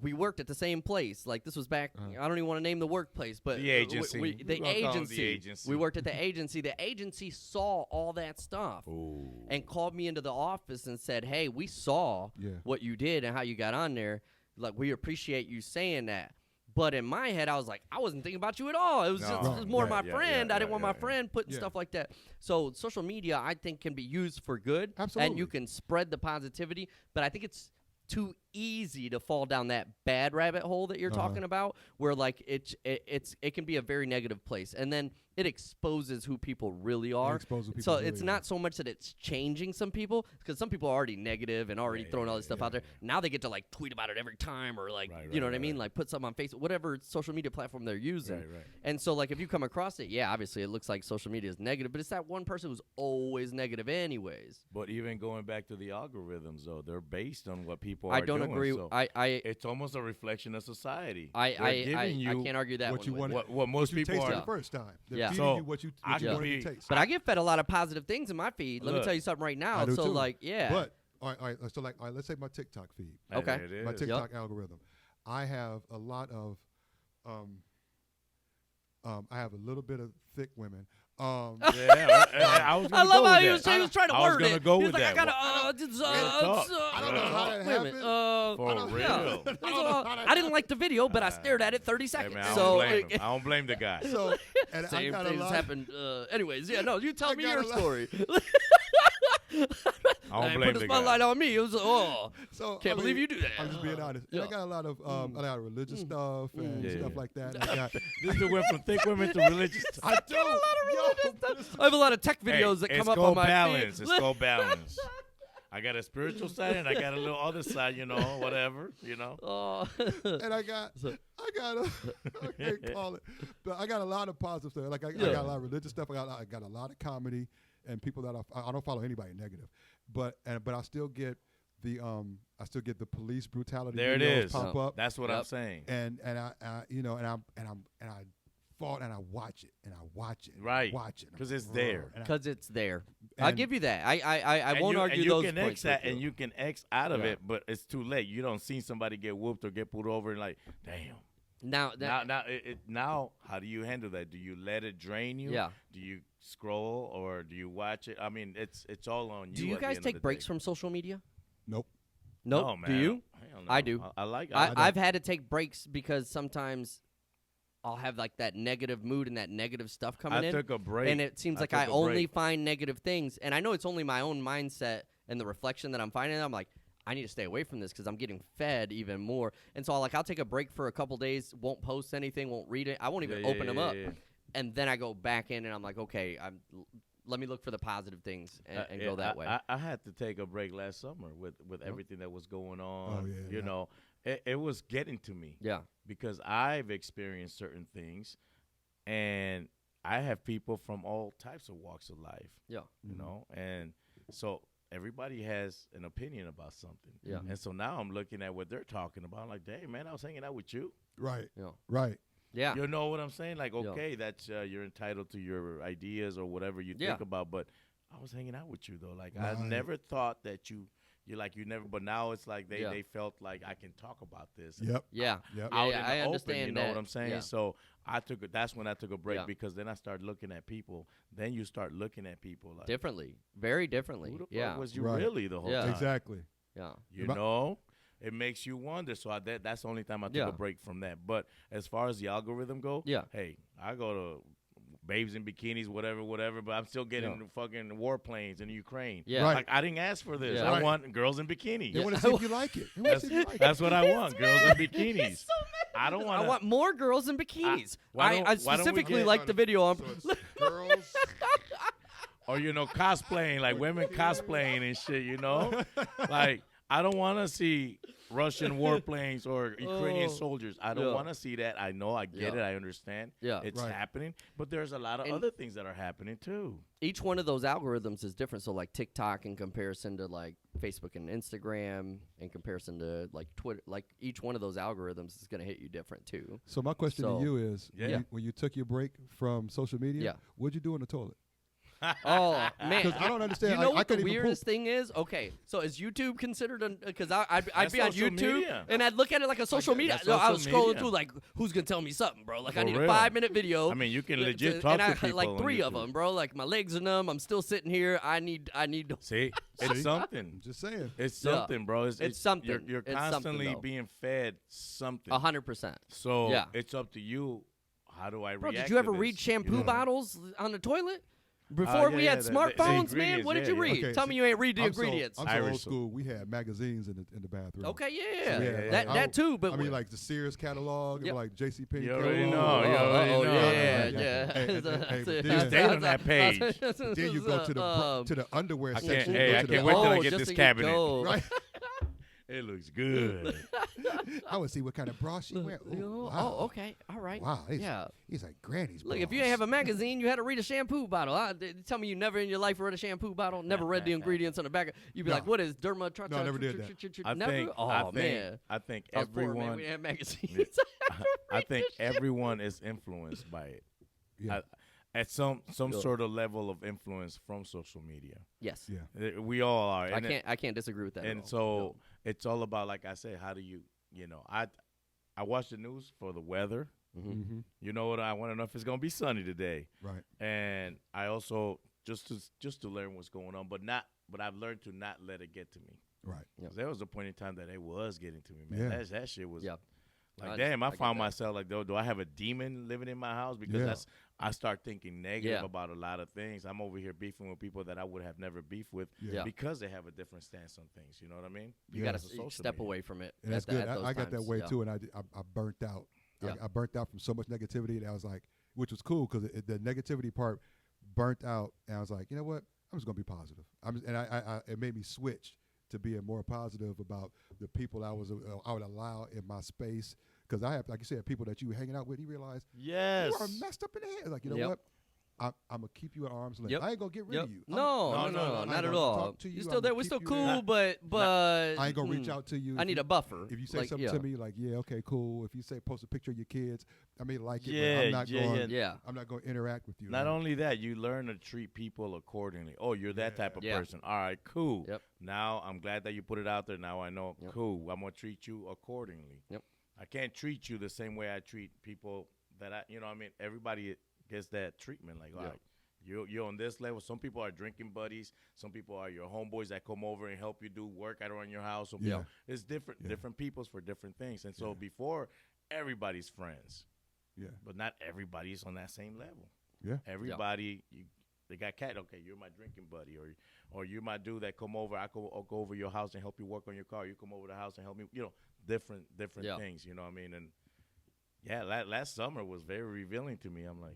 S3: We worked at the same place. Like, this was back, I don't even want to name the workplace, but
S2: the agency.
S3: The agency. We worked at the agency. The agency saw all that stuff and called me into the office and said, hey, we saw what you did and how you got on there. Like, we appreciate you saying that. But in my head, I was like, I wasn't thinking about you at all. It was just more my friend. I didn't want my friend putting stuff like that. So social media, I think, can be used for good.
S1: Absolutely.
S3: And you can spread the positivity. But I think it's too easy to fall down that bad rabbit hole that you're talking about, where like it can be a very negative place, and then it exposes who people really are. So it's not so much that it's changing some people, because some people are already negative and already throwing all this stuff out there. Now they get to like tweet about it every time, or like you know what I mean, like put something on Facebook, whatever social media platform they're using. And so like if you come across it, obviously it looks like social media is negative, but it's that one person who's always negative anyways.
S2: But even going back to the algorithms, though, they're based on what people
S3: I
S2: are
S3: don't
S2: doing.
S3: agree.
S2: So it's almost a reflection of society.
S3: I can't argue that.
S2: What most people are
S1: the first time.
S3: Yeah.
S1: So you what you wanted to taste.
S3: But I get fed a lot of positive things in my feed. Let me tell you something right now.
S1: I do
S3: so
S1: too.
S3: like
S1: But all right, so like let's say my TikTok feed.
S3: Okay.
S1: My TikTok algorithm. I have a lot of I have a little bit of thick women.
S2: I was
S3: I
S2: gonna
S3: love
S2: go
S3: how
S2: with
S3: he
S2: that.
S3: was trying to
S2: I was
S3: word
S2: gonna
S3: it.
S2: go
S3: He was
S2: with
S3: like,
S2: that.
S3: I
S1: I don't know how that
S3: wait a minute.
S1: happened.
S2: For real.
S3: I didn't like the video, but I stared at it 30
S2: Hey,
S3: seconds.
S2: man, I
S3: so
S2: don't blame him. I don't blame the guy.
S1: So, and
S3: same
S1: I got a
S3: things
S1: lot.
S3: happened. Anyways, yeah, no, you tell
S1: I
S3: me
S1: got
S3: your
S1: a lot.
S3: story.
S2: I don't
S3: Put
S2: blame
S3: the
S2: the
S3: spotlight
S2: guy.
S3: on me. It was
S1: So
S3: can't believe you do that.
S1: I'm just being honest. And I
S3: Yeah.
S1: got a lot of religious stuff and
S2: Yeah.
S1: stuff like that. And I got,
S2: This dude went from thick women to religious.
S1: I do.
S3: I have a lot of tech videos that come up on my
S2: balance.
S3: feed.
S2: It's called balance. I got a spiritual side and I got a little other side, whatever,
S3: Oh.
S1: And I got I can't call it, but I got a lot of positive stuff. Like I got a lot of religious stuff. I got a lot of comedy and people that I don't follow anybody negative, but I still get the police brutality.
S2: There it
S1: videos
S2: is.
S1: Pop up.
S2: That's what I'm saying.
S1: And I fought and I watch it and I watch it. And
S2: Right.
S1: I watch it
S2: Because it's there.
S3: Because it's there. I'll
S1: And-
S3: give you that. I won't argue
S2: you
S3: those
S2: can
S3: points
S2: X that,
S3: with
S2: and
S3: you.
S2: you can X out of
S3: Yeah.
S2: it, but it's too late. You don't see somebody get whooped or get pulled over and like, damn.
S3: Now,
S2: Now, how do you handle that? Do you let it drain you?
S3: Yeah.
S2: Do you scroll or do you watch it? I mean, it's all on you.
S3: do you
S2: at the
S3: guys
S2: end of the
S3: take breaks
S2: day.
S3: from social media?
S1: Nope.
S3: Nope.
S2: No, man.
S3: Do you?
S2: Hell no.
S3: I do.
S2: I like.
S3: I've had to take breaks because sometimes I'll have like that negative mood and that negative stuff coming in.
S2: I took a break,
S3: and it seems like
S2: took
S3: I
S2: a
S3: only
S2: break.
S3: find negative things. And I know it's only my own mindset and the reflection that I'm finding. I'm like, I need to stay away from this because I'm getting fed even more. And so I'll take a break for a couple days, won't post anything, won't read it. I won't even open them up.
S2: Yeah.
S3: And then I go back in and I'm like, okay, let me look for the positive things and go that way.
S2: I had to take a break last summer with everything that was going on.
S1: Oh, yeah,
S2: you know, it was getting to me.
S3: Yeah.
S2: Because I've experienced certain things, and I have people from all types of walks of life.
S3: Yeah.
S2: You know, and so everybody has an opinion about something.
S3: Yeah.
S2: And so now I'm looking at what they're talking about. I'm like, dang, man, I was hanging out with you.
S1: Right.
S3: Yeah.
S1: Right.
S3: Yeah.
S2: You know what I'm saying? Like,
S3: Yeah.
S2: okay, that's you're entitled to your ideas or whatever you
S3: Yeah.
S2: think about, but I was hanging out with you though. Like, I
S1: Right.
S2: never thought that you never. But now it's like
S3: Yeah.
S2: they felt like I can talk about this.
S1: Yep.
S3: Yeah.
S1: Yep.
S2: Out
S3: Yeah,
S2: in
S3: I
S2: the
S3: understand
S2: open, you know
S3: that.
S2: what I'm saying?
S3: Yeah.
S2: So that's when I took a break
S3: Yeah.
S2: because then I started looking at people. Then you start looking at people like
S3: Differently. Very differently.
S2: who the fuck
S3: Yeah.
S2: was you
S1: Right.
S2: really the whole
S3: Yeah.
S2: time?
S1: Exactly.
S3: Yeah.
S2: You know, it makes you wonder. So that's the only time I took
S3: Yeah.
S2: a break from that. But as far as the algorithm go,
S3: Yeah.
S2: hey, I go to babes in bikinis, whatever. But I'm still getting fucking warplanes in Ukraine.
S3: Yeah.
S1: Right.
S2: Like I didn't ask for this.
S3: Yeah.
S2: I
S1: Right.
S2: want girls in bikinis.
S1: They want to see if you like it. They wanna see if you like it.
S2: That's what I want. Girls in bikinis.
S3: So
S2: I don't want.
S3: I want more girls in bikinis.
S2: why
S3: I
S2: don't we
S3: specifically
S2: get-
S3: like the video on.
S1: So it's girls.
S2: Or cosplaying, like women cosplaying and shit. Like I don't want to see Russian warplanes or Ukrainian soldiers. I don't
S3: Yeah.
S2: want to see that. I know, I get
S3: Yeah.
S2: it, I understand.
S3: Yeah.
S2: It's
S1: Right.
S2: happening, but there's a lot of
S3: And-
S2: other things that are happening too.
S3: Each one of those algorithms is different. So like TikTok in comparison to like Facebook and Instagram, in comparison to like Twitter, like each one of those algorithms is going to hit you different too.
S1: So my question
S3: So-
S1: to you is,
S2: Yeah.
S1: when you took your break from social media,
S3: Yeah.
S1: what'd you do in the toilet?
S3: Oh man,
S1: Because I don't understand.
S3: You know
S1: I
S3: what the
S1: couldn't even
S3: weirdest thing is? Okay, so is YouTube considered? Because I'd
S2: That's
S3: be on
S2: social
S3: YouTube
S2: media.
S3: and I'd look at it like a social media.
S2: That's
S3: So I was
S2: social
S3: scrolling
S2: media.
S3: through like, who's gonna tell me something, bro? Like I
S2: For
S3: need a
S2: real.
S3: 5-minute video.
S2: I mean, you can
S3: to-
S2: legit
S3: to-
S2: talk
S3: and
S2: to
S3: I
S2: people
S3: had like
S2: on
S3: 3 of
S2: YouTube.
S3: them, bro. Like my legs are numb. I'm still sitting here. I need.
S2: See, it's something.
S1: I'm just saying.
S2: It's
S3: Yeah.
S2: something, bro. It's
S3: something.
S2: You're
S3: It's something,
S2: constantly
S3: though.
S2: being fed something.
S3: 100%.
S2: So
S3: Yeah.
S2: it's up to you. How do I
S3: Bro,
S2: react?
S3: did you ever
S2: to
S3: read
S2: this,
S3: shampoo
S2: know?
S3: bottles on the toilet? Before we
S2: yeah,
S3: had
S2: the
S3: smartphones, man,
S2: ingredients,
S3: what did
S2: yeah,
S3: you
S2: yeah.
S3: read?
S1: Okay,
S3: Tell
S1: so
S3: me you ain't read the
S1: I'm so-
S3: ingredients.
S1: I'm so
S2: Irish.
S1: old school. We had magazines in the bathroom.
S3: Okay, yeah.
S1: So we had,
S3: That
S1: like,
S3: too, but
S1: I mean, like the Sears catalog,
S3: Yep.
S1: and like JCPenney
S2: You
S1: catalog.
S2: already know. You already know.
S3: yeah.
S1: Hey,
S3: That's
S1: but
S3: it.
S1: then-
S2: stayed on that page.
S1: Then you go to the underwear
S2: I
S1: section.
S2: can't.
S1: you
S2: Hey,
S1: go
S2: I
S1: to
S2: can't
S1: the-
S2: wait till I
S3: Oh,
S2: get
S3: just
S2: this
S3: so you
S2: cabinet.
S3: go.
S1: Right.
S2: It looks good.
S1: I would see what kind of bra she wear. Ooh,
S3: Oh,
S1: wow.
S3: okay, all right.
S1: Wow.
S3: Yeah.
S1: He's like granny's.
S3: Look, if you ain't have a magazine, you had to read a shampoo bottle. Tell me you never in your life read a shampoo bottle, never read the ingredients on the back. You'd be
S1: No.
S3: like, what is derma?
S1: No, I never did that.
S2: I
S3: Never?
S2: think.
S3: Oh,
S2: I think.
S3: man.
S2: I think
S3: I was poor, man.
S2: everyone.
S3: We didn't have magazines.
S2: I think everyone is influenced by it.
S1: Yeah.
S2: At some
S3: Yeah.
S2: sort of level of influence from social media.
S3: Yes.
S1: Yeah.
S2: We all are.
S3: I can't disagree with that. at
S2: And
S3: all.
S2: so it's all about, like I said, how do you, I watch the news for the weather, You know what? I want to know if it's gonna be sunny today.
S1: Right.
S2: And I also just to learn what's going on, but I've learned to not let it get to me.
S1: Right.
S3: Yep.
S2: There was a point in time that it was getting to me, man.
S1: Yeah.
S2: That shit was
S3: Yep.
S2: like, damn. I found myself like, do I have a demon living in my house? Because I start thinking negative about a lot of things. I'm over here beefing with people that I would have never beefed with because they have a different stance on things. You know what I mean?
S3: You got to step away from it.
S1: And that's good. I got that way
S3: yeah.
S1: too, and I burnt out.
S3: Yeah.
S1: I burnt out from so much negativity that I was like, which was cool because the negativity part burnt out, and I was like, you know what? I'm just gonna be positive. It made me switch to being more positive about the people I would allow in my space. Because I have, like you said, people that you hanging out with, you realize you are messed up in the head. Like, you know what? I'm gonna keep you at arm's length. I ain't gonna get rid of you.
S3: No, not at all. You're still there. We're still cool, but
S1: I ain't gonna reach out to you.
S3: I need a buffer.
S1: If you say something to me, like, yeah, okay, cool. If you say post a picture of your kids, I may like it, but I'm not going to interact with you.
S2: Not only that, you learn to treat people accordingly. Oh, you're that type of person. All right, cool.
S3: Yep.
S2: Now I'm glad that you put it out there. Now I know. Cool. I'm gonna treat you accordingly.
S3: Yep.
S2: I can't treat you the same way I treat people that everybody gets that treatment. Like, all right, you're on this level. Some people are drinking buddies. Some people are your homeboys that come over and help you do work around your house. So it's different peoples for different things. And so before, everybody's friends. Yeah. But not everybody is on that same level.
S1: Yeah.
S2: Everybody, they got cat. Okay, you're my drinking buddy, or you're my dude that come over. I'll go over your house and help you work on your car. You come over the house and help me. Different things. You know what I mean? And last summer was very revealing to me. I'm like,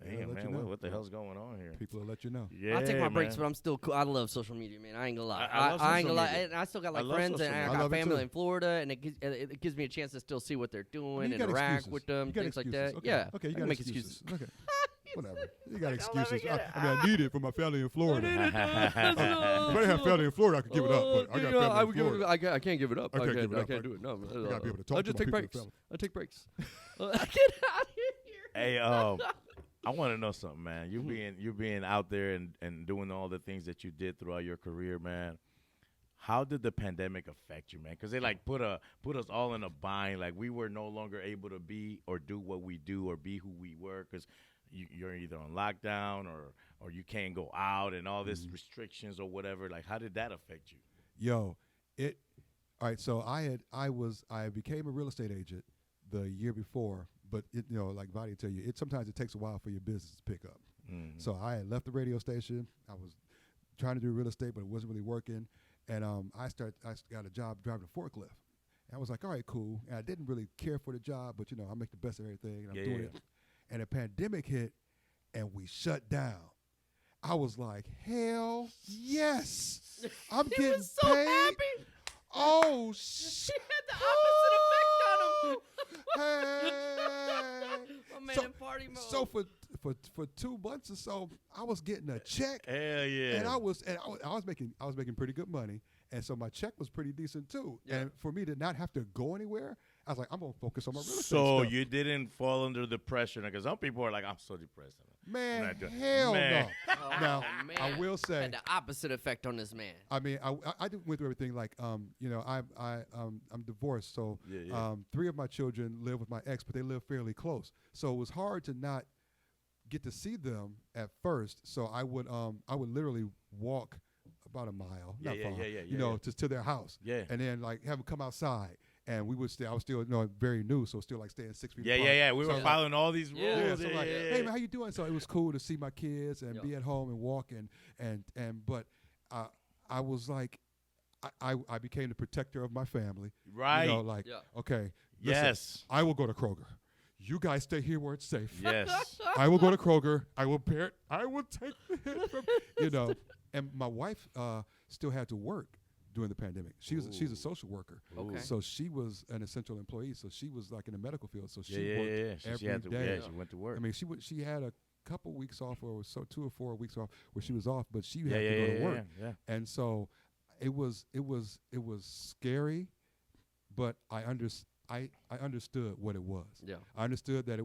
S2: damn, man, what the hell's going on here?
S1: People will let you know.
S2: Yeah,
S3: I take my breaks, but I'm still cool. I love social media, man. I ain't gonna lie. I ain't gonna lie. And I still got friends and I got family in Florida, and it gives me a chance to still see what they're doing, interact with them, things like that.
S1: Okay, you
S3: got to make excuses.
S1: Okay. Whatever. You got excuses. I need it for my family in Florida. If I have family in Florida, I could give it up. But I got family in Florida.
S3: I can't give it up. I can't do it. No.
S1: I got to be able to talk
S3: I just
S1: to
S3: take
S1: my
S3: breaks.
S1: people.
S3: I take breaks. Get out of here.
S2: Hey, I want to know something, man. You being out there and doing all the things that you did throughout your career, man. How did the pandemic affect you, man? Because they put us all in a bind. Like we were no longer able to be or do what we do or be who we were because you're either on lockdown or you can't go out and all this restrictions or whatever. Like, how did that affect you?
S1: All right. So I became a real estate agent the year before, but like Vadi tell you, sometimes it takes a while for your business to pick up. Mm-hmm. So I had left the radio station. I was trying to do real estate, but it wasn't really working. And I got a job driving a forklift. And I was like, all right, cool. And I didn't really care for the job, but I make the best of everything. And I'm doing it. And a pandemic hit, and we shut down. I was like, hell yes. I'm getting
S3: was so
S1: paid.
S3: Happy.
S1: Oh, shit.
S3: It had the opposite effect on him.
S1: Hey.
S3: My man in party mode.
S1: So for 2 months or so, I was getting a check.
S2: Hell yeah.
S1: And I was making pretty good money. And so my check was pretty decent too. Yeah. And for me to not have to go anywhere, I was like, I'm going to focus on my real estate stuff.
S2: You didn't fall under the pressure. Because some people are like, I'm so depressed.
S1: Man, hell no. Now,
S3: man.
S1: I will say.
S3: Had the opposite effect on this man.
S1: I mean, I went through everything. Like, I'm divorced. So 3 of my children live with my ex, but they live fairly close. So it was hard to not get to see them at first. So I would literally walk about a mile, not far, to their house. Yeah. And then have them come outside. And I was still very new, so still staying 6 feet apart.
S2: Yeah. We were following all these rules.
S1: Yeah, so hey man, how you doing? So it was cool to see my kids and be at home and walk but I was like, I became the protector of my family.
S2: Right.
S1: Okay.
S2: Yes.
S1: I will go to Kroger. You guys stay here where it's safe.
S2: Yes.
S1: I will go to Kroger. I will parent. I will take the hit from, And my wife still had to work during the pandemic. She's a social worker. Okay. So she was an essential employee. So she was like in the medical field. So she worked every day.
S2: She went to work.
S1: I mean, she had a couple weeks off, or so 2 or 4 weeks off where she was off, but she had to go to work. Yeah. And so it was scary, but I understood what it was. Yeah. I understood that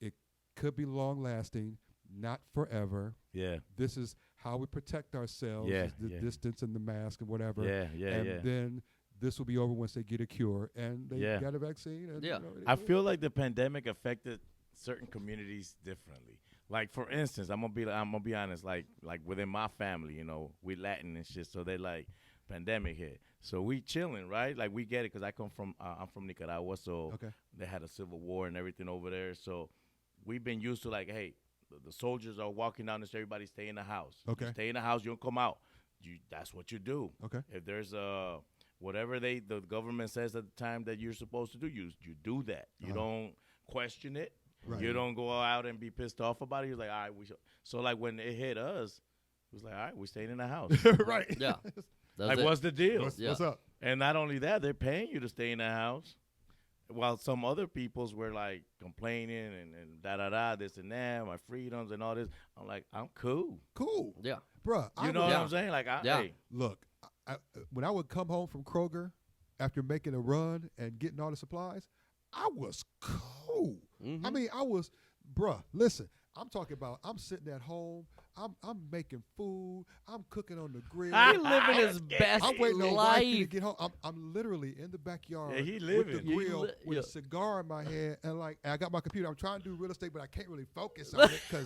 S1: it could be long lasting, not forever. Yeah. This is how we protect ourselves, the distance and the mask and whatever. And then this will be over once they get a cure, and they
S2: Yeah.
S1: got a vaccine. And,
S3: Yeah.
S2: I feel like the pandemic affected certain communities differently. Like for instance, I'm gonna be honest. Like within my family, we Latin and shit, so they like pandemic hit, so we chilling, right? Like we get it because I'm from Nicaragua, so
S1: Okay.
S2: they had a civil war and everything over there. So we've been used to like, hey, the soldiers are walking down the street, everybody stay in the house.
S1: Okay.
S2: You stay in the house, you don't come out. That's what you do.
S1: Okay.
S2: If there's whatever the government says at the time that you're supposed to do, you do that. You don't question it.
S1: Right.
S2: You don't go out and be pissed off about it. You're like, all right, so like when it hit us, it was like, all right, we staying in the house.
S1: Right.
S3: Yeah. That's
S2: Like,
S3: it.
S2: what's the deal?
S1: What's up?
S2: And not only that, they're paying you to stay in the house, while some other peoples were like complaining and da this and that, my freedoms and all this. I'm like, I'm cool.
S1: Cool.
S3: Yeah.
S1: Bruh.
S2: You know what I'm saying? Like, hey,
S1: Look, when I would come home from Kroger after making a run and getting all the supplies, I was cool.
S3: Mm-hmm.
S1: I mean, bruh, listen, I'm talking about I'm sitting at home, I'm making food, I'm cooking on the grill.
S3: He living his best
S1: I'm waiting on wifey to
S3: life.
S1: get home. I'm literally in the backyard
S2: Yeah, he
S1: with
S2: living.
S1: the grill with
S3: Yeah.
S1: a cigar in my hand, and I got my computer. I'm trying to do real estate, but I can't really focus on it because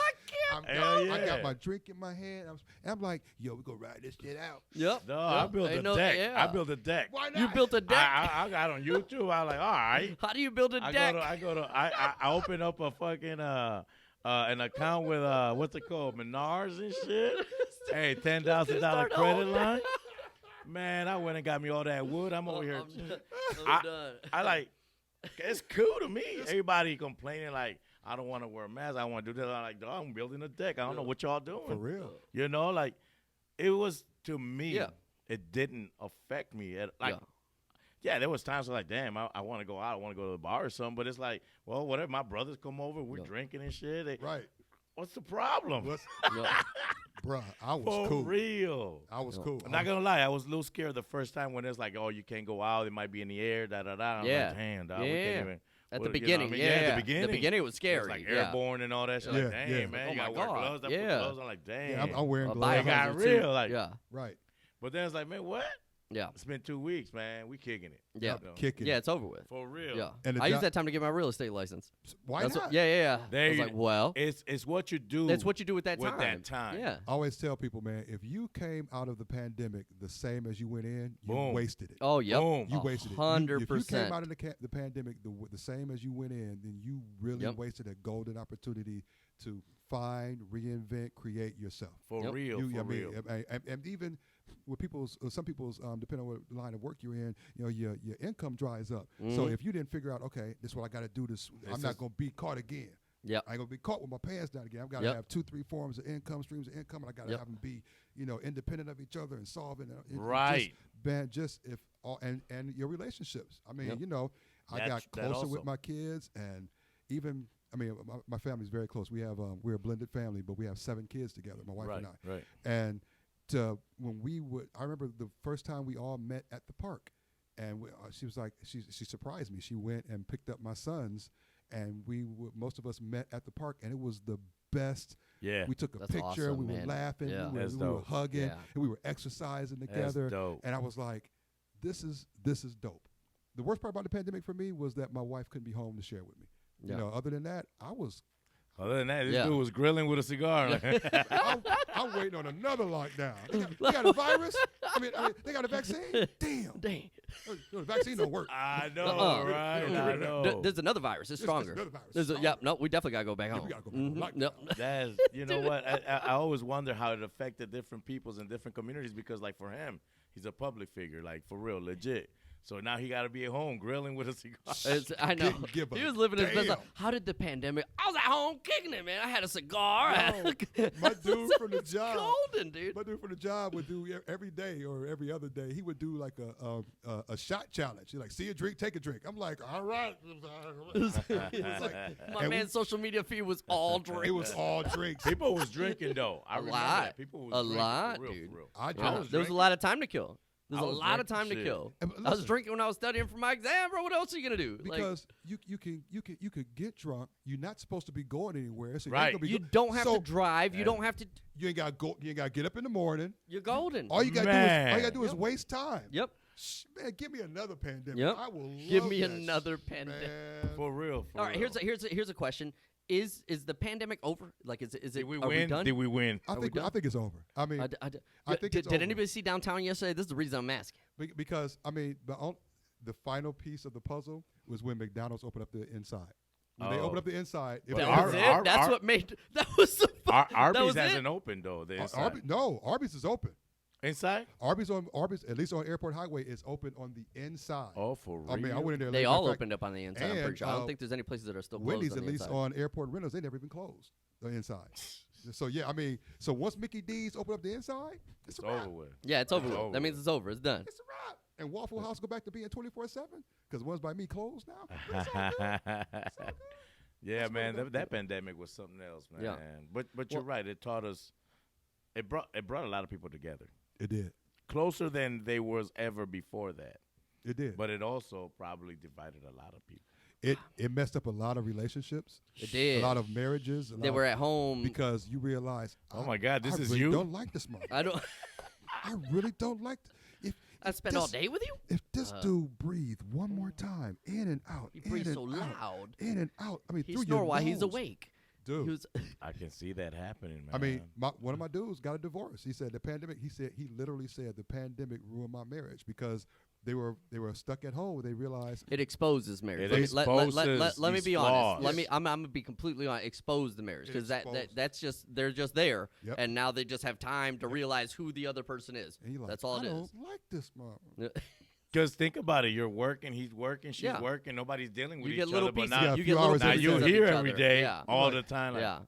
S2: Hell
S1: I
S2: yeah.
S1: got my drink in my hand. I'm like, yo, we gonna ride this shit out.
S3: Yep.
S2: no,
S3: Yep.
S2: I built a
S3: Ain't no-
S2: deck.
S3: yeah.
S2: I built a deck.
S1: Why not?
S3: You built a deck.
S2: I got on YouTube. I was like, all right.
S3: How do you build a deck?
S2: I open up a fucking an account with what's it called, Menards and shit. Hey, $10,000
S3: Start
S2: credit
S3: over.
S2: line. Man, I went and got me all that wood. I'm over here.
S3: I'm done.
S2: I like. It's cool to me. Everybody complaining like, I don't want to wear a mask. I want to do that. I'm like, dog, I'm building a deck. I don't know what y'all doing.
S1: For real.
S2: Like it was to me.
S3: Yeah.
S2: It didn't affect me. Yeah, there was times where like, damn, I want to go out. I want to go to the bar or something. But it's like, well, whatever. My brothers come over. We're drinking and shit.
S1: Right.
S2: What's the problem?
S3: Yeah.
S1: Bruh, I was
S2: For
S1: cool.
S2: real.
S1: I was cool.
S2: I'm not going to lie. I was a little scared the first time when it's like, oh, you can't go out. It might be in the air, da-da-da. I'm
S3: Yeah.
S2: like, damn, dog. We
S3: Yeah.
S2: can't even.
S3: At
S2: what-
S3: the
S2: you know
S3: beginning,
S2: what I mean?
S3: yeah.
S2: At the beginning.
S3: The beginning it was
S2: It
S3: scary.
S2: was like
S3: yeah.
S2: airborne and all that shit.
S1: Yeah,
S2: Like, damn,
S1: yeah.
S2: man,
S3: Oh
S2: you
S3: my
S2: got to wear
S3: God.
S2: gloves. I put
S3: Yeah.
S2: gloves on. Like, damn.
S1: Yeah, I'm wearing
S3: A
S1: gloves.
S2: It got
S3: biohazard too.
S2: real. Like,
S3: Yeah.
S1: Right.
S2: but then it's like, man, what?
S3: Yeah.
S2: It's been 2 weeks, man. We kicking it.
S3: Yeah.
S2: You know?
S1: Kicking.
S3: Yeah, it's over with.
S2: For real.
S3: Yeah.
S1: And the
S3: I used
S1: job-
S3: that time to get my real estate license.
S1: Why
S3: That's
S1: not?
S3: what, yeah.
S2: There
S3: I was
S2: you-
S3: like, well,
S2: It's what you do.
S3: that's what you do with that
S2: with
S3: time.
S2: that time.
S3: Yeah.
S1: I always tell people, man, if you came out of the pandemic the same as you went in, you
S2: Boom.
S1: wasted it.
S3: Oh, yep.
S2: Boom.
S1: You wasted it.
S3: 100%.
S1: If you came out of the pandemic the same as you went in, then you really
S3: Yep.
S1: wasted a golden opportunity to find, reinvent, create yourself.
S2: For
S3: Yep.
S2: real.
S1: You-
S2: For
S1: I mean,
S2: real.
S1: and even with some people's, depending on what line of work you're in, your income dries up. So
S3: Mhm.
S1: if you didn't figure out, okay, this is what I got to do. I'm
S2: It's
S1: not
S2: just-
S1: going to be caught again.
S3: Yep.
S1: I ain't gonna be caught with my pants down again. I've got to
S3: Yep.
S1: have 2-3 forms of income, streams of income, and I got to
S3: Yep.
S1: have them be, independent of each other and solving.
S2: Right.
S1: Just if all and your relationships. I mean,
S3: Yep.
S1: I
S2: That
S1: got closer
S2: also.
S1: with my kids, and even my family's very close. We have we're a blended family, but we have 7 kids together. My wife
S2: Right.
S1: and I.
S2: Right.
S1: And when I remember the first time we all met at the park, and she was like, she surprised me. She went and picked up my sons, and most of us met at the park, and it was the best.
S2: Yeah.
S1: We took a
S3: That's
S1: picture.
S3: awesome,
S1: we were
S3: man.
S1: laughing.
S3: Yeah.
S1: We
S2: That's
S1: were
S2: dope.
S1: hugging,
S3: Yeah.
S1: and we were exercising
S2: That's
S1: together.
S2: dope.
S1: And I was like, this is dope. The worst part about the pandemic for me was that my wife couldn't be home to share with me.
S3: Yeah.
S1: Other than that, I was
S2: Other than that, this
S3: Yeah.
S2: dude was grilling with a cigar.
S1: I'm waiting on another lockdown. They got a virus? I mean, they got a vaccine? Damn.
S3: Dang.
S1: The vaccine don't work.
S2: I know,
S3: Uh-uh.
S2: right?
S1: Don't get
S2: I
S1: rid of that.
S2: know.
S3: There's another virus. It's stronger.
S1: another virus.
S3: There's
S1: Stronger.
S3: No, we definitely gotta go back
S1: Yeah,
S3: home.
S1: we gotta go back home.
S3: Mhm.
S1: Lockdown.
S3: Yep.
S2: That's, you know what? I always wonder how it affected different peoples in different communities because, like, for him, he's a public figure, like, for real, legit. So now he got to be at home grilling with a cigar.
S3: I know.
S1: Didn't give a
S3: He was living his best
S1: damn.
S3: life. How did the pandemic? I was at home kicking it, man. I had a cigar.
S1: No, my dude from the
S3: It's
S1: job.
S3: golden, dude.
S1: My dude from the job would do every day or every other day. He would do like a shot challenge. He's like, see a drink, take a drink. I'm like, all right.
S3: My
S1: and
S3: man's social media feed was all drinks.
S1: It was all drinks.
S2: People was drinking, though. I
S3: A
S2: remember
S3: lot.
S2: that. People was
S3: A
S2: drinking,
S3: lot,
S2: for real,
S3: dude.
S2: For real.
S1: I
S2: I
S1: drank.
S2: was
S3: There was a
S2: drinking.
S3: lot of time to kill. There's
S2: I
S3: a
S2: was
S3: lot of
S2: drinking
S3: time to
S2: shit.
S3: kill.
S1: And
S3: I was
S1: listen,
S3: drinking when I was studying for my exam, bro. What else are you gonna do?
S1: because you could get drunk. You're not supposed to be going anywhere. So
S2: Right.
S1: You, ain't gonna
S3: you
S1: be
S3: don't have
S1: so
S3: to drive. You
S2: Yeah.
S3: don't have to.
S1: You ain't got to go. You ain't got to get up in the morning.
S3: You're golden.
S1: All you got to do is
S2: Man.
S1: waste time.
S3: Yep.
S1: Man, give me another pandemic.
S3: Yep.
S1: I will
S3: Give
S1: love
S3: me
S1: that
S3: another
S1: shit,
S3: pandemic.
S1: man.
S2: For real.
S3: All right, here's a question. Is the pandemic over? Like, is it?
S2: Did we
S3: are
S2: win?
S3: We done?
S2: Did we win?
S1: I
S3: Are we
S1: think
S3: done?
S1: it's over. I mean, I think it's
S3: did
S1: over.
S3: anybody see downtown yesterday? This is the reason I'm asking.
S1: Because I mean, the final piece of the puzzle was when McDonald's opened up the inside. When they opened up the inside,
S2: But
S3: That was it. That's what made. That was the.
S2: Arby's
S3: was
S2: hasn't
S3: it?
S2: opened though. The inside.
S1: Arby's is open.
S2: Inside?
S1: Arby's at least on Airport Highway is open on the inside.
S2: Oh, for real?
S1: I mean, I went in there.
S3: They
S1: matter
S3: all
S1: of fact,
S3: opened up on the inside. I'm
S1: and,
S3: pretty sure. I don't think there's any places that are still closed.
S1: Wendy's
S3: on
S1: at
S3: the
S1: least
S3: inside.
S1: on Airport Rentals, they never even closed the inside. So yeah, I mean, so once Mickey D's open up the inside, it's a wrap.
S2: over with.
S3: Yeah, it's over.
S2: It's
S3: with.
S2: over
S3: That means
S2: with.
S3: it's over. It's done.
S1: It's a wrap. And Waffle House go back to being 24/7 because one's by me closed now. But it's all good. It's all good.
S2: Yeah,
S1: That's
S2: man,
S1: what it
S2: that pandemic was something else, man.
S3: Yeah.
S2: But you're right. It taught us. It brought a lot of people together,
S1: It did.
S2: closer than they was ever before that.
S1: It did.
S2: But it also probably divided a lot of people.
S1: It messed up a lot of relationships.
S3: It did.
S1: A lot of marriages.
S3: They were at home.
S1: because you realize.
S2: Oh my God, this
S1: I
S2: is
S1: really
S2: you?
S1: Don't like this mother.
S3: I don't.
S1: I really don't like.
S3: I spent all day with you.
S1: If this dude breathe one more time, in and out,
S3: He
S1: in
S3: breathes
S1: and
S3: so
S1: out,
S3: loud.
S1: in and out. I mean,
S3: He
S1: through
S3: snore
S1: your
S3: while he's
S1: nose.
S3: awake.
S1: Dude.
S3: He was.
S2: I can see that happening, man.
S1: I mean, one of my dudes got a divorce. He said the pandemic. He literally said the pandemic ruined my marriage because they were stuck at home. They realized
S3: It exposes marriage.
S2: It
S3: Let me
S2: exposes
S3: me
S2: these
S3: be
S2: flaws.
S3: honest. I'm gonna be completely honest. Expose the marriage
S1: It
S3: because
S1: exposed.
S3: that's just they're just there,
S1: Yep.
S3: and now they just have time to realize who the other person is.
S1: and you're like,
S3: That's all
S1: I
S3: it is.
S1: don't like this mother.
S2: Because think about it. You're working, he's working, she's
S3: Yeah.
S2: working. Nobody's dealing with
S3: You
S2: each
S3: get little
S2: other. But
S3: pieces.
S2: now,
S1: Yeah, a
S3: you
S1: few
S3: get little
S1: hours
S2: now
S3: pieces
S2: you're
S3: of
S2: here
S3: each
S2: every
S3: other.
S2: day,
S3: Yeah.
S2: all
S1: Like,
S2: the time. Like,
S3: Yeah.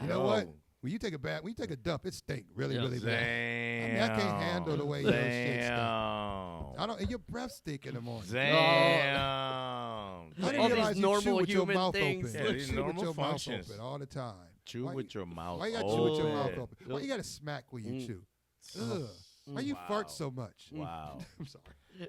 S1: You know what? When you take a dump, it stink really,
S3: Yeah.
S1: really bad. I mean, I can't handle the way your shit stink. I don't. And your breath stink in the morning.
S2: Damn.
S1: I didn't
S3: All these
S1: realize you
S3: normal
S1: chew with your
S3: human
S1: mouth
S3: things.
S1: open.
S2: Yeah,
S1: You
S2: these
S1: chew with
S2: normal
S1: your
S2: functions.
S1: mouth open all the time.
S2: Chew
S1: Why
S2: with your mouth.
S1: Why you gotta chew with your mouth
S2: open.
S1: open? Why you gotta smack when you chew? Ugh. Why you
S2: Wow.
S1: fart so much?
S2: Wow.
S1: I'm sorry.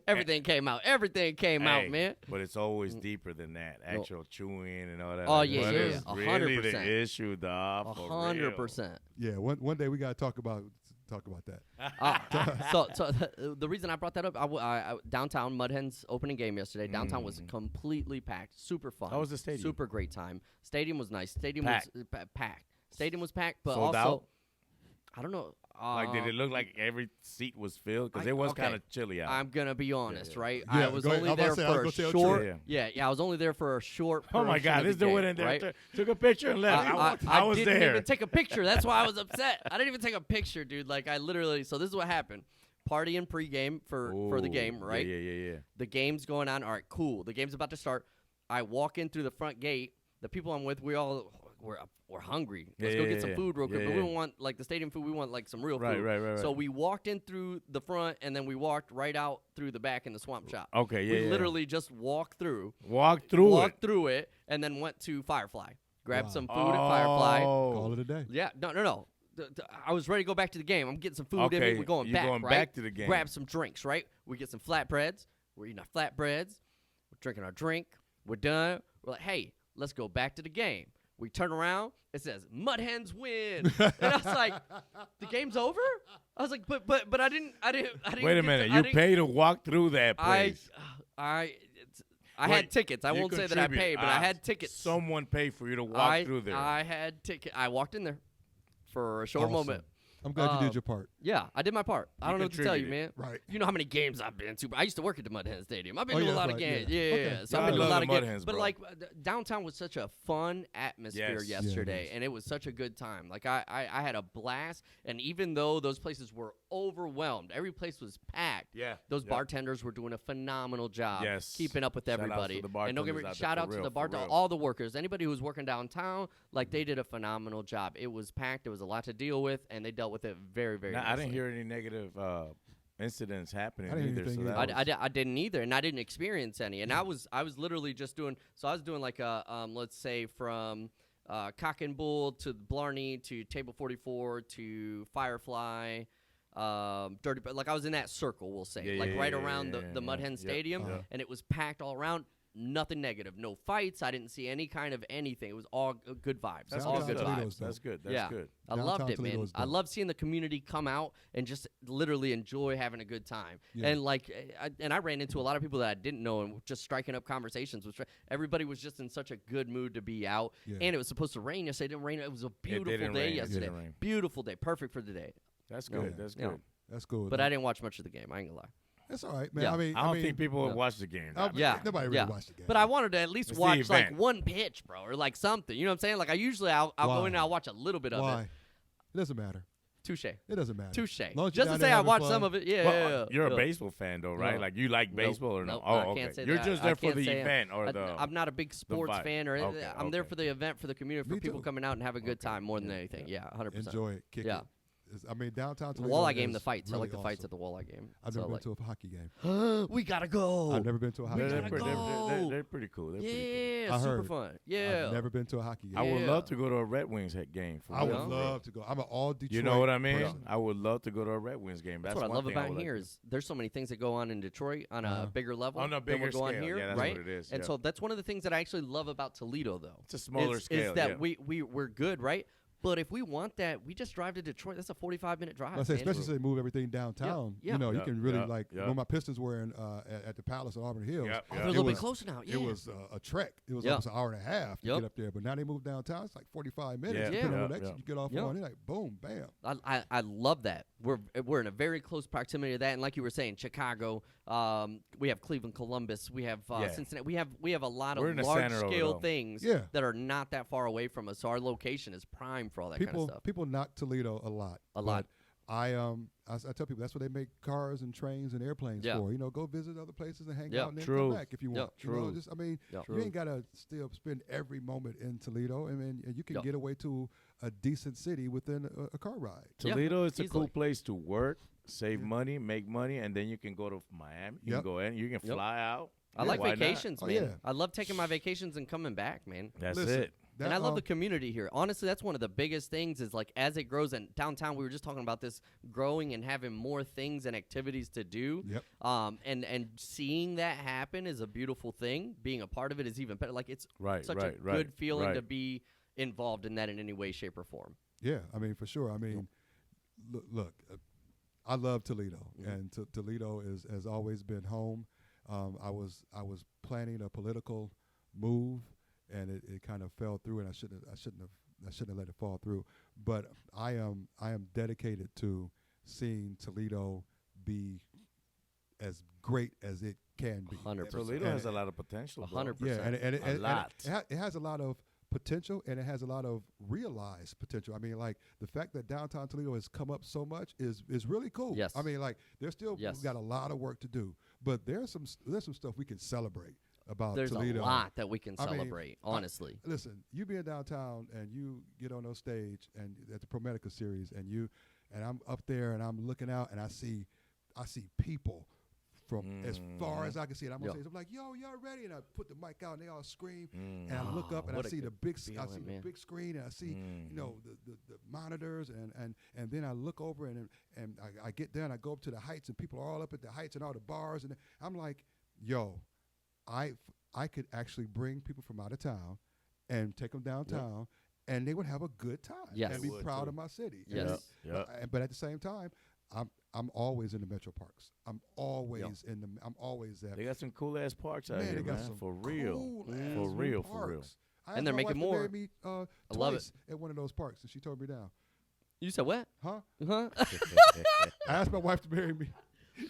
S3: Everything came out. Everything came out,
S2: Hey,
S3: man.
S2: But it's always deeper than that. Actual chewing and all that.
S3: Oh,
S2: Like,
S3: yeah,
S2: what
S3: yeah,
S2: is
S3: yeah.
S2: really
S3: 100%.
S2: the issue, dog?
S3: 100%.
S1: Yeah, one day we gotta talk about that.
S3: So the reason I brought that up, I downtown Mudhens opening game yesterday. Downtown was completely packed, super fun.
S2: How was the stadium?
S3: Super great time. Stadium was nice. Stadium
S2: Packed.
S3: was packed. Stadium was packed, but
S2: Sold
S3: also
S2: out?
S3: I don't know.
S2: Like, did it look like every seat was filled? Because it was
S3: okay.
S2: kind of chilly out.
S3: I'm gonna be honest,
S2: yeah.
S3: right?
S1: Yeah,
S3: I was
S1: go ahead.
S3: only
S1: I'm about
S3: there
S1: to say, I was
S3: for a
S1: gonna tell the
S3: short.
S2: truth.
S3: Yeah, I was only there for a short.
S2: Oh my
S3: portion
S2: God!
S3: of
S2: This
S3: the
S2: dude
S3: game,
S2: went in there,
S3: right?
S2: took a picture and left. I was
S3: didn't
S2: there.
S3: even take a picture. That's why I was upset. I didn't even take a picture, dude. Like I literally. So this is what happened. Partying pregame for the
S2: Ooh,
S3: game, right?
S2: Yeah.
S3: The game's going on. All right, cool. The game's about to start. I walk in through the front gate. The people I'm with, we're hungry. Let's go get some food real quick.
S2: Yeah,
S3: but we
S2: yeah.
S3: don't want like the stadium food. We want like some real
S2: Right,
S3: food.
S2: right.
S3: So we walked in through the front, and then we walked right out through the back in the swamp shop.
S2: Okay, yeah.
S3: We literally just walked through.
S2: walked through it.
S3: And then went to Firefly. Grabbed
S1: Wow.
S3: some food at Firefly.
S1: Call it a day.
S3: Yeah, no. I was ready to go back to the game. I'm getting some food in
S2: Okay,
S3: me. We're going
S2: you're
S3: back,
S2: going
S3: right?
S2: back to the game.
S3: Grab some drinks, right? We get some flatbreads. We're eating our flatbreads. We're drinking our drink. We're done. We're like, hey, let's go back to the game. We turn around. It says Mudhens win, and I was like, the game's over. I was like, but I didn't.
S2: Wait a minute. You paid to walk through that place.
S3: I
S2: Wait,
S3: had tickets. I
S2: you
S3: won't say that I
S2: contribute.
S3: paid, but I had tickets.
S2: Someone paid for you to walk through there.
S3: I had tickets. I walked in there for a short
S1: Awesome.
S3: moment.
S1: I'm glad you did your part.
S3: Yeah, I did my part. I don't know what to tell you, man.
S2: contributed.
S1: Right.
S3: You know how many games I've been to. I used to work at the Mudhens Stadium. I've been
S1: Oh,
S3: to a
S1: yeah,
S3: lot of
S1: right,
S3: games.
S1: yeah.
S3: Yeah,
S1: Okay.
S3: So
S2: Yeah,
S3: I've been
S2: I
S3: to a
S2: love
S3: lot
S2: the
S3: of games.
S2: Mudhens,
S3: But
S2: bro.
S3: like downtown was such a fun atmosphere
S2: Yes.
S3: yesterday,
S1: Yes.
S3: and it was such a good time. Like I had a blast, and even though those places were overwhelmed, every place was packed.
S2: Yeah.
S3: Those
S2: Yep.
S3: bartenders were doing a phenomenal job
S2: Yes.
S3: keeping up with
S2: Shout outs to
S3: everybody.
S2: the
S3: And don't get me
S2: bartenders out there
S3: shout
S2: for
S3: out to
S2: real,
S3: the
S2: for
S3: bartender,
S2: real.
S3: all the workers, anybody who was working downtown, like they did a phenomenal job. It was packed. There was a lot to deal with, and they dealt with it very, very
S2: Now,
S3: nicely.
S2: I didn't hear any negative incidents happening
S1: I didn't
S2: either.
S1: hear
S2: So
S1: anything
S2: that
S1: either.
S2: was,
S3: I didn't either, and I didn't experience any. And I was literally just doing. So I was doing like a let's say from Cock and Bull to Blarney to Table 44 to Firefly, Dirty. Like I was in that circle, we'll say,
S2: Yeah,
S3: like
S2: yeah,
S3: right
S2: yeah,
S3: around
S2: yeah,
S3: the
S2: yeah.
S3: Mudhen
S2: Yep,
S3: Stadium,
S2: yep.
S3: and it was packed all around. nothing negative, no fights. I didn't see any kind of anything. It was all good vibes.
S2: That's
S3: all
S2: good.
S3: good vibes.
S2: That's good.
S3: Yeah. I
S1: Downtown
S3: loved it,
S1: Toledo
S3: man.
S1: is
S3: I
S1: dope.
S3: love seeing the community come out and just literally enjoy having a good time.
S1: Yeah.
S3: And like, I ran into a lot of people that I didn't know and just striking up conversations. Everybody was just in such a good mood to be out.
S1: Yeah.
S3: And it was supposed to rain yesterday. It didn't rain. It was a beautiful
S2: didn't
S3: day
S2: rain.
S3: yesterday.
S2: Didn't rain.
S3: Beautiful day. Perfect for the day.
S2: That's
S3: Yeah.
S2: good. That's
S3: Yeah.
S2: good.
S1: That's cool.
S3: But I didn't watch much of the game. I ain't gonna lie.
S1: That's all right, man.
S3: Yeah.
S1: I
S2: I don't think people would watch the game.
S3: Yeah.
S1: Nobody really watched the game.
S3: But I wanted to at least
S2: It's the
S3: watch like
S2: event.
S3: one pitch, bro, or like something. You know what I'm saying? Like I'll go
S1: Why?
S3: in and I'll watch a little bit of
S1: Why?
S3: it.
S1: It doesn't matter.
S3: Touche.
S1: It doesn't matter.
S3: Touche.
S1: long as
S3: Just
S1: you're
S3: to
S1: down
S3: say
S1: there
S3: I
S1: having
S3: watched
S1: fun.
S3: some of it. Yeah.
S2: Well, you're a
S3: Yeah.
S2: baseball fan, though, right?
S3: No.
S2: Like, you like baseball or no?
S3: Nope,
S2: Oh,
S3: I
S2: okay.
S3: can't say
S2: You're
S3: that.
S2: just
S3: I
S2: there for
S3: can't
S2: the
S3: say
S2: event or
S3: I'm not a big sports
S2: vibe.
S3: fan, or
S2: Okay,
S3: I'm there
S2: okay.
S3: for the event, for the community, for
S1: Me
S3: people
S1: too.
S3: coming out and have a good
S2: Okay.
S3: time more than anything. Yeah, 100%.
S1: Enjoy it. Kick
S3: Yeah.
S1: it. I mean, downtown
S3: The
S1: Toledo
S3: walleye game, the
S1: is
S3: fights. I
S1: really
S3: like the fights
S1: awesome.
S3: at the walleye game.
S1: I've
S3: So,
S1: never been
S3: like,
S1: to a hockey game.
S3: we gotta go.
S1: I've never been to a hockey
S3: We
S2: They're,
S3: gotta
S1: game.
S3: go.
S2: they're pretty cool. They're pretty
S3: Yeah,
S1: I
S3: super
S1: heard.
S3: fun. Yeah.
S1: I've never been to a hockey game.
S2: cool. I would
S3: Yeah.
S2: love to go to a Red Wings game. For
S1: I would
S2: real.
S1: love to go. I'm an all Detroit.
S2: You know what I mean?
S1: person.
S2: I would love to go to a Red Wings game.
S3: That's what I
S2: one
S3: love
S2: thing
S3: about
S2: would
S3: here
S2: like
S3: is there's so many things that go on in Detroit on
S1: Uh-huh.
S3: a bigger level
S2: On a
S3: than
S2: bigger
S3: what go on
S2: scale.
S3: here,
S2: Yeah, that's
S3: right?
S2: what it is,
S3: And
S2: yeah.
S3: so that's one of the things that I actually love about Toledo, though.
S2: It's a smaller
S3: is
S2: scale.
S3: that
S2: yeah.
S3: we're good, right? But if we want that, we just drive to Detroit. That's a 45-minute drive.
S1: I say,
S3: man.
S1: especially since they move everything downtown.
S3: Yeah.
S1: You know, you
S2: Yep,
S1: can really
S2: yep,
S1: like
S2: yep.
S1: when my Pistons were in at the Palace in Auburn Hills.
S2: Yep,
S3: Oh,
S2: yep.
S3: they're a
S1: It
S3: little bit
S1: was-
S3: closer now. Yeah.
S1: It was a trek. It was
S3: Yep.
S1: almost an hour and a half to
S3: Yep.
S1: get up there. But now they moved downtown. It's like 45 minutes.
S2: Yeah.
S1: Depending on
S2: Yeah.
S1: what exit
S2: Yeah.
S1: you get off
S3: Yeah.
S1: on, it's like boom, bam.
S3: I love that. We're in a very close proximity to that, and like you were saying, Chicago. We have Cleveland, Columbus. We have
S2: Yeah.
S3: Cincinnati. We have a lot
S2: We're
S3: of
S2: in the
S3: large
S2: center of it
S3: scale
S2: all.
S3: things
S1: Yeah.
S3: that are not that far away from us. So our location is prime for all that kind of stuff.
S1: People knock Toledo a lot.
S3: A lot.
S1: But I tell people that's what they make cars and trains and airplanes
S3: Yeah.
S1: for. You know, go visit other places and hang
S3: Yeah.
S1: out and then
S2: True.
S1: come back if you
S3: Yeah.
S1: want. You know,
S2: True.
S1: I mean,
S3: Yeah.
S1: you ain't gotta still spend every moment in Toledo. I mean, and you can
S3: Yeah.
S1: get away to a decent city within a car ride.
S3: Yeah,
S2: Toledo is a
S3: easily.
S2: cool place to work, save money, make money, and then you can go to Miami. You
S1: Yep.
S2: can go in. You can
S3: Yep.
S2: fly out.
S3: I
S1: Yeah,
S3: like
S2: why not?
S3: vacations,
S1: Oh,
S3: man.
S1: yeah.
S3: I love taking my vacations and coming back, man.
S2: That's
S1: Listen,
S2: it.
S1: that,
S3: And I love the community here. Honestly, that's one of the biggest things is like as it grows and downtown, we were just talking about this growing and having more things and activities to do.
S1: Yep.
S3: And seeing that happen is a beautiful thing. Being a part of it is even better. Like it's
S2: Right,
S3: such
S2: right,
S3: a
S2: right,
S3: good feeling to
S2: right.
S3: be involved in that in any way, shape, or form.
S1: Yeah, I mean, for sure. I mean, look, I love Toledo,
S3: Mhm.
S1: and Toledo has always been home. I was planning a political move, and it kind of fell through, and I shouldn't have let it fall through. But I am dedicated to seeing Toledo be as great as it can be.
S3: 100%.
S2: Toledo
S1: And-
S2: has a lot of potential. bro.
S3: 100%.
S1: Yeah, and
S2: A lot.
S1: it has a lot of potential, and it has a lot of realized potential. I mean, like the fact that downtown Toledo has come up so much is really cool.
S3: Yes.
S1: I mean, like there's still
S3: Yes.
S1: we've got a lot of work to do, but there's some stuff we can celebrate about
S3: There's
S1: Toledo.
S3: a lot that we can
S1: I mean,
S3: celebrate, honestly.
S1: Listen, you being downtown and you get on those stage and at the ProMedica series and I'm up there and I'm looking out and I see people from as far as I can see it. I'm on
S3: Yeah.
S1: stage. I'm like, yo, y'all ready? And I put the mic out and they all scream.
S2: Mm.
S1: And I look up and I
S3: what a
S1: see the
S3: good
S1: big
S3: feeling, man.
S1: screen and I see the monitors and then I look over and I get there and I go up to the heights and people are all up at the heights and all the bars and I'm like, yo, I could actually bring people from out of town and take them downtown and they would have a good time
S3: Yes.
S1: and
S3: They
S1: be
S2: would,
S1: proud
S2: too.
S1: of my city.
S3: Yes.
S2: Yep.
S1: But at the same time, I'm always in the metro parks. I'm always there.
S2: They got some cool ass parks out
S1: Man,
S2: here,
S1: they got
S2: man.
S1: some
S2: For real.
S1: cool-ass
S2: For real, for real.
S1: parks. I
S3: And
S1: asked
S3: they're
S1: my
S3: making
S1: wife to
S3: more.
S1: marry me,
S3: I love
S1: twice at one of those parks, and she turned me down.
S3: You said what?
S1: Huh?
S3: Huh?
S1: I asked my wife to marry me.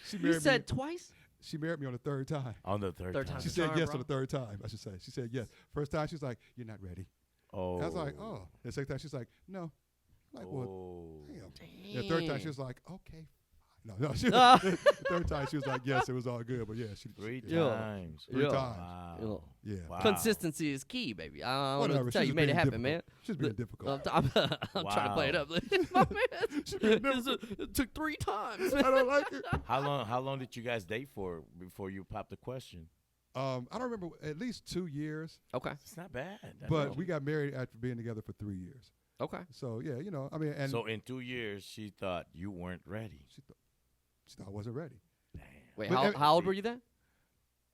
S1: She
S3: You
S1: married
S3: said
S1: me.
S3: twice?
S1: She married me on the third time.
S2: On the third
S3: Third
S2: time.
S3: time.
S1: She
S3: Sorry,
S1: said yes
S3: bro.
S1: on the third time. I should say. She said yes. First time she was like, "You're not ready."
S2: Oh.
S1: I was like, "Oh." The second time she's like, "No." I'm like, well,
S2: Oh.
S1: damn. The third time she was like, "Okay." No. She,
S3: Ah.
S1: the third time she was like, "Yes, it was all good." But yeah,
S2: Three
S3: Yeah.
S2: times.
S1: Three
S3: Yeah.
S1: times.
S2: Wow.
S1: Yeah.
S2: Wow.
S3: Consistency is key, baby. I want
S1: Whatever.
S3: to tell
S1: She's
S3: you,
S1: just
S3: made it
S1: being
S3: happen, man.
S1: difficult. She's being difficult.
S3: I'm trying to play it up. My man, it took 3 times.
S1: I don't like it.
S2: How long did you guys date for before you popped the question?
S1: I don't remember. At least 2 years.
S3: Okay.
S2: It's not bad. That's
S1: But
S2: not-
S1: we got married after being together for 3 years.
S3: Okay.
S1: So yeah, I mean, and
S2: so in 2 years, she thought you weren't ready.
S1: she thought I wasn't ready.
S2: Damn.
S3: Wait,
S1: But
S3: how old were you then?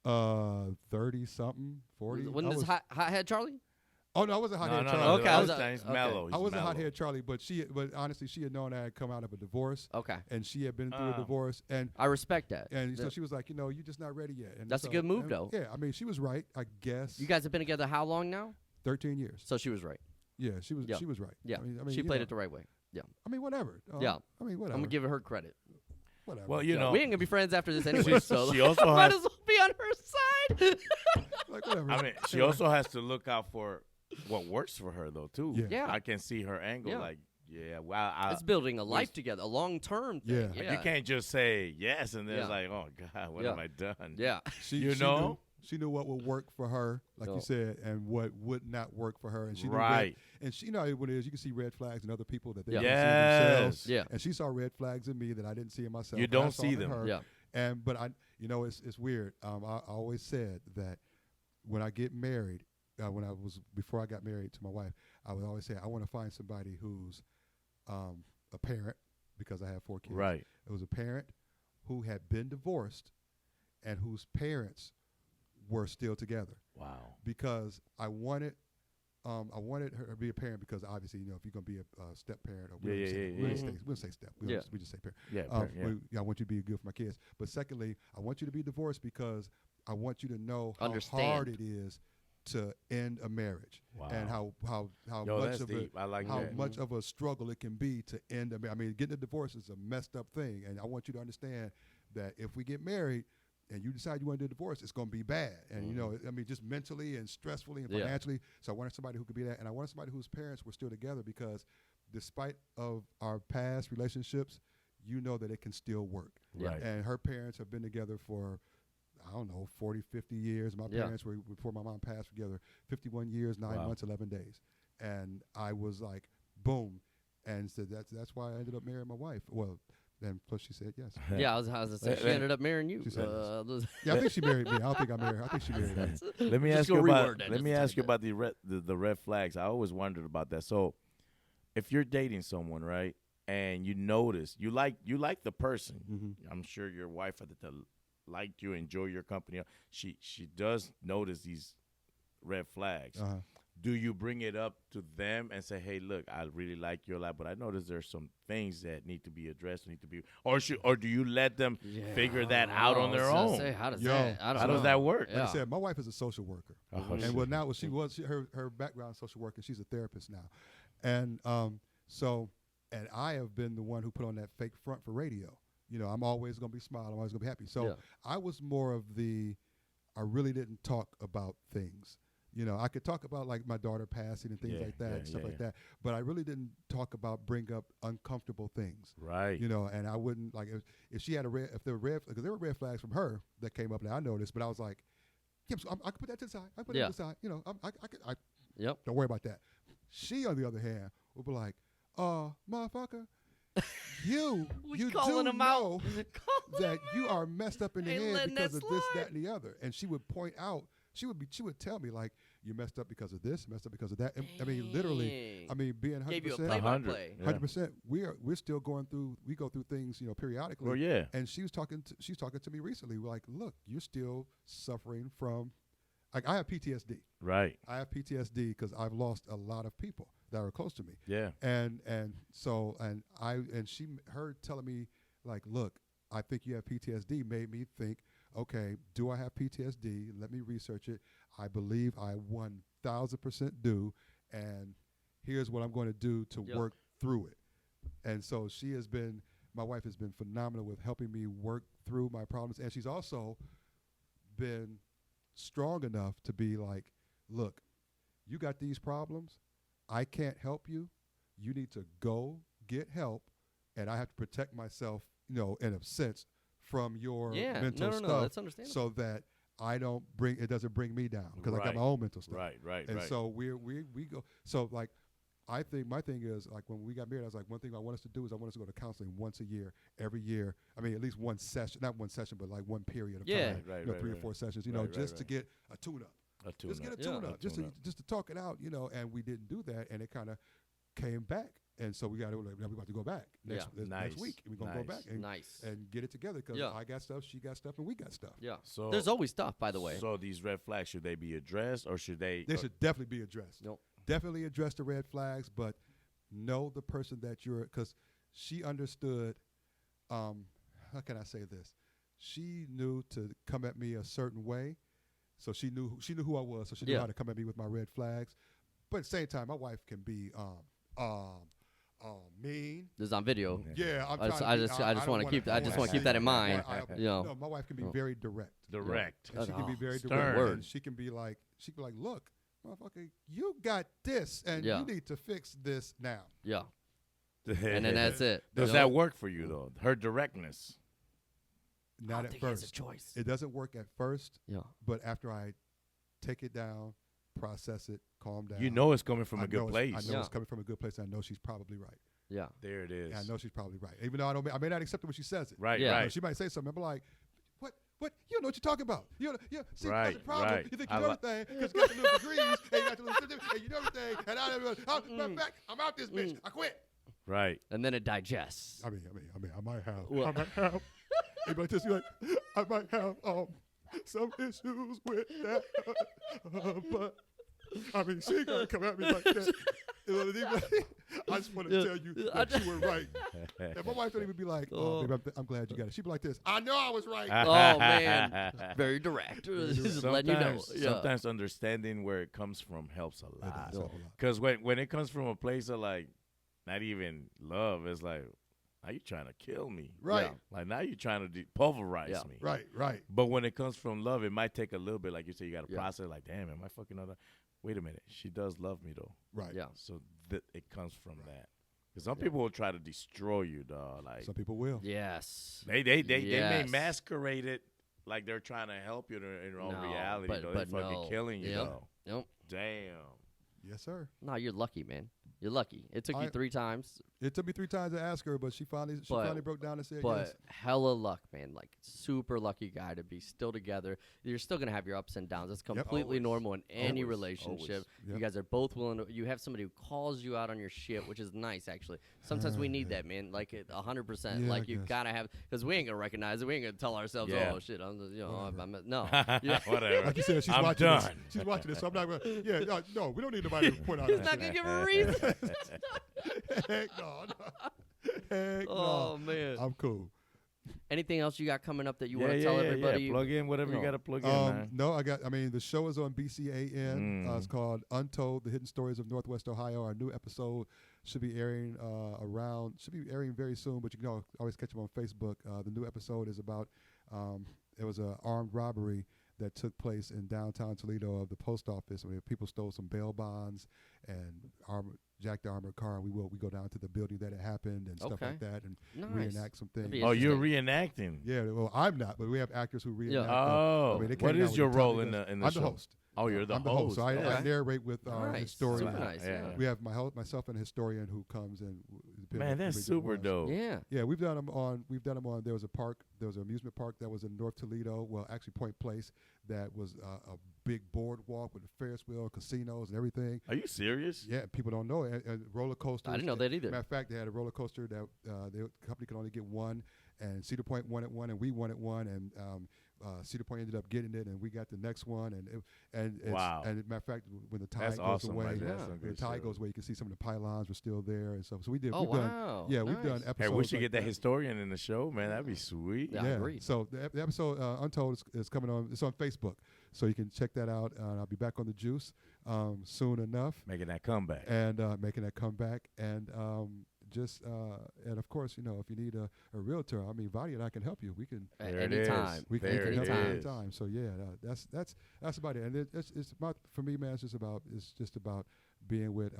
S1: 30 something, 40.
S3: When this hothead Charlie?
S1: Oh no, I wasn't hothead
S2: No,
S1: Charlie.
S3: Okay, I was
S2: he's mellow.
S1: I wasn't
S2: mellow.
S1: hothead Charlie, but honestly, she had known I had come out of a divorce.
S3: Okay.
S1: And she had been through a divorce, and
S3: I respect that.
S1: And so she was like, you're just not ready yet. And
S3: that's a good move, though.
S1: Yeah, I mean, she was right, I guess.
S3: You guys have been together how long now?
S1: 13 years.
S3: So she was right.
S1: Yeah, she was. She was right.
S3: Yeah,
S1: I mean,
S3: she played it the right way. Yeah.
S1: I mean, whatever.
S3: Yeah.
S1: I mean, whatever.
S3: I'm gonna give her credit.
S1: Whatever.
S2: Well,
S3: we ain't gonna be friends after this anyway. So
S2: she also
S3: might
S2: has,
S3: as well be on her side.
S1: like whatever.
S2: I mean, she also has to look out for what works for her though too.
S1: Yeah.
S2: I can see her angle.
S3: Yeah.
S2: Like, yeah, wow.
S3: It's building a life together, a long-term thing.
S1: Yeah.
S3: Yeah.
S2: You can't just say yes and then it's
S3: Yeah.
S2: like, oh God, what have I done?
S3: Yeah.
S2: You know?
S1: She knew what would work for her, like you said, and what would not work for her. And she
S2: Right.
S1: knew and she, you know what it is. You can see red flags in other people that they
S3: Yeah.
S1: don't see in themselves.
S3: Yeah.
S1: And she saw red flags in me that I didn't see in myself.
S2: You
S1: and I
S2: don't
S1: saw
S2: see
S1: in
S2: them.
S1: her.
S3: Yeah.
S1: But it's weird. I always said that when I get married, before I got married to my wife, I would always say I want to find somebody who's a parent, because I have 4 kids.
S2: Right.
S1: It was a parent who had been divorced and whose parents were still together,
S2: Wow.
S1: because I wanted her to be a parent, because obviously, if you're going to be a step parent, or we don't say step, we just say parent.
S2: Yeah.
S1: I want you to be good for my kids. But secondly, I want you to be divorced because I want you to know how hard it is to end a marriage.
S2: Wow.
S1: And how
S2: Yo,
S1: much
S2: that's
S1: of
S2: deep. I like
S1: how
S2: that.
S1: much of a struggle it can be to end a marriage. I mean, getting a divorce is a messed up thing, and I want you to understand that if we get married and you decide you want to do a divorce, it's going to be bad. And, just mentally and stressfully and financially. So I wanted somebody who could be that. And I wanted somebody whose parents were still together, because despite of our past relationships, that it can still work.
S2: Right.
S1: And her parents have been together for, I don't know, 40, 50 years. My parents were, before my mom passed, together 51 years, 9 months, 11 days. And I was like, boom. And so that's why I ended up marrying my wife. Well, and plus she said yes.
S3: Yeah, I was going to say, she ended up marrying you.
S1: She said yes. Yeah, I think she married me. I don't think I married her. I think she married me.
S2: Let me ask you about the red flags. I always wondered about that. So, if you're dating someone, right, and you notice you like the person, I'm sure your wife at the time liked you, enjoy your company. She does notice these red flags. Do you bring it up to them and say, "Hey, look, I really like you a lot, but I notice there's some things that need to be addressed, or do you let them figure that out on their own?
S3: How does
S2: that work?
S1: Like I said, my wife is a social worker, and she was her background is social work, and she's a therapist now, and and I have been the one who put on that fake front for radio. I'm always going to be smiling, I'm always going to be happy. So I was more of I really didn't talk about things. I could talk about like my daughter passing and things like that, stuff like that. But I really didn't talk about bring up uncomfortable things.
S2: Right.
S1: And I wouldn't like if she had because there were red flags from her that came up that I noticed. But I was like, yeah, so I could put that to the side. I put that to the side. I don't worry about that. She, on the other hand, would be like, motherfucker. You do know that you are messed up in the head because of this, that, and the other. And she would point out. She would tell me, like, you messed up because of this, messed up because of that. I mean, literally, being 100%,
S3: gave you a play-by-play.
S1: 100%. We're still going through. We go through things, periodically.
S2: Well, yeah.
S1: And she's talking to me recently. Like, look, you're still suffering from. Like, I have PTSD.
S2: Right.
S1: I have PTSD because I've lost a lot of people that are close to me.
S2: Yeah.
S1: And her telling me, like, look, I think you have PTSD made me think, okay, do I have PTSD? Let me research it. I believe I 1,000% do, and here's what I'm going to do to work through it. And so my wife has been phenomenal with helping me work through my problems, and she's also been strong enough to be like, look, you got these problems. I can't help you. You need to go get help, and I have to protect myself, in a sense, from your mental stuff,
S3: that's understandable.
S1: so that it doesn't bring me down, because I got my own mental stuff.
S2: Right.
S1: And so we go. So like, I think my thing is, like, when we got married, I was like, one thing I want us to do is I want us to go to counseling once a year, every year. I mean, at least one session, not one session, but like one period of time.
S2: Right,
S1: 3 or 4 sessions. Just to get a tune-up. Just get a tune-up, just to talk it out. And we didn't do that, and it kind of came back And so we're about to go back next week. We're gonna go back and get it together because I got stuff, she got stuff, and we got stuff.
S3: Yeah.
S2: So
S3: there's always stuff, by the way.
S2: So these red flags, should they be addressed or should they?
S1: They should definitely be addressed.
S3: Nope.
S1: Definitely address the red flags, but know the person that you're, because she understood. How can I say this? She knew to come at me a certain way, so she knew who I was, so she knew how to come at me with my red flags. But at the same time, my wife can be mean.
S3: This is on video.
S1: Yeah,
S3: I just want to keep that in mind.
S1: No, my wife can be very direct. And she can be very direct. And she can be like, look, motherfucker, you got this, and you need to fix this now.
S3: Yeah. And then that's it.
S2: Does that work for you though? Her directness.
S1: Not at first.
S3: It's a choice.
S1: It doesn't work at first.
S3: Yeah.
S1: But after I take it down, process it, calm down.
S2: You know it's coming from a good place.
S1: I know it's coming from a good place. And I know she's probably right.
S3: Yeah.
S2: There it is.
S1: And I know she's probably right. Even though I may not accept it when she says it.
S2: Right.
S3: Yeah.
S2: Right.
S1: She might say something. I'm like, what? You don't know what you're talking about. See,
S2: right,
S1: that's the problem.
S2: right.
S1: You think you know everything because you got the little degrees and you got the little and you know everything. And matter of fact, I'm out this bitch. I quit.
S2: Right.
S3: And then it digests.
S1: I mean, I might have. Anybody just like, I might have some issues with that, but I mean, she gonna come at me like that. I just want to tell you that you were right. And my wife don't even be like, "Oh, baby, I'm glad you got it." She'd be like this: "I know I was right."
S3: Oh man, very direct. Just letting you know.
S2: Sometimes understanding where it comes from helps a lot. Because when it comes from a place of like, not even love, it's like, now you trying to kill me.
S1: Right.
S2: Like now you trying to pulverize me.
S1: Right.
S2: But when it comes from love, it might take a little bit. Like you say, you got to process like, damn, am I fucking other? Wait a minute. She does love me though.
S1: Right.
S3: Yeah.
S2: So it comes from that. Because some people will try to destroy you, dog. Like
S1: some people will.
S3: Yes.
S2: They may masquerade it like they're trying to help you in own reality.
S3: But
S2: they're fucking killing you though.
S3: Nope.
S2: Damn.
S1: Yes, sir.
S3: No, you're lucky, man. You're lucky. It took you 3 times.
S1: It took me 3 times to ask her, but she finally broke down and said yes.
S3: But hella luck, man. Like, super lucky guy to be still together. You're still going to have your ups and downs. That's completely normal in any relationship. You guys are both willing to. You have somebody who calls you out on your shit, which is nice, actually. Sometimes we need that, man. Like, 100%. Like, you got to have. Because we ain't going to recognize it. We ain't going to tell ourselves, oh, shit. No.
S2: Whatever.
S1: Like you said, she's watching this. She's watching this, so I'm not going to. Yeah, no, we don't need nobody to point out.
S3: He's not going to give her a reason.
S1: Heck no. Heck
S3: oh,
S1: no.
S3: man.
S1: I'm cool.
S3: Anything else you got coming up that you want to tell everybody?
S2: Plug in whatever you got to plug in, man.
S1: No, the show is on BCAN. It's called Untold, The Hidden Stories of Northwest Ohio. Our new episode should be airing very soon, but you can always catch them on Facebook. The new episode is about, it was an armed robbery that took place in downtown Toledo of the post office. Where people stole some bail bonds and jacked the armored car, and we go down to the building that it happened and stuff like that, and reenact some things.
S2: Oh, you're reenacting?
S1: Yeah, well, I'm not, but we have actors who reenact.
S2: Oh, what is your role in the
S1: I'm
S2: show?
S1: The host.
S2: Oh, you're the
S1: I'm the host. So I narrate with our historian.
S3: Nice.
S1: We have myself and a historian who comes and.
S2: Man, that's super dope.
S3: Yeah,
S1: we've done them on. There was an amusement park that was in North Toledo. Well, actually, Point Place. That was a big boardwalk with a Ferris wheel, casinos, and everything.
S2: Are you serious?
S1: Yeah, people don't know it. And roller coasters.
S3: I didn't know that either.
S1: Matter of fact, they had a roller coaster that the company could only get one, and Cedar Point wanted one, and we wanted one, and Cedar Point ended up getting it, and we got the next one, and
S2: wow.
S1: And matter of fact, when the tide goes away, you can see some of the pylons were still there, and so we did.
S3: Oh,
S1: we've
S3: wow.
S1: Done, we've done episodes.
S2: Hey, we should get that historian in the show, man. That'd be sweet.
S3: Yeah, I agree.
S1: So the episode Untold is coming on. It's on Facebook, so you can check that out. I'll be back on the juice soon enough.
S2: Making that comeback.
S1: And and of course, if you need a realtor, I mean, Vadi and I can help you. We can
S3: anytime.
S1: We can help you anytime. So that's about it. And for me, man. It's just about being with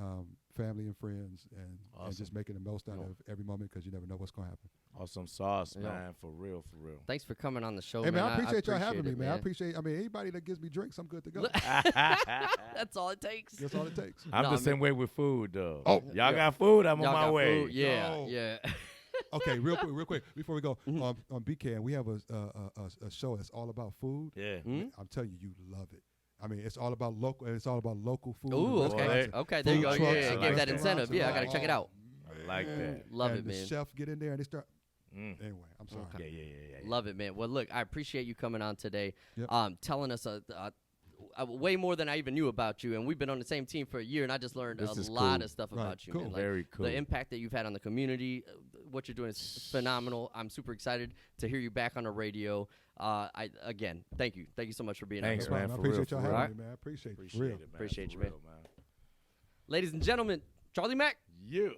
S1: family and friends and just making the most out of every moment because you never know what's gonna happen.
S2: Awesome sauce, man. For real.
S3: Thanks for coming on the show,
S1: hey, man. I appreciate y'all
S3: having
S1: me, man. I appreciate. I mean, anybody that gives me drinks, I'm good to go.
S3: That's all it takes.
S1: That's all it takes.
S2: I'm the same way with food, though.
S1: Oh,
S2: y'all got food. I'm on my way.
S3: Food. Yeah.
S1: Okay, real quick, before we go on BKN, we have a show that's all about food.
S2: Yeah,
S1: I'm telling you, you love it. I mean, it's all about local. It's all about local food.
S3: Ooh, okay. There you go. Yeah, gave that incentive. Yeah, I gotta check it out.
S2: I like that.
S3: Love
S1: and
S3: it,
S1: the
S3: man.
S1: chef get in there and they start. Anyway, I'm sorry.
S3: Okay.
S2: Yeah.
S3: Love it, man. Well, look, I appreciate you coming on today,
S1: Yep.
S3: telling us way more than I even knew about you. And we've been on the same team for a year, and I just learned
S2: This
S3: a
S2: is
S3: lot
S2: cool.
S3: of stuff
S1: Right,
S3: about you,
S1: cool.
S3: man. Like,
S2: Very cool.
S3: the impact that you've had on the community, what you're doing is phenomenal. I'm super excited to hear you back on the radio. Again, thank you. Thank you so much for being
S2: Thanks,
S3: on here.
S2: man.
S1: I
S2: for
S1: appreciate
S2: real,
S1: y'all
S2: for
S1: having
S2: real.
S1: me, man. I appreciate it.
S2: Appreciate
S1: Real.
S2: it, man.
S3: Appreciate
S2: For
S3: you, man.
S2: real,
S3: Ladies and gentlemen, Charlie Mack.
S2: You.